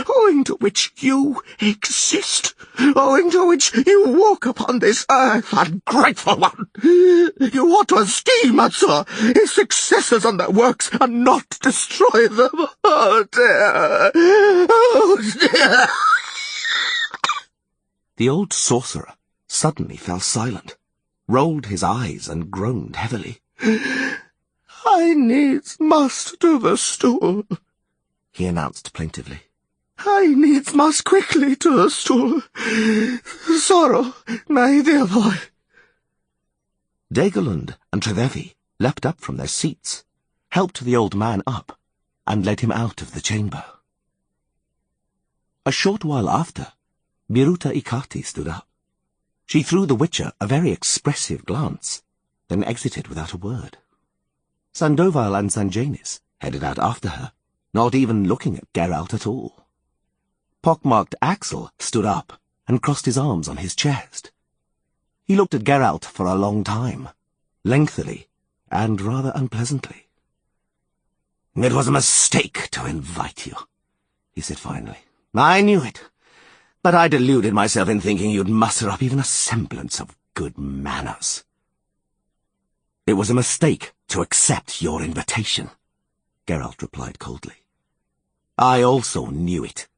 owing to which you exist, owing to which you walk upon this earth, ungrateful one. You ought to esteem Alsor, his successors and their works, and not destroy them. Oh, dear! Oh, dear! The old sorcerer suddenly fell silent, rolled his eyes and groaned heavily. I needs must to the stool, he announced plaintively. I needs must quickly to the stool. Sorrow, my dear boy. Dagolund and Trevevi leapt up from their seats, helped the old man up, and led him out of the chamber. A short while after, Miruta Ikati stood up. She threw the Witcher a very expressive glance, then exited without a word. Sandoval and Sanjanis headed out after her, not even looking at Geralt at all. Pockmarked Axel stood up and crossed his arms on his chest. He looked at Geralt for a long time, lengthily and rather unpleasantly. It was a mistake to invite you, he said finally. I knew it, but I deluded myself in thinking you'd muster up even a semblance of good manners. It was a mistake to accept your invitation, Geralt replied coldly. I also knew it,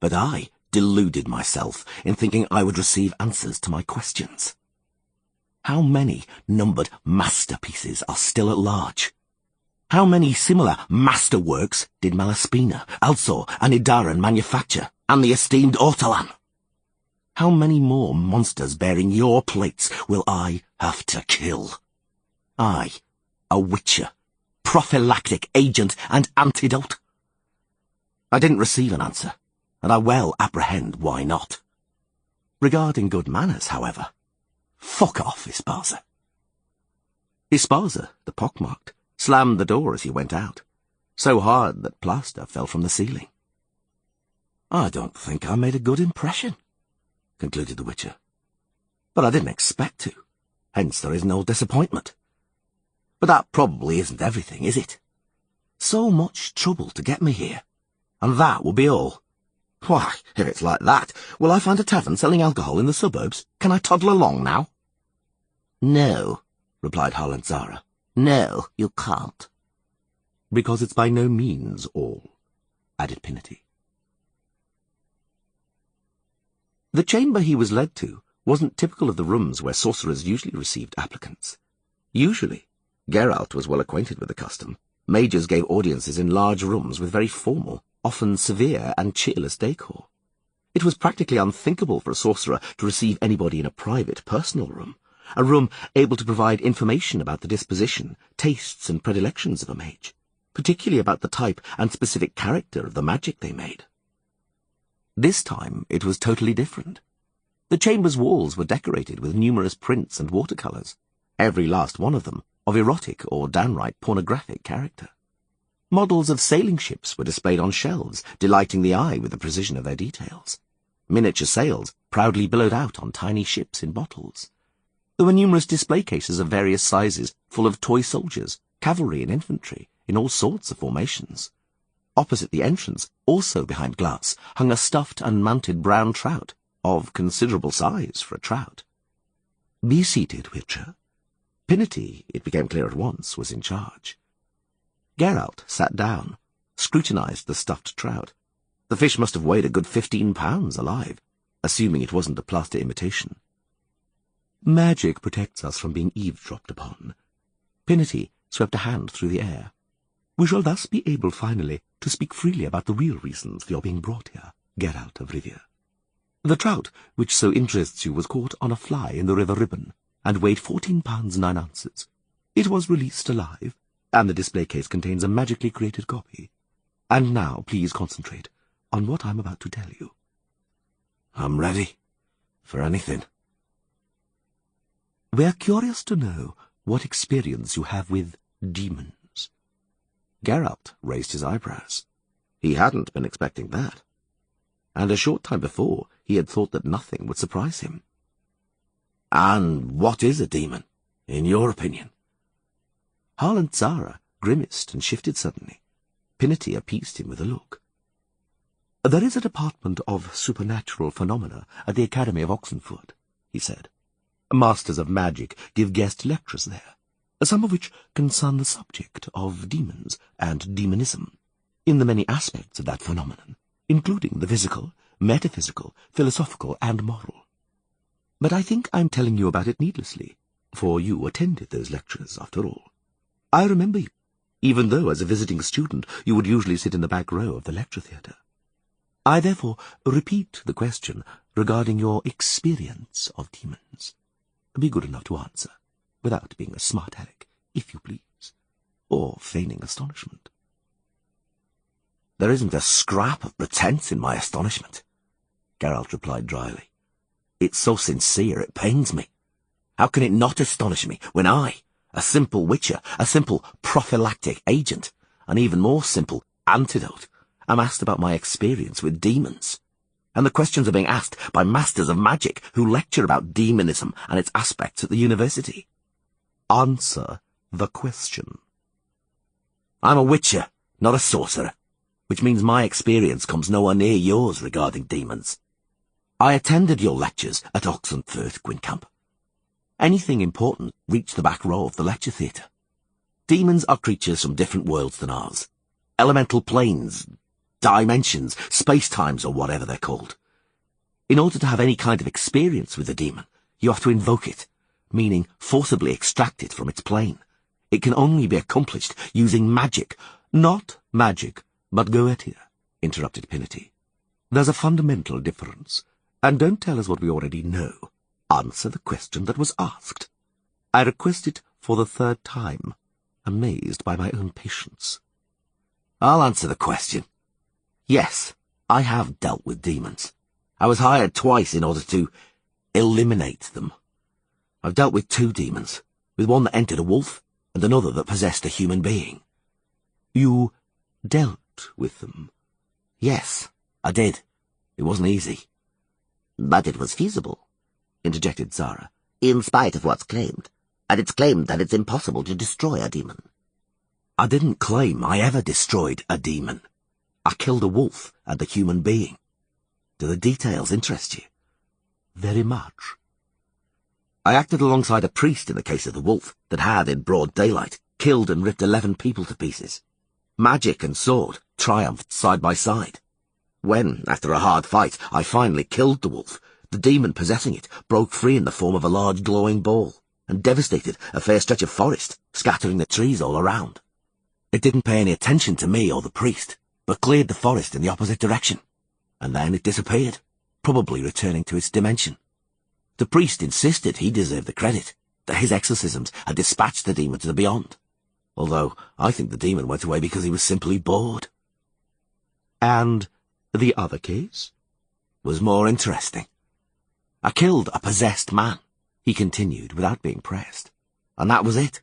but I deluded myself in thinking I would receive answers to my questions. How many numbered masterpieces are still at large? How many similar masterworks did Malaspina, Alsor, and Idaran manufacture, and the esteemed Ortolan? How many more monsters bearing your plates will I have to kill? I, a witcher, prophylactic agent and antidote? I didn't receive an answer, and I well apprehend why not. Regarding good manners, however, fuck off, Isparza. Isparza, the pockmarked, slammed the door as he went out, so hard that plaster fell from the ceiling. I don't think I made a good impression, concluded the Witcher. But I didn't expect to, hence there is no disappointment. But that probably isn't everything, is it? So much trouble to get me here, and that will be all. Why, if it's like that, will I find a tavern selling alcohol in the suburbs? Can I toddle along now? No, replied Zara. No, you can't. Because it's by no means all, added Pinety. The chamber he was led to wasn't typical of the rooms where sorcerers usually received applicants. Usually, Geralt was well acquainted with the custom. Mages gave audiences in large rooms with very formal, often severe and cheerless decor. It was practically unthinkable for a sorcerer to receive anybody in a private, personal room, a room able to provide information about the disposition, tastes and predilections of a mage, particularly about the type and specific character of the magic they made. This time it was totally different. The chamber's walls were decorated with numerous prints and watercolours, every last one of them of erotic or downright pornographic character. Models of sailing ships were displayed on shelves, delighting the eye with the precision of their details. Miniature sails proudly billowed out on tiny ships in bottles. There were numerous display cases of various sizes, full of toy soldiers, cavalry and infantry, in all sorts of formations. Opposite the entrance, also behind glass, hung a stuffed and mounted brown trout, of considerable size for a trout. "Be seated, Witcher." Pinety, it became clear at once, was in charge. Geralt sat down, scrutinized the stuffed trout. The fish must have weighed a good 15 pounds alive, assuming it wasn't a plaster imitation. "Magic protects us from being eavesdropped upon." Pinety swept a hand through the air. "We shall thus be able finally to speak freely about the real reasons for your being brought here, Geralt of Rivia. The trout which so interests you was caught on a fly in the River Ribbon, and weighed 14 pounds 9 ounces. It was released alive, and the display case contains a magically created copy. And now please concentrate on what I'm about to tell you." "I'm ready for anything." "We're curious to know what experience you have with demons." Geralt raised his eyebrows. He hadn't been expecting that. And a short time before, he had thought that nothing would surprise him. "And what is a demon, in your opinion?" Zara grimaced and shifted suddenly. Pinety appeased him with a look. "There is a department of supernatural phenomena at the Academy of Oxenford," he said. "Masters of magic give guest lectures there, some of which concern the subject of demons and demonism, in the many aspects of that phenomenon, including the physical, metaphysical, philosophical, and moral. But I think I'm telling you about it needlessly, for you attended those lectures, after all. I remember you, even though as a visiting student you would usually sit in the back row of the lecture theatre. I therefore repeat the question regarding your experience of demons. Be good enough to answer, without being a smart aleck, if you please, or feigning astonishment." "There isn't a scrap of pretense in my astonishment," Geralt replied dryly. "It's so sincere it pains me. How can it not astonish me when I, a simple witcher, a simple prophylactic agent, an even more simple antidote, am asked about my experience with demons? And the questions are being asked by masters of magic who lecture about demonism and its aspects at the university." "Answer the question." "I'm a witcher, not a sorcerer, which means my experience comes nowhere near yours regarding demons. I attended your lectures at Oxenford, Gwyncamp. Anything important reached the back row of the lecture theatre. Demons are creatures from different worlds than ours. Elemental planes, dimensions, space-times, or whatever they're called. In order to have any kind of experience with a demon, you have to invoke it, meaning forcibly extract it from its plane. It can only be accomplished using magic." "Not magic, but Goetia," interrupted Pinety. "There's a fundamental difference, and don't tell us what we already know. Answer the question that was asked." I request it for the 3rd time, amazed by my own patience. "I'll answer the question. Yes, I have dealt with demons. I was hired twice in order to eliminate them. I've dealt with 2 demons, with one that entered a wolf and another that possessed a human being." "You dealt with them?" "Yes, I did. It wasn't easy. But it was feasible, interjected Zara, in spite of what's claimed. And it's claimed that it's impossible to destroy a demon. I didn't claim I ever destroyed a demon. I killed a wolf and a human being. Do the details interest you? Very much. I acted alongside a priest in the case of the wolf that had, in broad daylight, killed and ripped 11 people to pieces. Magic and sword triumphed side by side. When, after a hard fight, I finally killed the wolf, the demon possessing it broke free in the form of a large glowing ball, and devastated a fair stretch of forest, scattering the trees all around. It didn't pay any attention to me or the priest, but cleared the forest in the opposite direction, and then it disappeared, probably returning to its dimension. The priest insisted he deserved the credit, that his exorcisms had dispatched the demon to the beyond, although I think the demon went away because he was simply bored. And the other case? Was more interesting. I killed a possessed man, he continued without being pressed, and that was it.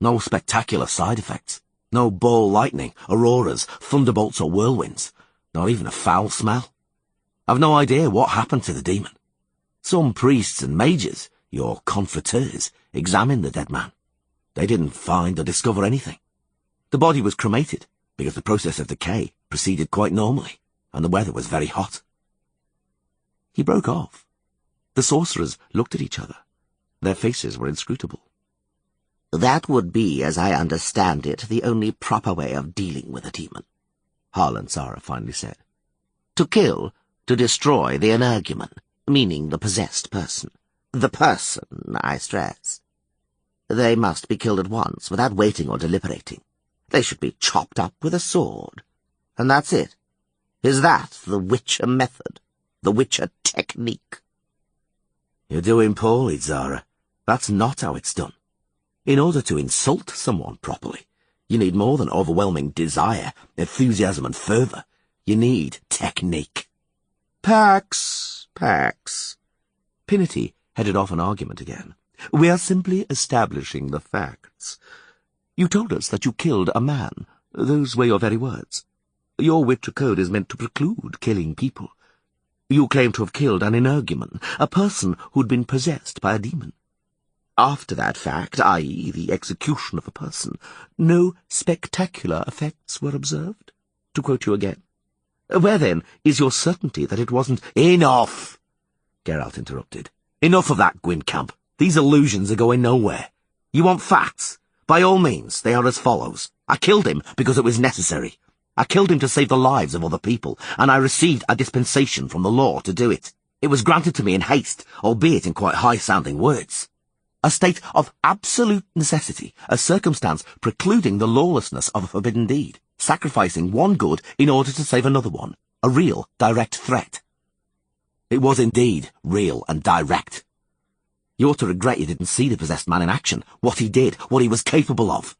No spectacular side effects. No ball lightning, auroras, thunderbolts or whirlwinds. Not even a foul smell. I've no idea what happened to the demon. Some priests and mages, your confraters, examined the dead man. They didn't find or discover anything. The body was cremated because the process of decay proceeded quite normally, and the weather was very hot. He broke off. The sorcerers looked at each other. Their faces were inscrutable. That would be, as I understand it, the only proper way of dealing with a demon, Harlan Zara finally said. To kill, to destroy the energumen, meaning the possessed person. The person, I stress. They must be killed at once, without waiting or deliberating. They should be chopped up with a sword. And that's it. Is that the Witcher method? The Witcher technique? You're doing poorly, Zara. That's not how it's done. In order to insult someone properly, you need more than overwhelming desire, enthusiasm and fervour. You need technique. Pax. Pinity headed off an argument again. We are simply establishing the facts. You told us that you killed a man. Those were your very words. Your Witcher code is meant to preclude killing people. You claim to have killed an energumen, a person who'd been possessed by a demon. After that fact, i.e., the execution of a person, no spectacular effects were observed, to quote you again. Where, then, is your certainty that it wasn't— Enough! Geralt interrupted. Enough of that, Gwynkamp. These illusions are going nowhere. You want facts? By all means, they are as follows. I killed him because it was necessary. I killed him to save the lives of other people, and I received a dispensation from the law to do it. It was granted to me in haste, albeit in quite high-sounding words. A state of absolute necessity, a circumstance precluding the lawlessness of a forbidden deed, sacrificing one good in order to save another one, a real, direct threat. It was indeed real and direct. You ought to regret you didn't see the possessed man in action, what he did, what he was capable of.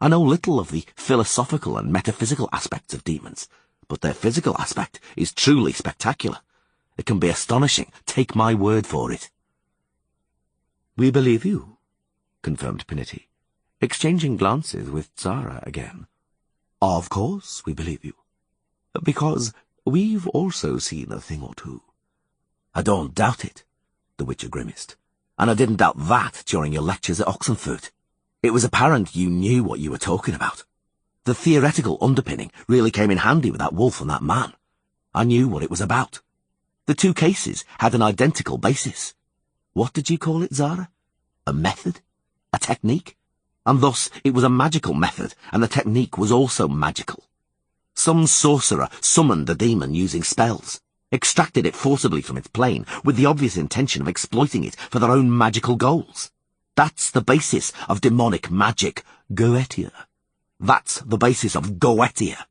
I know little of the philosophical and metaphysical aspects of demons, but their physical aspect is truly spectacular. It can be astonishing, take my word for it. We believe you, confirmed Pinity, exchanging glances with Zara again. Of course we believe you, because we've also seen a thing or two. I don't doubt it, the Witcher grimaced, and I didn't doubt that during your lectures at Oxenford. It was apparent you knew what you were talking about. The theoretical underpinning really came in handy with that wolf and that man. I knew what it was about. The two cases had an identical basis. What did you call it, Zara? A method? A technique? And thus it was a magical method, and the technique was also magical. Some sorcerer summoned the demon using spells, extracted it forcibly from its plane, with the obvious intention of exploiting it for their own magical goals. That's the basis of demonic magic, Goetia. That's the basis of Goetia.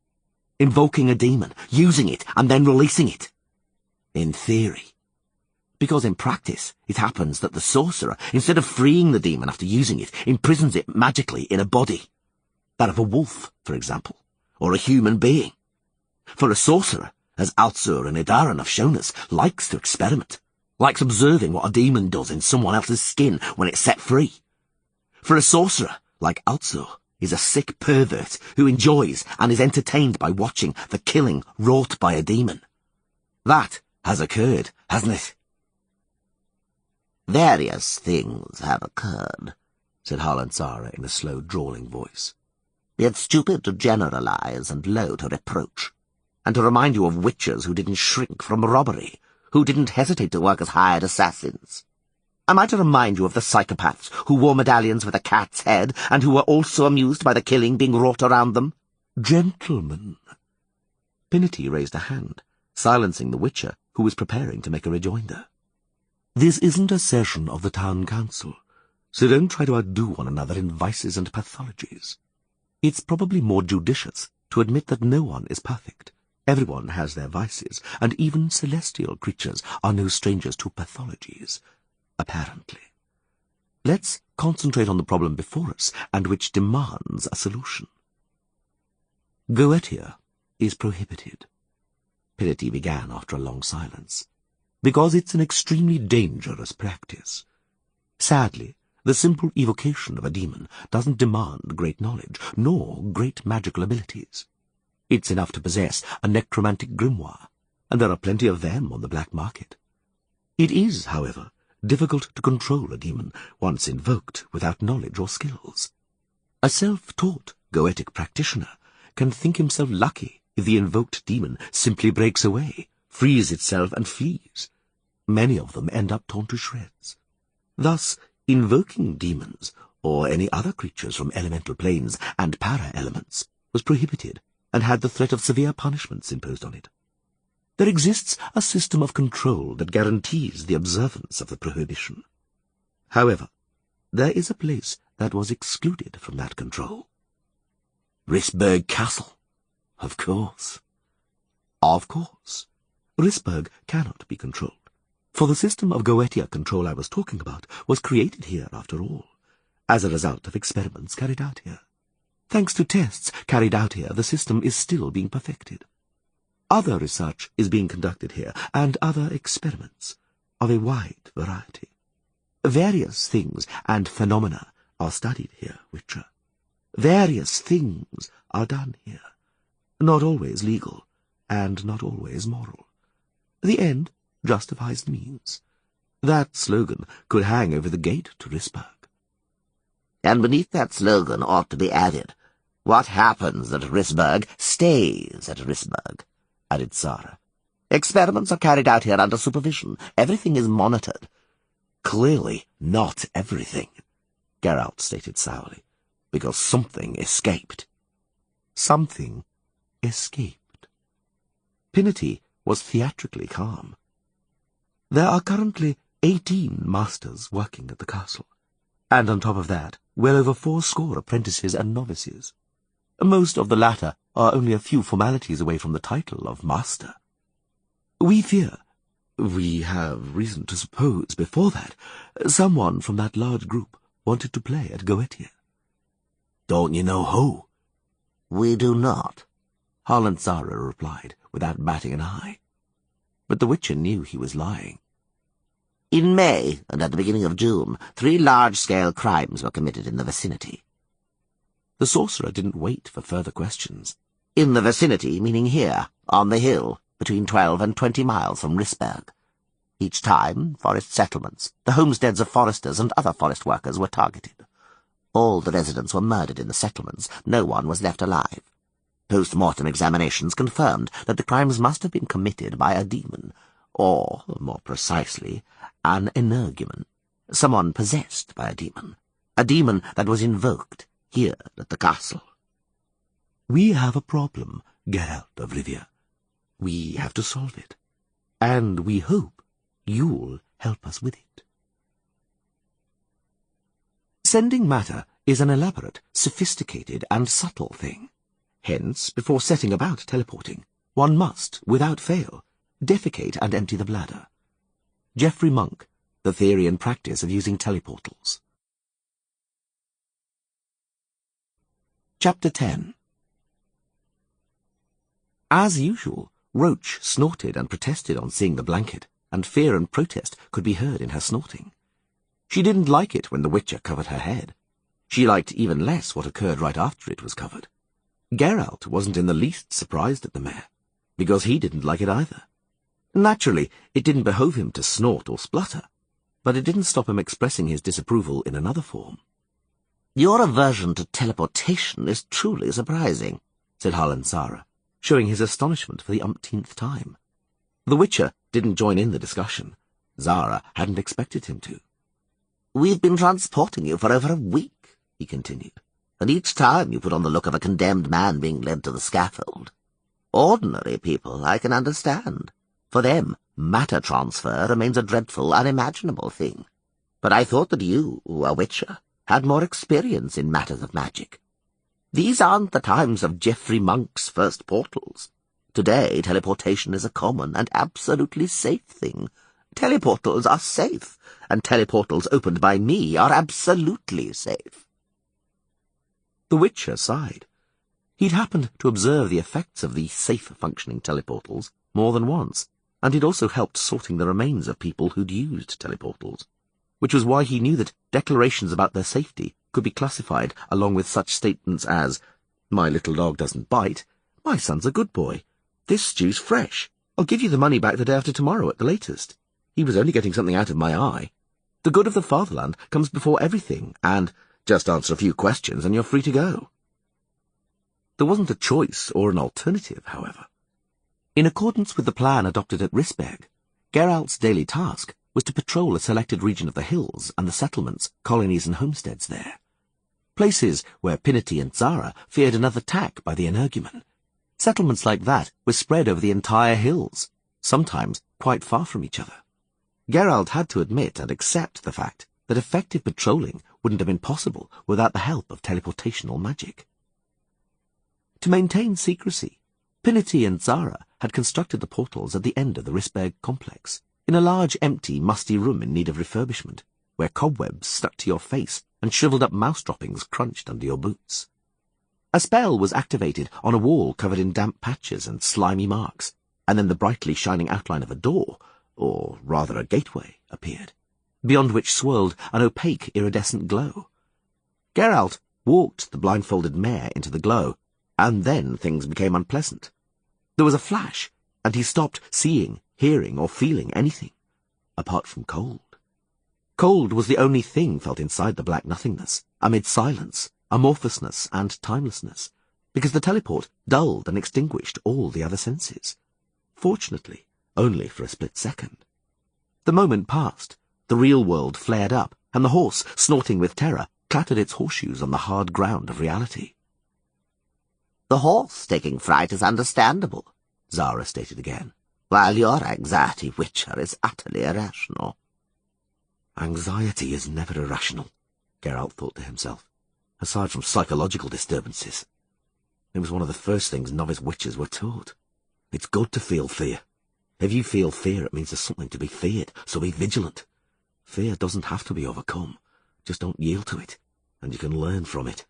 Invoking a demon, using it, and then releasing it. In theory. Because in practice, it happens that the sorcerer, instead of freeing the demon after using it, imprisons it magically in a body. That of a wolf, for example, or a human being. For a sorcerer, as Altsur and Idaran have shown us, likes to experiment, likes observing what a demon does in someone else's skin when it's set free. For a sorcerer, like Altsur, is a sick pervert who enjoys and is entertained by watching the killing wrought by a demon. That has occurred, hasn't it? Various things have occurred, said Harlantzara in a slow, drawling voice. It's stupid to generalize and low to reproach, and to remind you of witches who didn't shrink from robbery, who didn't hesitate to work as hired assassins. Am I to remind you of the psychopaths who wore medallions with a cat's head, and who were also amused by the killing being wrought around them? Gentlemen. Pinity raised a hand, silencing the witcher, who was preparing to make a rejoinder. This isn't a session of the town council, so don't try to outdo one another in vices and pathologies. It's probably more judicious to admit that no one is perfect. Everyone has their vices, and even celestial creatures are no strangers to pathologies, apparently. Let's concentrate on the problem before us, and which demands a solution. Goetia is prohibited, Pinity began after a long silence, because it's an extremely dangerous practice. Sadly, the simple evocation of a demon doesn't demand great knowledge, nor great magical abilities. It's enough to possess a necromantic grimoire, and there are plenty of them on the black market. It is, however, difficult to control a demon once invoked without knowledge or skills. A self-taught goetic practitioner can think himself lucky if the invoked demon simply breaks away, frees itself, and flees. Many of them end up torn to shreds. Thus, invoking demons, or any other creatures from elemental planes and para-elements, was prohibited and had the threat of severe punishments imposed on it. There exists a system of control that guarantees the observance of the prohibition. However, there is a place that was excluded from that control. Risberg Castle. Of course. Of course. Risberg cannot be controlled, for the system of Goetia control I was talking about was created here, after all, as a result of experiments carried out here. Thanks to tests carried out here, the system is still being perfected. Other research is being conducted here, and other experiments, of a wide variety. Various things and phenomena are studied here, Witcher. Various things are done here, not always legal, and not always moral. The end justifies the means. That slogan could hang over the gate to Risberg. And beneath that slogan ought to be added, "What happens at Risberg stays at Risberg," added Sara. "Experiments are carried out here under supervision. Everything is monitored." Clearly not everything, Geralt stated sourly, because something escaped. Something escaped. Pinity was theatrically calm. There are currently 18 masters working at the castle, and on top of that, well over 80 apprentices and novices. Most of the latter are only a few formalities away from the title of master. We have reason to suppose before that, someone from that large group wanted to play at Goetia. Don't you know who? We do not, Harlantzara replied, without batting an eye. But the Witcher knew he was lying. In May and at the beginning of June, 3 large-scale crimes were committed in the vicinity. The sorcerer didn't wait for further questions. In the vicinity, meaning here, on the hill, between 12 and 20 miles from Risberg. Each time, forest settlements, the homesteads of foresters and other forest workers were targeted. All the residents were murdered in the settlements. No one was left alive. Post-mortem examinations confirmed that the crimes must have been committed by a demon, or, more precisely, an energumen, someone possessed by a demon that was invoked here at the castle. We have a problem, Geralt of Rivia. We have to solve it, and we hope you'll help us with it. Sending matter is an elaborate, sophisticated, and subtle thing. Hence, before setting about teleporting, one must, without fail, defecate and empty the bladder. Geoffrey Monk, The Theory and Practice of Using Teleportals. Chapter 10. As usual, Roach snorted and protested on seeing the blanket, and fear and protest could be heard in her snorting. She didn't like it when the Witcher covered her head. She liked even less what occurred right after it was covered. Geralt wasn't in the least surprised at the mare, because he didn't like it either. Naturally, it didn't behove him to snort or splutter, but it didn't stop him expressing his disapproval in another form. "Your aversion to teleportation is truly surprising," said Harlan Sara, showing his astonishment for the umpteenth time. The Witcher didn't join in the discussion. Zara hadn't expected him to. "We've been transporting you for over a week," he continued, "and each time you put on the look of a condemned man being led to the scaffold. Ordinary people I can understand. For them, matter transfer remains a dreadful, unimaginable thing. But I thought that you, a Witcher, had more experience in matters of magic. These aren't the times of Geoffrey Monk's first portals. Today, teleportation is a common and absolutely safe thing. Teleportals are safe, and teleportals opened by me are absolutely safe." The Witcher sighed. He'd happened to observe the effects of the safe-functioning teleportals more than once, and he'd also helped sorting the remains of people who'd used teleportals, which was why he knew that declarations about their safety could be classified along with such statements as, "My little dog doesn't bite," "My son's a good boy," "This stew's fresh," "I'll give you the money back the day after tomorrow at the latest," "He was only getting something out of my eye," "The good of the fatherland comes before everything," and "Just answer a few questions and you're free to go." There wasn't a choice or an alternative, however. In accordance with the plan adopted at Risberg, Geralt's daily task was to patrol a selected region of the hills and the settlements, colonies and homesteads there. Places where Pinety and Zara feared another attack by the energumen. Settlements like that were spread over the entire hills, sometimes quite far from each other. Geralt had to admit and accept the fact that effective patrolling wouldn't have been possible without the help of teleportational magic. To maintain secrecy, Pinety and Zara had constructed the portals at the end of the Risberg complex, in a large, empty, musty room in need of refurbishment, where cobwebs stuck to your face and shriveled-up mouse droppings crunched under your boots. A spell was activated on a wall covered in damp patches and slimy marks, and then the brightly shining outline of a door, or rather a gateway, appeared, beyond which swirled an opaque, iridescent glow. Geralt walked the blindfolded mare into the glow, and then things became unpleasant. There was a flash, and he stopped seeing, hearing, or feeling anything, apart from cold. Cold was the only thing felt inside the black nothingness, amid silence, amorphousness, and timelessness, because the teleport dulled and extinguished all the other senses. Fortunately, only for a split second. The moment passed, the real world flared up, and the horse, snorting with terror, clattered its horseshoes on the hard ground of reality. "The horse taking fright is understandable," Zara stated again, "while your anxiety, Witcher, is utterly irrational." Anxiety is never irrational, Geralt thought to himself, aside from psychological disturbances. It was one of the first things novice witches were taught. It's good to feel fear. If you feel fear, it means there's something to be feared, so be vigilant. Fear doesn't have to be overcome. Just don't yield to it, and you can learn from it.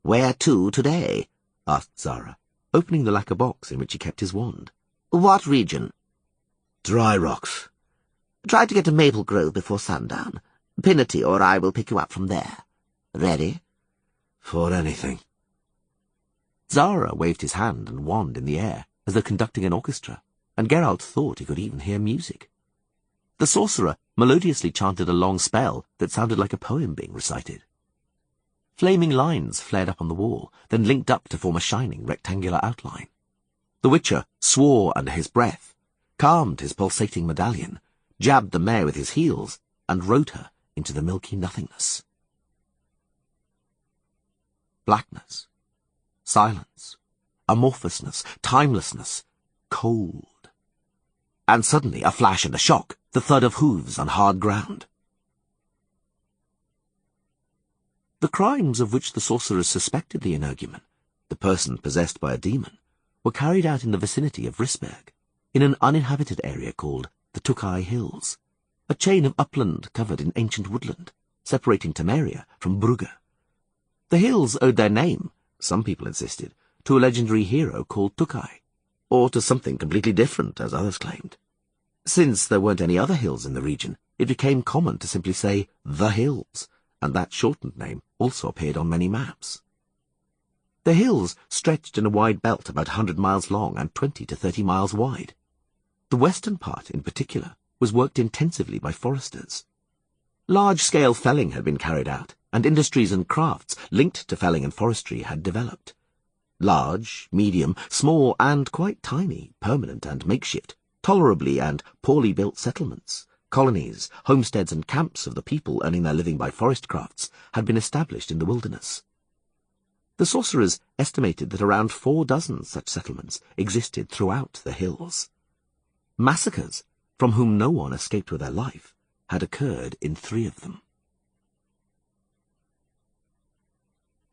"Where to today?" asked Zara, opening the lacquer box in which he kept his wand. "What region?" Dry Rocks. "Try to get to Maple Grove before sundown. Pinety or I will pick you up from there. Ready?" For anything. Zara waved his hand and wand in the air, as though conducting an orchestra, and Geralt thought he could even hear music. The sorcerer melodiously chanted a long spell that sounded like a poem being recited. Flaming lines flared up on the wall, then linked up to form a shining rectangular outline. The Witcher swore under his breath, calmed his pulsating medallion, jabbed the mare with his heels, and rode her into the milky nothingness. Blackness, silence, amorphousness, timelessness, cold. And suddenly a flash and a shock, the thud of hooves on hard ground. The crimes of which the sorcerers suspected the energumen, the person possessed by a demon, were carried out in the vicinity of Risberg, in an uninhabited area called the Tukaj Hills, a chain of upland covered in ancient woodland, separating Temeria from Brugge. The hills owed their name, some people insisted, to a legendary hero called Tukaj, or to something completely different, as others claimed. Since there weren't any other hills in the region, it became common to simply say the hills, and that shortened name also appeared on many maps. The hills stretched in a wide belt about 100 miles long and 20 to 30 miles wide. The western part, in particular, was worked intensively by foresters. Large-scale felling had been carried out, and industries and crafts linked to felling and forestry had developed. Large, medium, small, and quite tiny, permanent and makeshift, tolerably and poorly built settlements, colonies, homesteads and camps of the people earning their living by forest crafts had been established in the wilderness. The sorcerers estimated that around 4 dozen such settlements existed throughout the hills. Massacres, from whom no one escaped with their life, had occurred in 3 of them.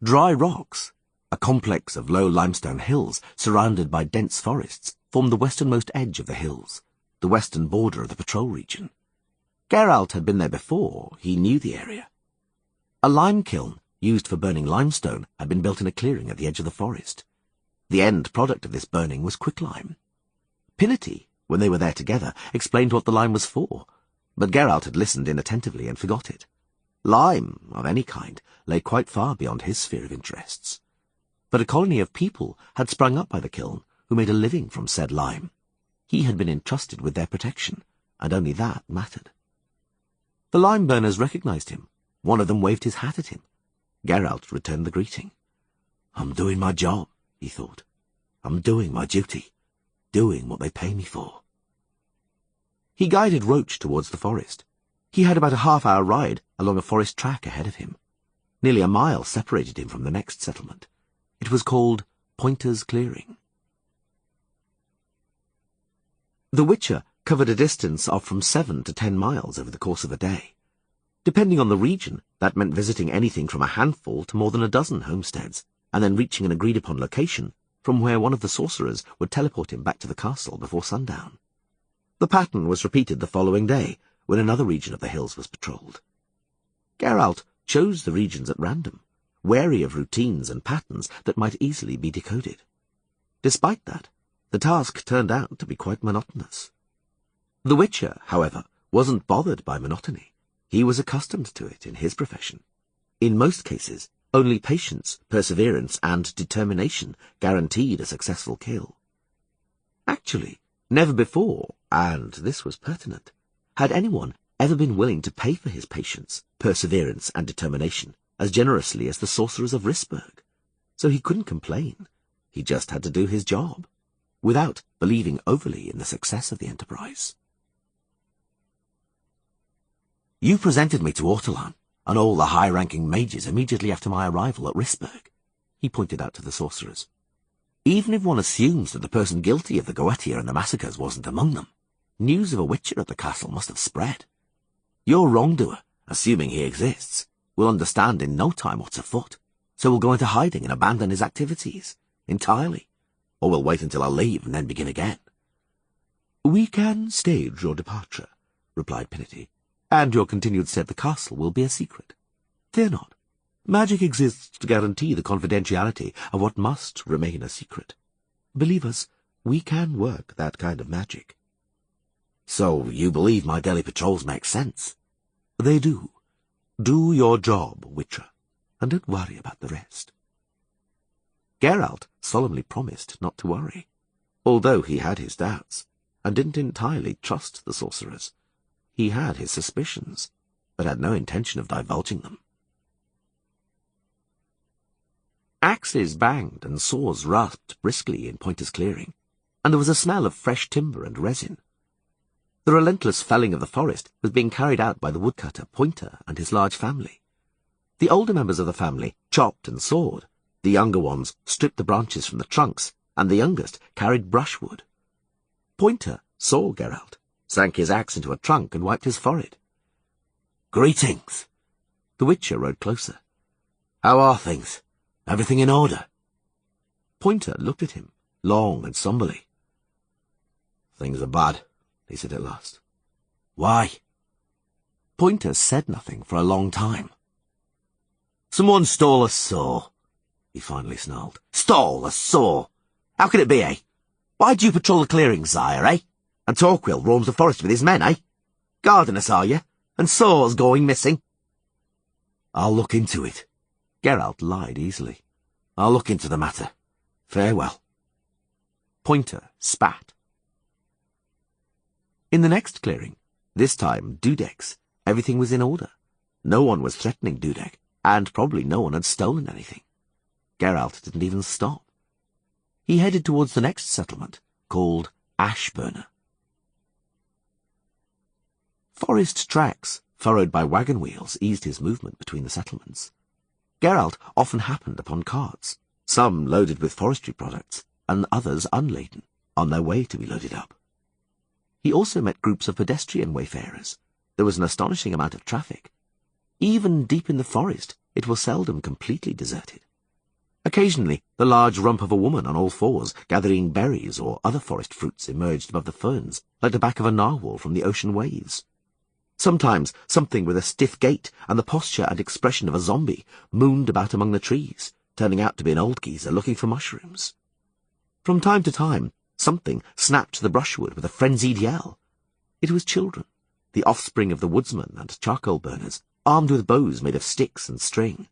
Dry rocks, a complex of low limestone hills surrounded by dense forests, formed the westernmost edge of the hills, the western border of the patrol region. Geralt had been there before. He knew the area. A lime kiln, used for burning limestone, had been built in a clearing at the edge of the forest. The end product of this burning was quicklime. Pinety, when they were there together, explained what the lime was for, but Geralt had listened inattentively and forgot it. Lime, of any kind, lay quite far beyond his sphere of interests. But a colony of people had sprung up by the kiln, who made a living from said lime. He had been entrusted with their protection, and only that mattered. The lime burners recognized him. One of them waved his hat at him. Geralt returned the greeting. "I'm doing my job," he thought. "I'm doing my duty, doing what they pay me for." He guided Roach towards the forest. He had about a half-hour ride along a forest track ahead of him. Nearly a mile separated him from the next settlement. It was called Pointer's Clearing. The Witcher covered a distance of from 7 to 10 miles over the course of a day. Depending on the region, that meant visiting anything from a handful to more than a dozen homesteads, and then reaching an agreed-upon location from where one of the sorcerers would teleport him back to the castle before sundown. The pattern was repeated the following day, when another region of the hills was patrolled. Geralt chose the regions at random, wary of routines and patterns that might easily be decoded. Despite that, the task turned out to be quite monotonous. The Witcher, however, wasn't bothered by monotony. He was accustomed to it in his profession. In most cases, only patience, perseverance, and determination guaranteed a successful kill. Actually, never before, and this was pertinent, had anyone ever been willing to pay for his patience, perseverance, and determination as generously as the sorcerers of Rissburg. So he couldn't complain. He just had to do his job, without believing overly in the success of the enterprise. "You presented me to Ortolan and all the high-ranking mages immediately after my arrival at Rissburg," he pointed out to the sorcerers. "Even if one assumes that the person guilty of the Goetia and the massacres wasn't among them, news of a Witcher at the castle must have spread. Your wrongdoer, assuming he exists, will understand in no time what's afoot, so will go into hiding and abandon his activities entirely, or will wait until I leave and then begin again." "We can stage your departure," replied Pinety, "and your continued stay at the castle will be a secret. Fear not. Magic exists to guarantee the confidentiality of what must remain a secret. Believe us, we can work that kind of magic." "So you believe my daily patrols make sense?" "They do. Do your job, Witcher, and don't worry about the rest." Geralt solemnly promised not to worry, although he had his doubts, and didn't entirely trust the sorcerers. He had his suspicions, but had no intention of divulging them. Axes banged and saws rasped briskly in Pointer's Clearing, and there was a smell of fresh timber and resin. The relentless felling of the forest was being carried out by the woodcutter Pointer and his large family. The older members of the family chopped and sawed, the younger ones stripped the branches from the trunks, and the youngest carried brushwood. Pointer saw Geralt, sank his axe into a trunk and wiped his forehead. "Greetings." The Witcher rode closer. "How are things? Everything in order?" Pointer looked at him, long and somberly. "Things are bad," he said at last. "Why?" Pointer said nothing for a long time. "Someone stole a saw," he finally snarled. "Stole a saw! How could it be, eh? Why do you patrol the clearing, sire, eh? And Torquil roams the forest with his men, eh? Gardeners, are you? And saws going missing?" "I'll look into it." Geralt lied easily. "I'll look into the matter. Farewell." Pointer spat. In the next clearing, this time Dudek's, everything was in order. No one was threatening Dudek, and probably no one had stolen anything. Geralt didn't even stop. He headed towards the next settlement, called Ashburner. Forest tracks, furrowed by wagon wheels, eased his movement between the settlements. Geralt often happened upon carts, some loaded with forestry products, and others unladen, on their way to be loaded up. He also met groups of pedestrian wayfarers. There was an astonishing amount of traffic. Even deep in the forest, it was seldom completely deserted. Occasionally, the large rump of a woman on all fours, gathering berries or other forest fruits, emerged above the ferns, like the back of a narwhal from the ocean waves. Sometimes something with a stiff gait and the posture and expression of a zombie mooned about among the trees, turning out to be an old geezer looking for mushrooms. From time to time, something snapped the brushwood with a frenzied yell. It was children, the offspring of the woodsmen and charcoal burners, armed with bows made of sticks and string.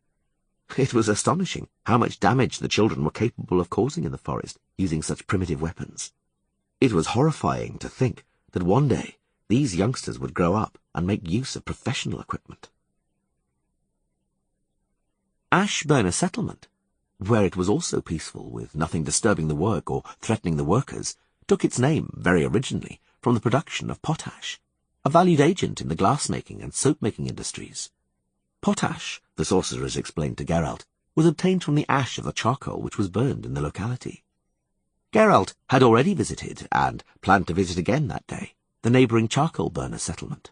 It was astonishing how much damage the children were capable of causing in the forest using such primitive weapons. It was horrifying to think that one day these youngsters would grow up and make use of professional equipment. Ashburner Settlement, where it was also peaceful, with nothing disturbing the work or threatening the workers, took its name, very originally, from the production of potash, a valued agent in the glass-making and soap-making industries. Potash, the sorcerers explained to Geralt, was obtained from the ash of the charcoal which was burned in the locality. Geralt had already visited, and planned to visit again that day, the neighbouring charcoal burner settlement.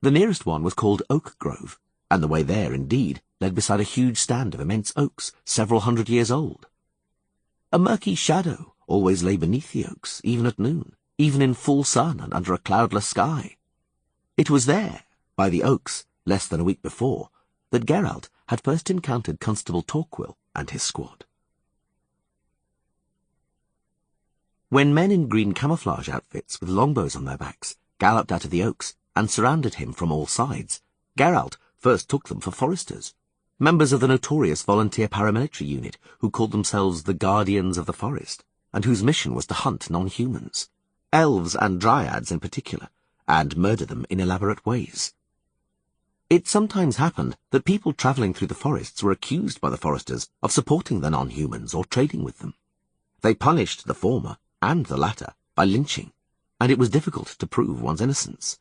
The nearest one was called Oak Grove, and the way there, indeed, led beside a huge stand of immense oaks, several hundred years old. A murky shadow always lay beneath the oaks, even at noon, even in full sun and under a cloudless sky. It was there, by the oaks, less than a week before, that Geralt had first encountered Constable Torquil and his squad. When men in green camouflage outfits with longbows on their backs galloped out of the oaks and surrounded him from all sides, Geralt first took them for foresters, members of the notorious volunteer paramilitary unit who called themselves the Guardians of the Forest, and whose mission was to hunt non-humans, elves and dryads in particular, and murder them in elaborate ways. It sometimes happened that people travelling through the forests were accused by the foresters of supporting the non-humans or trading with them. They punished the former and the latter by lynching, and it was difficult to prove one's innocence.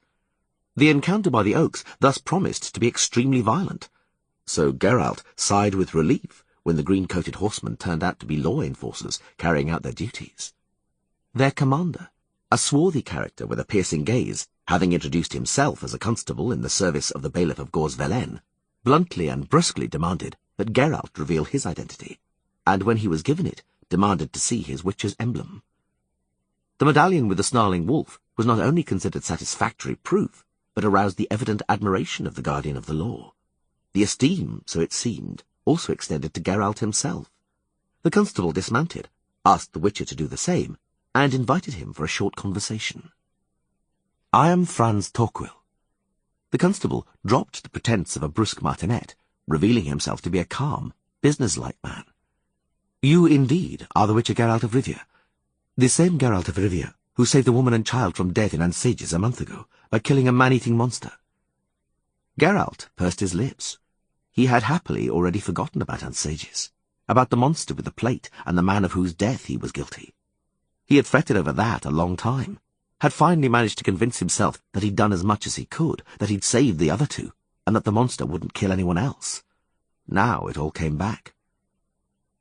The encounter by the oaks thus promised to be extremely violent, so Geralt sighed with relief when the green-coated horsemen turned out to be law enforcers carrying out their duties. Their commander, a swarthy character with a piercing gaze, having introduced himself as a constable in the service of the bailiff of Gors-Velen, bluntly and brusquely demanded that Geralt reveal his identity, and when he was given it, demanded to see his witcher's emblem. The medallion with the snarling wolf was not only considered satisfactory proof, but aroused the evident admiration of the guardian of the law. The esteem, so it seemed, also extended to Geralt himself. The constable dismounted, asked the witcher to do the same, and invited him for a short conversation. "I am Franz Torquil." The constable dropped the pretence of a brusque martinet, revealing himself to be a calm, businesslike man. "You, indeed, are the witcher Geralt of Rivia. The same Geralt of Rivia who saved a woman and child from death in Ansages a month ago by killing a man-eating monster." Geralt pursed his lips. He had happily already forgotten about Ansages, about the monster with the plate and the man of whose death he was guilty. He had fretted over that a long time, had finally managed to convince himself that he'd done as much as he could, that he'd saved the other two, and that the monster wouldn't kill anyone else. Now it all came back.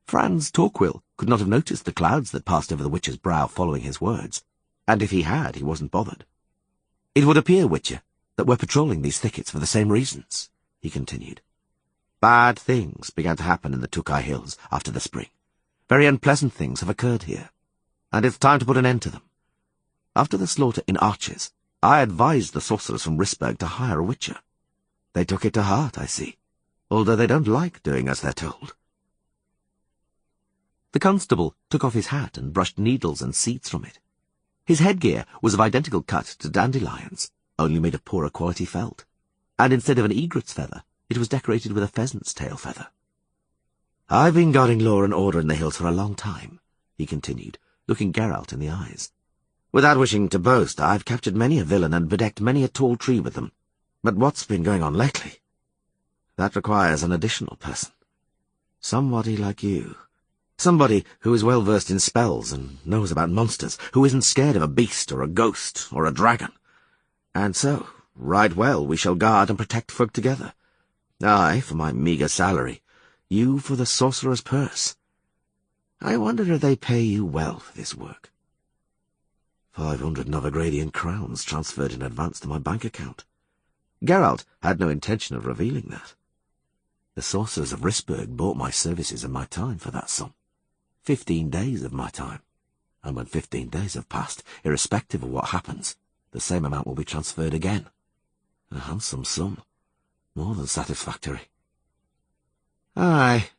Franz Torquil could not have noticed the clouds that passed over the witcher's brow following his words, and if he had, he wasn't bothered. "It would appear, witcher, that we're patrolling these thickets for the same reasons," he continued. "Bad things began to happen in the Tukai Hills after the spring. Very unpleasant things have occurred here, and it's time to put an end to them. After the slaughter in Arches, I advised the sorcerers from Risberg to hire a witcher. They took it to heart, I see, although they don't like doing as they're told." The constable took off his hat and brushed needles and seeds from it. His headgear was of identical cut to Dandelion's, only made of poorer quality felt, and instead of an egret's feather, it was decorated with a pheasant's tail feather. "I've been guarding law and order in the hills for a long time," he continued, looking Geralt in the eyes. Without wishing to boast, I've captured many a villain and bedecked many a tall tree with them. But what's been going on lately? That requires an additional person. Somebody like you. Somebody who is well versed in spells and knows about monsters, who isn't scared of a beast or a ghost or a dragon. And so, right well, we shall guard and protect folk together. I, for my meagre salary, you for the sorcerer's purse. I wonder if they pay you well for this work. 500 Novigradian crowns transferred in advance to my bank account. Geralt had no intention of revealing that. The sorcerers of Rissburg bought my services and my time for that sum. 15 days of my time. And when 15 days have passed, irrespective of what happens, the same amount will be transferred again. A handsome sum. More than satisfactory. Aye,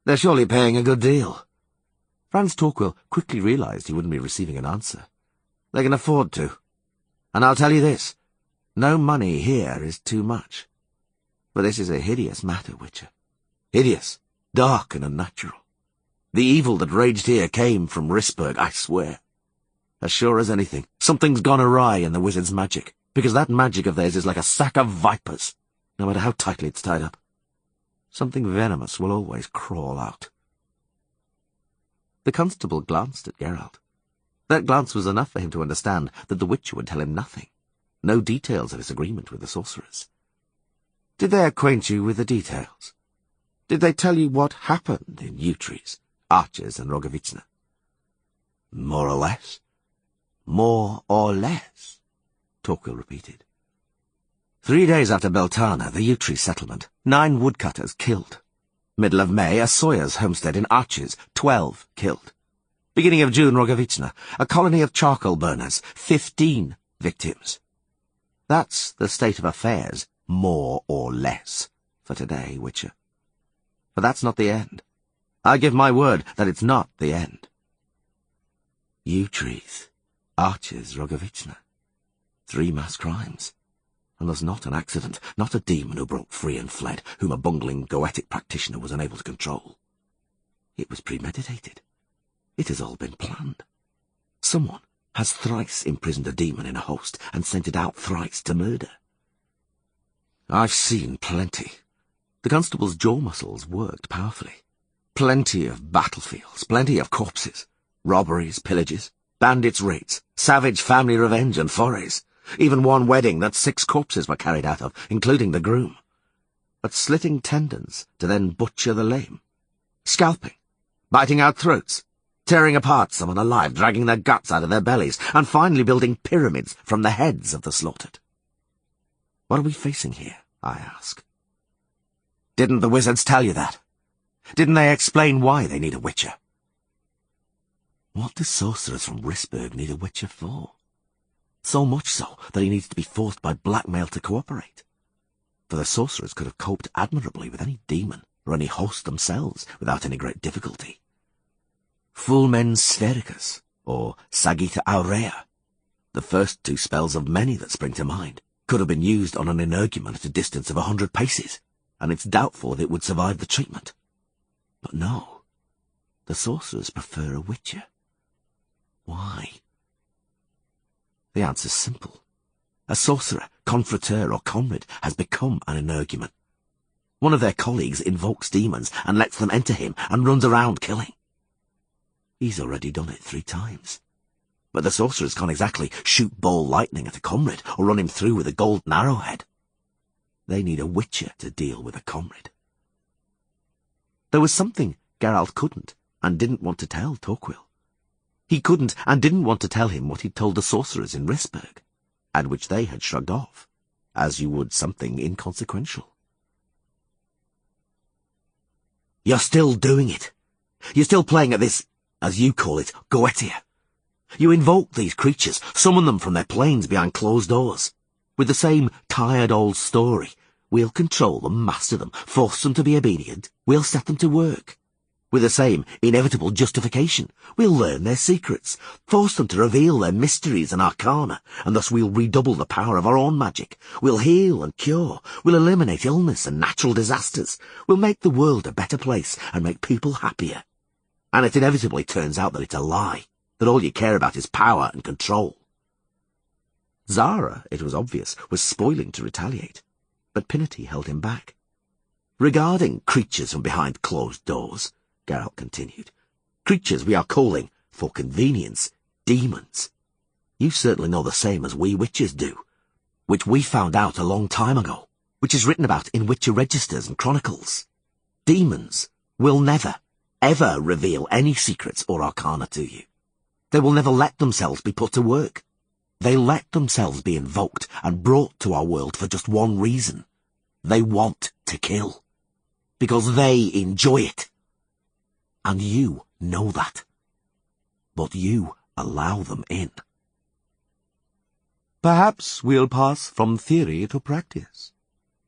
they're surely paying a good deal. Franz Torquil quickly realized he wouldn't be receiving an answer. They can afford to. And I'll tell you this, no money here is too much. But this is a hideous matter, Witcher. Hideous, dark and unnatural. The evil that raged here came from Rissburg, I swear. As sure as anything, something's gone awry in the wizard's magic, because that magic of theirs is like a sack of vipers, no matter how tightly it's tied up. Something venomous will always crawl out. The constable glanced at Geralt. That glance was enough for him to understand that the Witcher would tell him nothing. No details of his agreement with the sorcerers. Did they acquaint you with the details? Did they tell you what happened in Utrecht, Arches and Rogovicna? More or less. More or less, Torquil repeated. 3 days after Beltana, the Utrecht settlement, 9 woodcutters killed. Middle of May, a sawyer's homestead in Arches, 12 killed. Beginning of June, Rogovicna, a colony of charcoal burners, 15 victims. That's the state of affairs, more or less, for today, Witcher. But that's not the end. I give my word that it's not the end. Utrecht, Arches, Rogovicna. 3 mass crimes. And there's not an accident, not a demon who broke free and fled, whom a bungling goetic practitioner was unable to control. It was premeditated. It has all been planned. Someone has thrice imprisoned a demon in a host and sent it out thrice to murder. I've seen plenty. The constable's jaw muscles worked powerfully. Plenty of battlefields, plenty of corpses, robberies, pillages, bandits' raids, savage family revenge and forays. Even one wedding that 6 corpses were carried out of, including the groom. But slitting tendons to then butcher the lame. Scalping, biting out throats, tearing apart someone alive, dragging their guts out of their bellies, and finally building pyramids from the heads of the slaughtered. What are we facing here, I ask? Didn't the wizards tell you that? Didn't they explain why they need a witcher? What do sorcerers from Rissburg need a witcher for? So much so that he needs to be forced by blackmail to cooperate. For the sorcerers could have coped admirably with any demon or any host themselves without any great difficulty. Fulmen Sphericus, or Sagita Aurea, the first 2 spells of many that spring to mind, could have been used on an energumen at a distance of 100 paces, and it's doubtful that it would survive the treatment. But no, the sorcerers prefer a witcher. Why? The answer's simple. A sorcerer, confrater or comrade has become an energumen. One of their colleagues invokes demons and lets them enter him and runs around killing. He's already done it 3 times. But the sorcerers can't exactly shoot ball lightning at a comrade or run him through with a golden arrowhead. They need a witcher to deal with a comrade. There was something Geralt couldn't and didn't want to tell Torquil. He couldn't and didn't want to tell him what he'd told the sorcerers in Rissburg, and which they had shrugged off, as you would something inconsequential. You're still doing it. You're still playing at this, as you call it, Goetia. You invoke these creatures, summon them from their planes behind closed doors. With the same tired old story. We'll control them, master them, force them to be obedient. We'll set them to work. With the same inevitable justification. We'll learn their secrets, force them to reveal their mysteries and arcana, and thus we'll redouble the power of our own magic. We'll heal and cure. We'll eliminate illness and natural disasters. We'll make the world a better place and make people happier. And it inevitably turns out that it's a lie, that all you care about is power and control. Zara, it was obvious, was spoiling to retaliate, but Pinnerty held him back. "Regarding creatures from behind closed doors," Geralt continued, "creatures we are calling, for convenience, demons. You certainly know the same as we witches do, which we found out a long time ago, which is written about in witcher registers and chronicles. Demons will never, ever reveal any secrets or arcana to you. They will never let themselves be put to work. They let themselves be invoked and brought to our world for just one reason. They want to kill. Because they enjoy it. And you know that. But you allow them in." "Perhaps we'll pass from theory to practice,"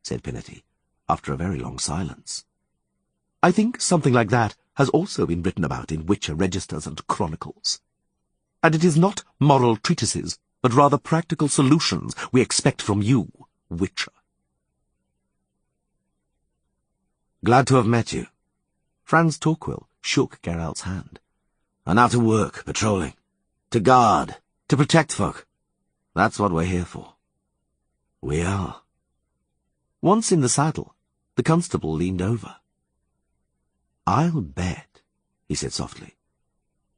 said Pinnerty, after a very long silence. "I think something like that has also been written about in witcher registers and chronicles. And it is not moral treatises, but rather practical solutions we expect from you, witcher." "Glad to have met you." Franz Torquil shook Geralt's hand. "And now to work, patrolling. To guard. To protect folk. That's what we're here for." "We are." Once in the saddle, the constable leaned over. "I'll bet," he said softly,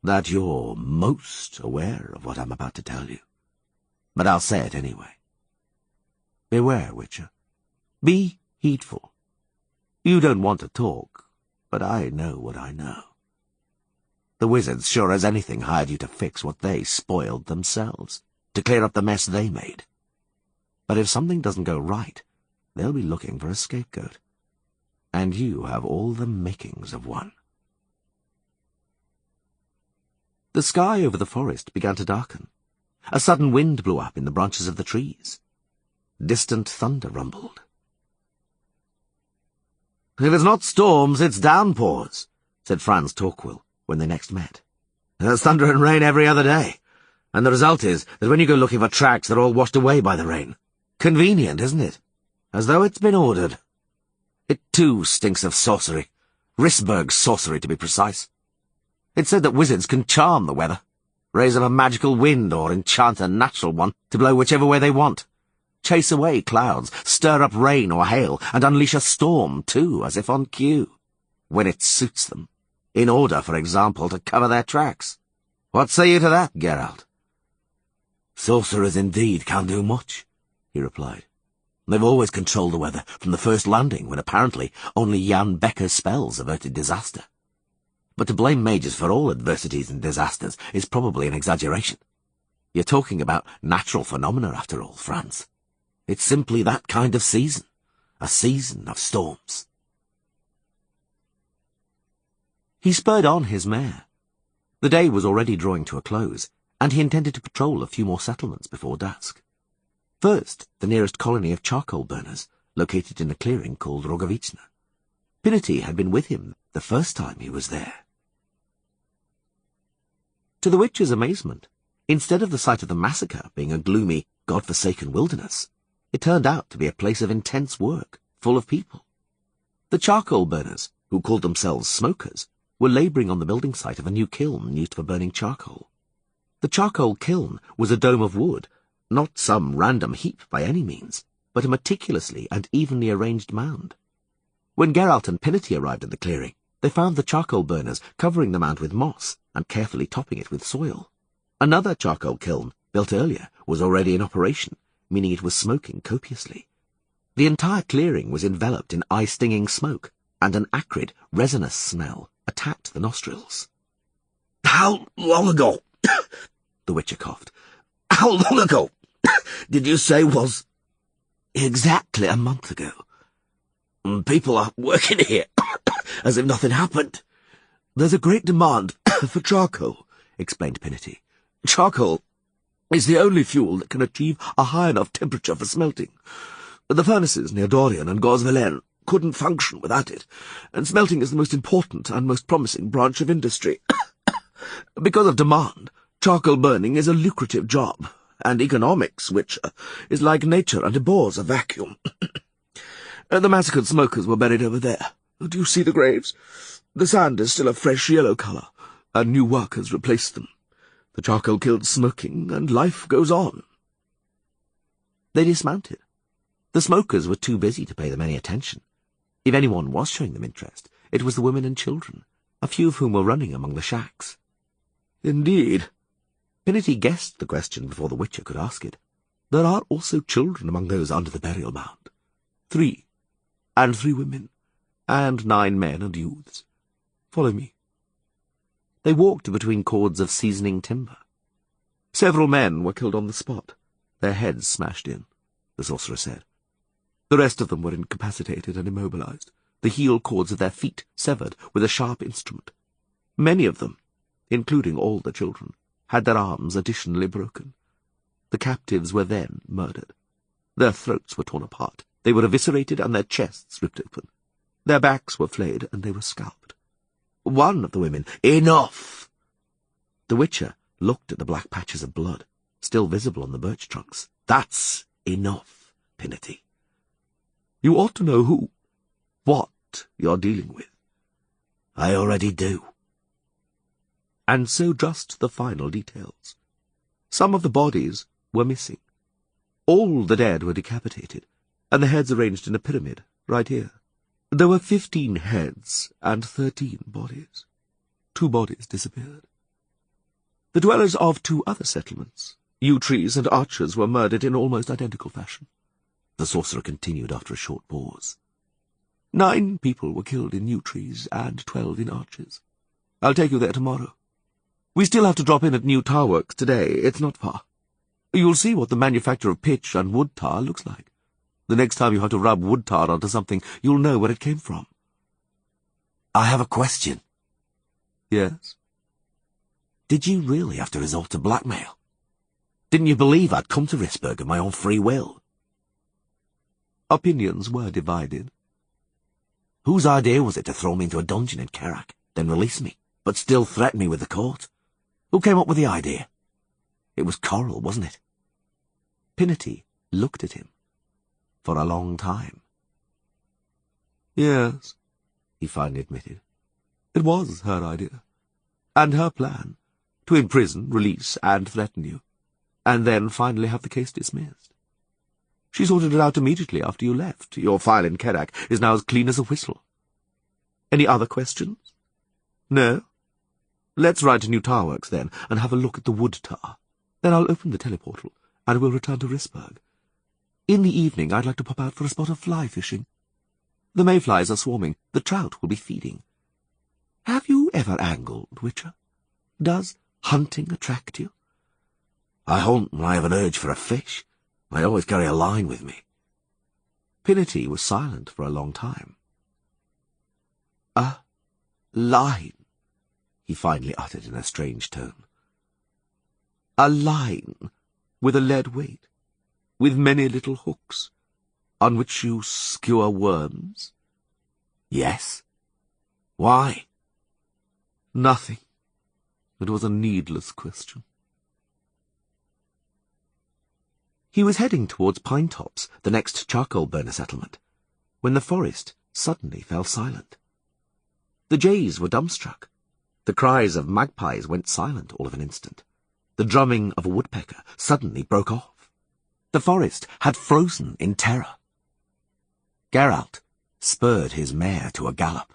"that you're most aware of what I'm about to tell you. But I'll say it anyway. Beware, witcher. Be heedful. You don't want to talk, but I know what I know. The wizards, sure as anything, hired you to fix what they spoiled themselves, to clear up the mess they made. But if something doesn't go right, they'll be looking for a scapegoat. And you have all the makings of one." The sky over the forest began to darken. A sudden wind blew up in the branches of the trees. Distant thunder rumbled. "If it's not storms, it's downpours," said Franz Torquil when they next met. "There's thunder and rain every other day, and the result is that when you go looking for tracks, they're all washed away by the rain. Convenient, isn't it? As though it's been ordered. It too stinks of sorcery. Rissberg's sorcery, to be precise. It's said that wizards can charm the weather, raise up a magical wind or enchant a natural one to blow whichever way they want, chase away clouds, stir up rain or hail, and unleash a storm, too, as if on cue, when it suits them, in order, for example, to cover their tracks. What say you to that, Geralt?" "Sorcerers indeed can do much," he replied. "They've always controlled the weather from the first landing, when apparently only Jan Becker's spells averted disaster. But to blame mages for all adversities and disasters is probably an exaggeration. You're talking about natural phenomena, after all, Franz. It's simply that kind of season, a season of storms." He spurred on his mare. The day was already drawing to a close, and he intended to patrol a few more settlements before dusk. First, the nearest colony of charcoal burners, located in a clearing called Rogovicna. Pinnerty had been with him the first time he was there. To the witcher's amazement, instead of the site of the massacre being a gloomy, God-forsaken wilderness, it turned out to be a place of intense work, full of people. The charcoal burners, who called themselves smokers, were labouring on the building site of a new kiln used for burning charcoal. The charcoal kiln was a dome of wood, not some random heap by any means, but a meticulously and evenly arranged mound. When Geralt and Pinnerty arrived at the clearing, they found the charcoal burners covering the mound with moss and carefully topping it with soil. Another charcoal kiln, built earlier, was already in operation, meaning it was smoking copiously. The entire clearing was enveloped in eye-stinging smoke, and an acrid, resinous smell attacked the nostrils. "How long ago?" the witcher coughed. "How long ago did you say was?" "Exactly a month ago. People are working here as if nothing happened. There's a great demand for charcoal," explained Pinnerty. "Charcoal is the only fuel that can achieve a high enough temperature for smelting. The furnaces near Dorian and Gosvelen couldn't function without it, and smelting is the most important and most promising branch of industry. Because of demand, charcoal burning is a lucrative job, and economics, which is like nature and abhors a vacuum. The massacred smokers were buried over there. Do you see the graves? The sand is still a fresh yellow colour, and new workers replaced them. The charcoal killed smoking, and life goes on." They dismounted. The smokers were too busy to pay them any attention. If anyone was showing them interest, it was the women and children, a few of whom were running among the shacks. Indeed. Pinity guessed the question before the Witcher could ask it. There are also children among those under the burial mound. 3, and 3 women, and 9 men and youths. Follow me. They walked between cords of seasoning timber. Several men were killed on the spot, their heads smashed in, the sorcerer said. The rest of them were incapacitated and immobilized, the heel cords of their feet severed with a sharp instrument. Many of them, including all the children, had their arms additionally broken. The captives were then murdered. Their throats were torn apart, they were eviscerated and their chests ripped open. Their backs were flayed and they were scalped. One of the women— Enough! The Witcher looked at the black patches of blood, still visible on the birch trunks. That's enough, Pinity. You ought to know who, what you're dealing with. I already do. And so just the final details. Some of the bodies were missing. All the dead were decapitated, and the heads arranged in a pyramid, right here. There were 15 heads and 13 bodies. 2 bodies disappeared. The dwellers of 2 other settlements, yew trees and archers, were murdered in almost identical fashion. The sorcerer continued after a short pause. 9 people were killed in yew trees and 12 in archers. I'll take you there tomorrow. We still have to drop in at New Tar Works today. It's not far. You'll see what the manufacture of pitch and wood tar looks like. The next time you have to rub wood tar onto something, you'll know where it came from. I have a question. Yes? Did you really have to resort to blackmail? Didn't you believe I'd come to Rissburg of my own free will? Opinions were divided. Whose idea was it to throw me into a dungeon in Kerak, then release me, but still threaten me with the court? Who came up with the idea? It was Coral, wasn't it? Pinity looked at him for a long time. Yes, he finally admitted. It was her idea, and her plan, to imprison, release, and threaten you, and then finally have the case dismissed. She sorted it out immediately after you left. Your file in Kerak is now as clean as a whistle. Any other questions? No? Let's ride to New Tar Works, then, and have a look at the wood tar. Then I'll open the teleportal, and we'll return to Rissburg. In the evening, I'd like to pop out for a spot of fly fishing. The mayflies are swarming. The trout will be feeding. Have you ever angled, Witcher? Does hunting attract you? I hunt when I have an urge for a fish. I always carry a line with me. Pinity was silent for a long time. A line, he finally uttered in a strange tone. A line with a lead weight, with many little hooks, on which you skewer worms? Yes. Why? Nothing. It was a needless question. He was heading towards Pine Tops, the next charcoal burner settlement, when the forest suddenly fell silent. The jays were dumbstruck. The cries of magpies went silent all of an instant. The drumming of a woodpecker suddenly broke off. The forest had frozen in terror. Geralt spurred his mare to a gallop.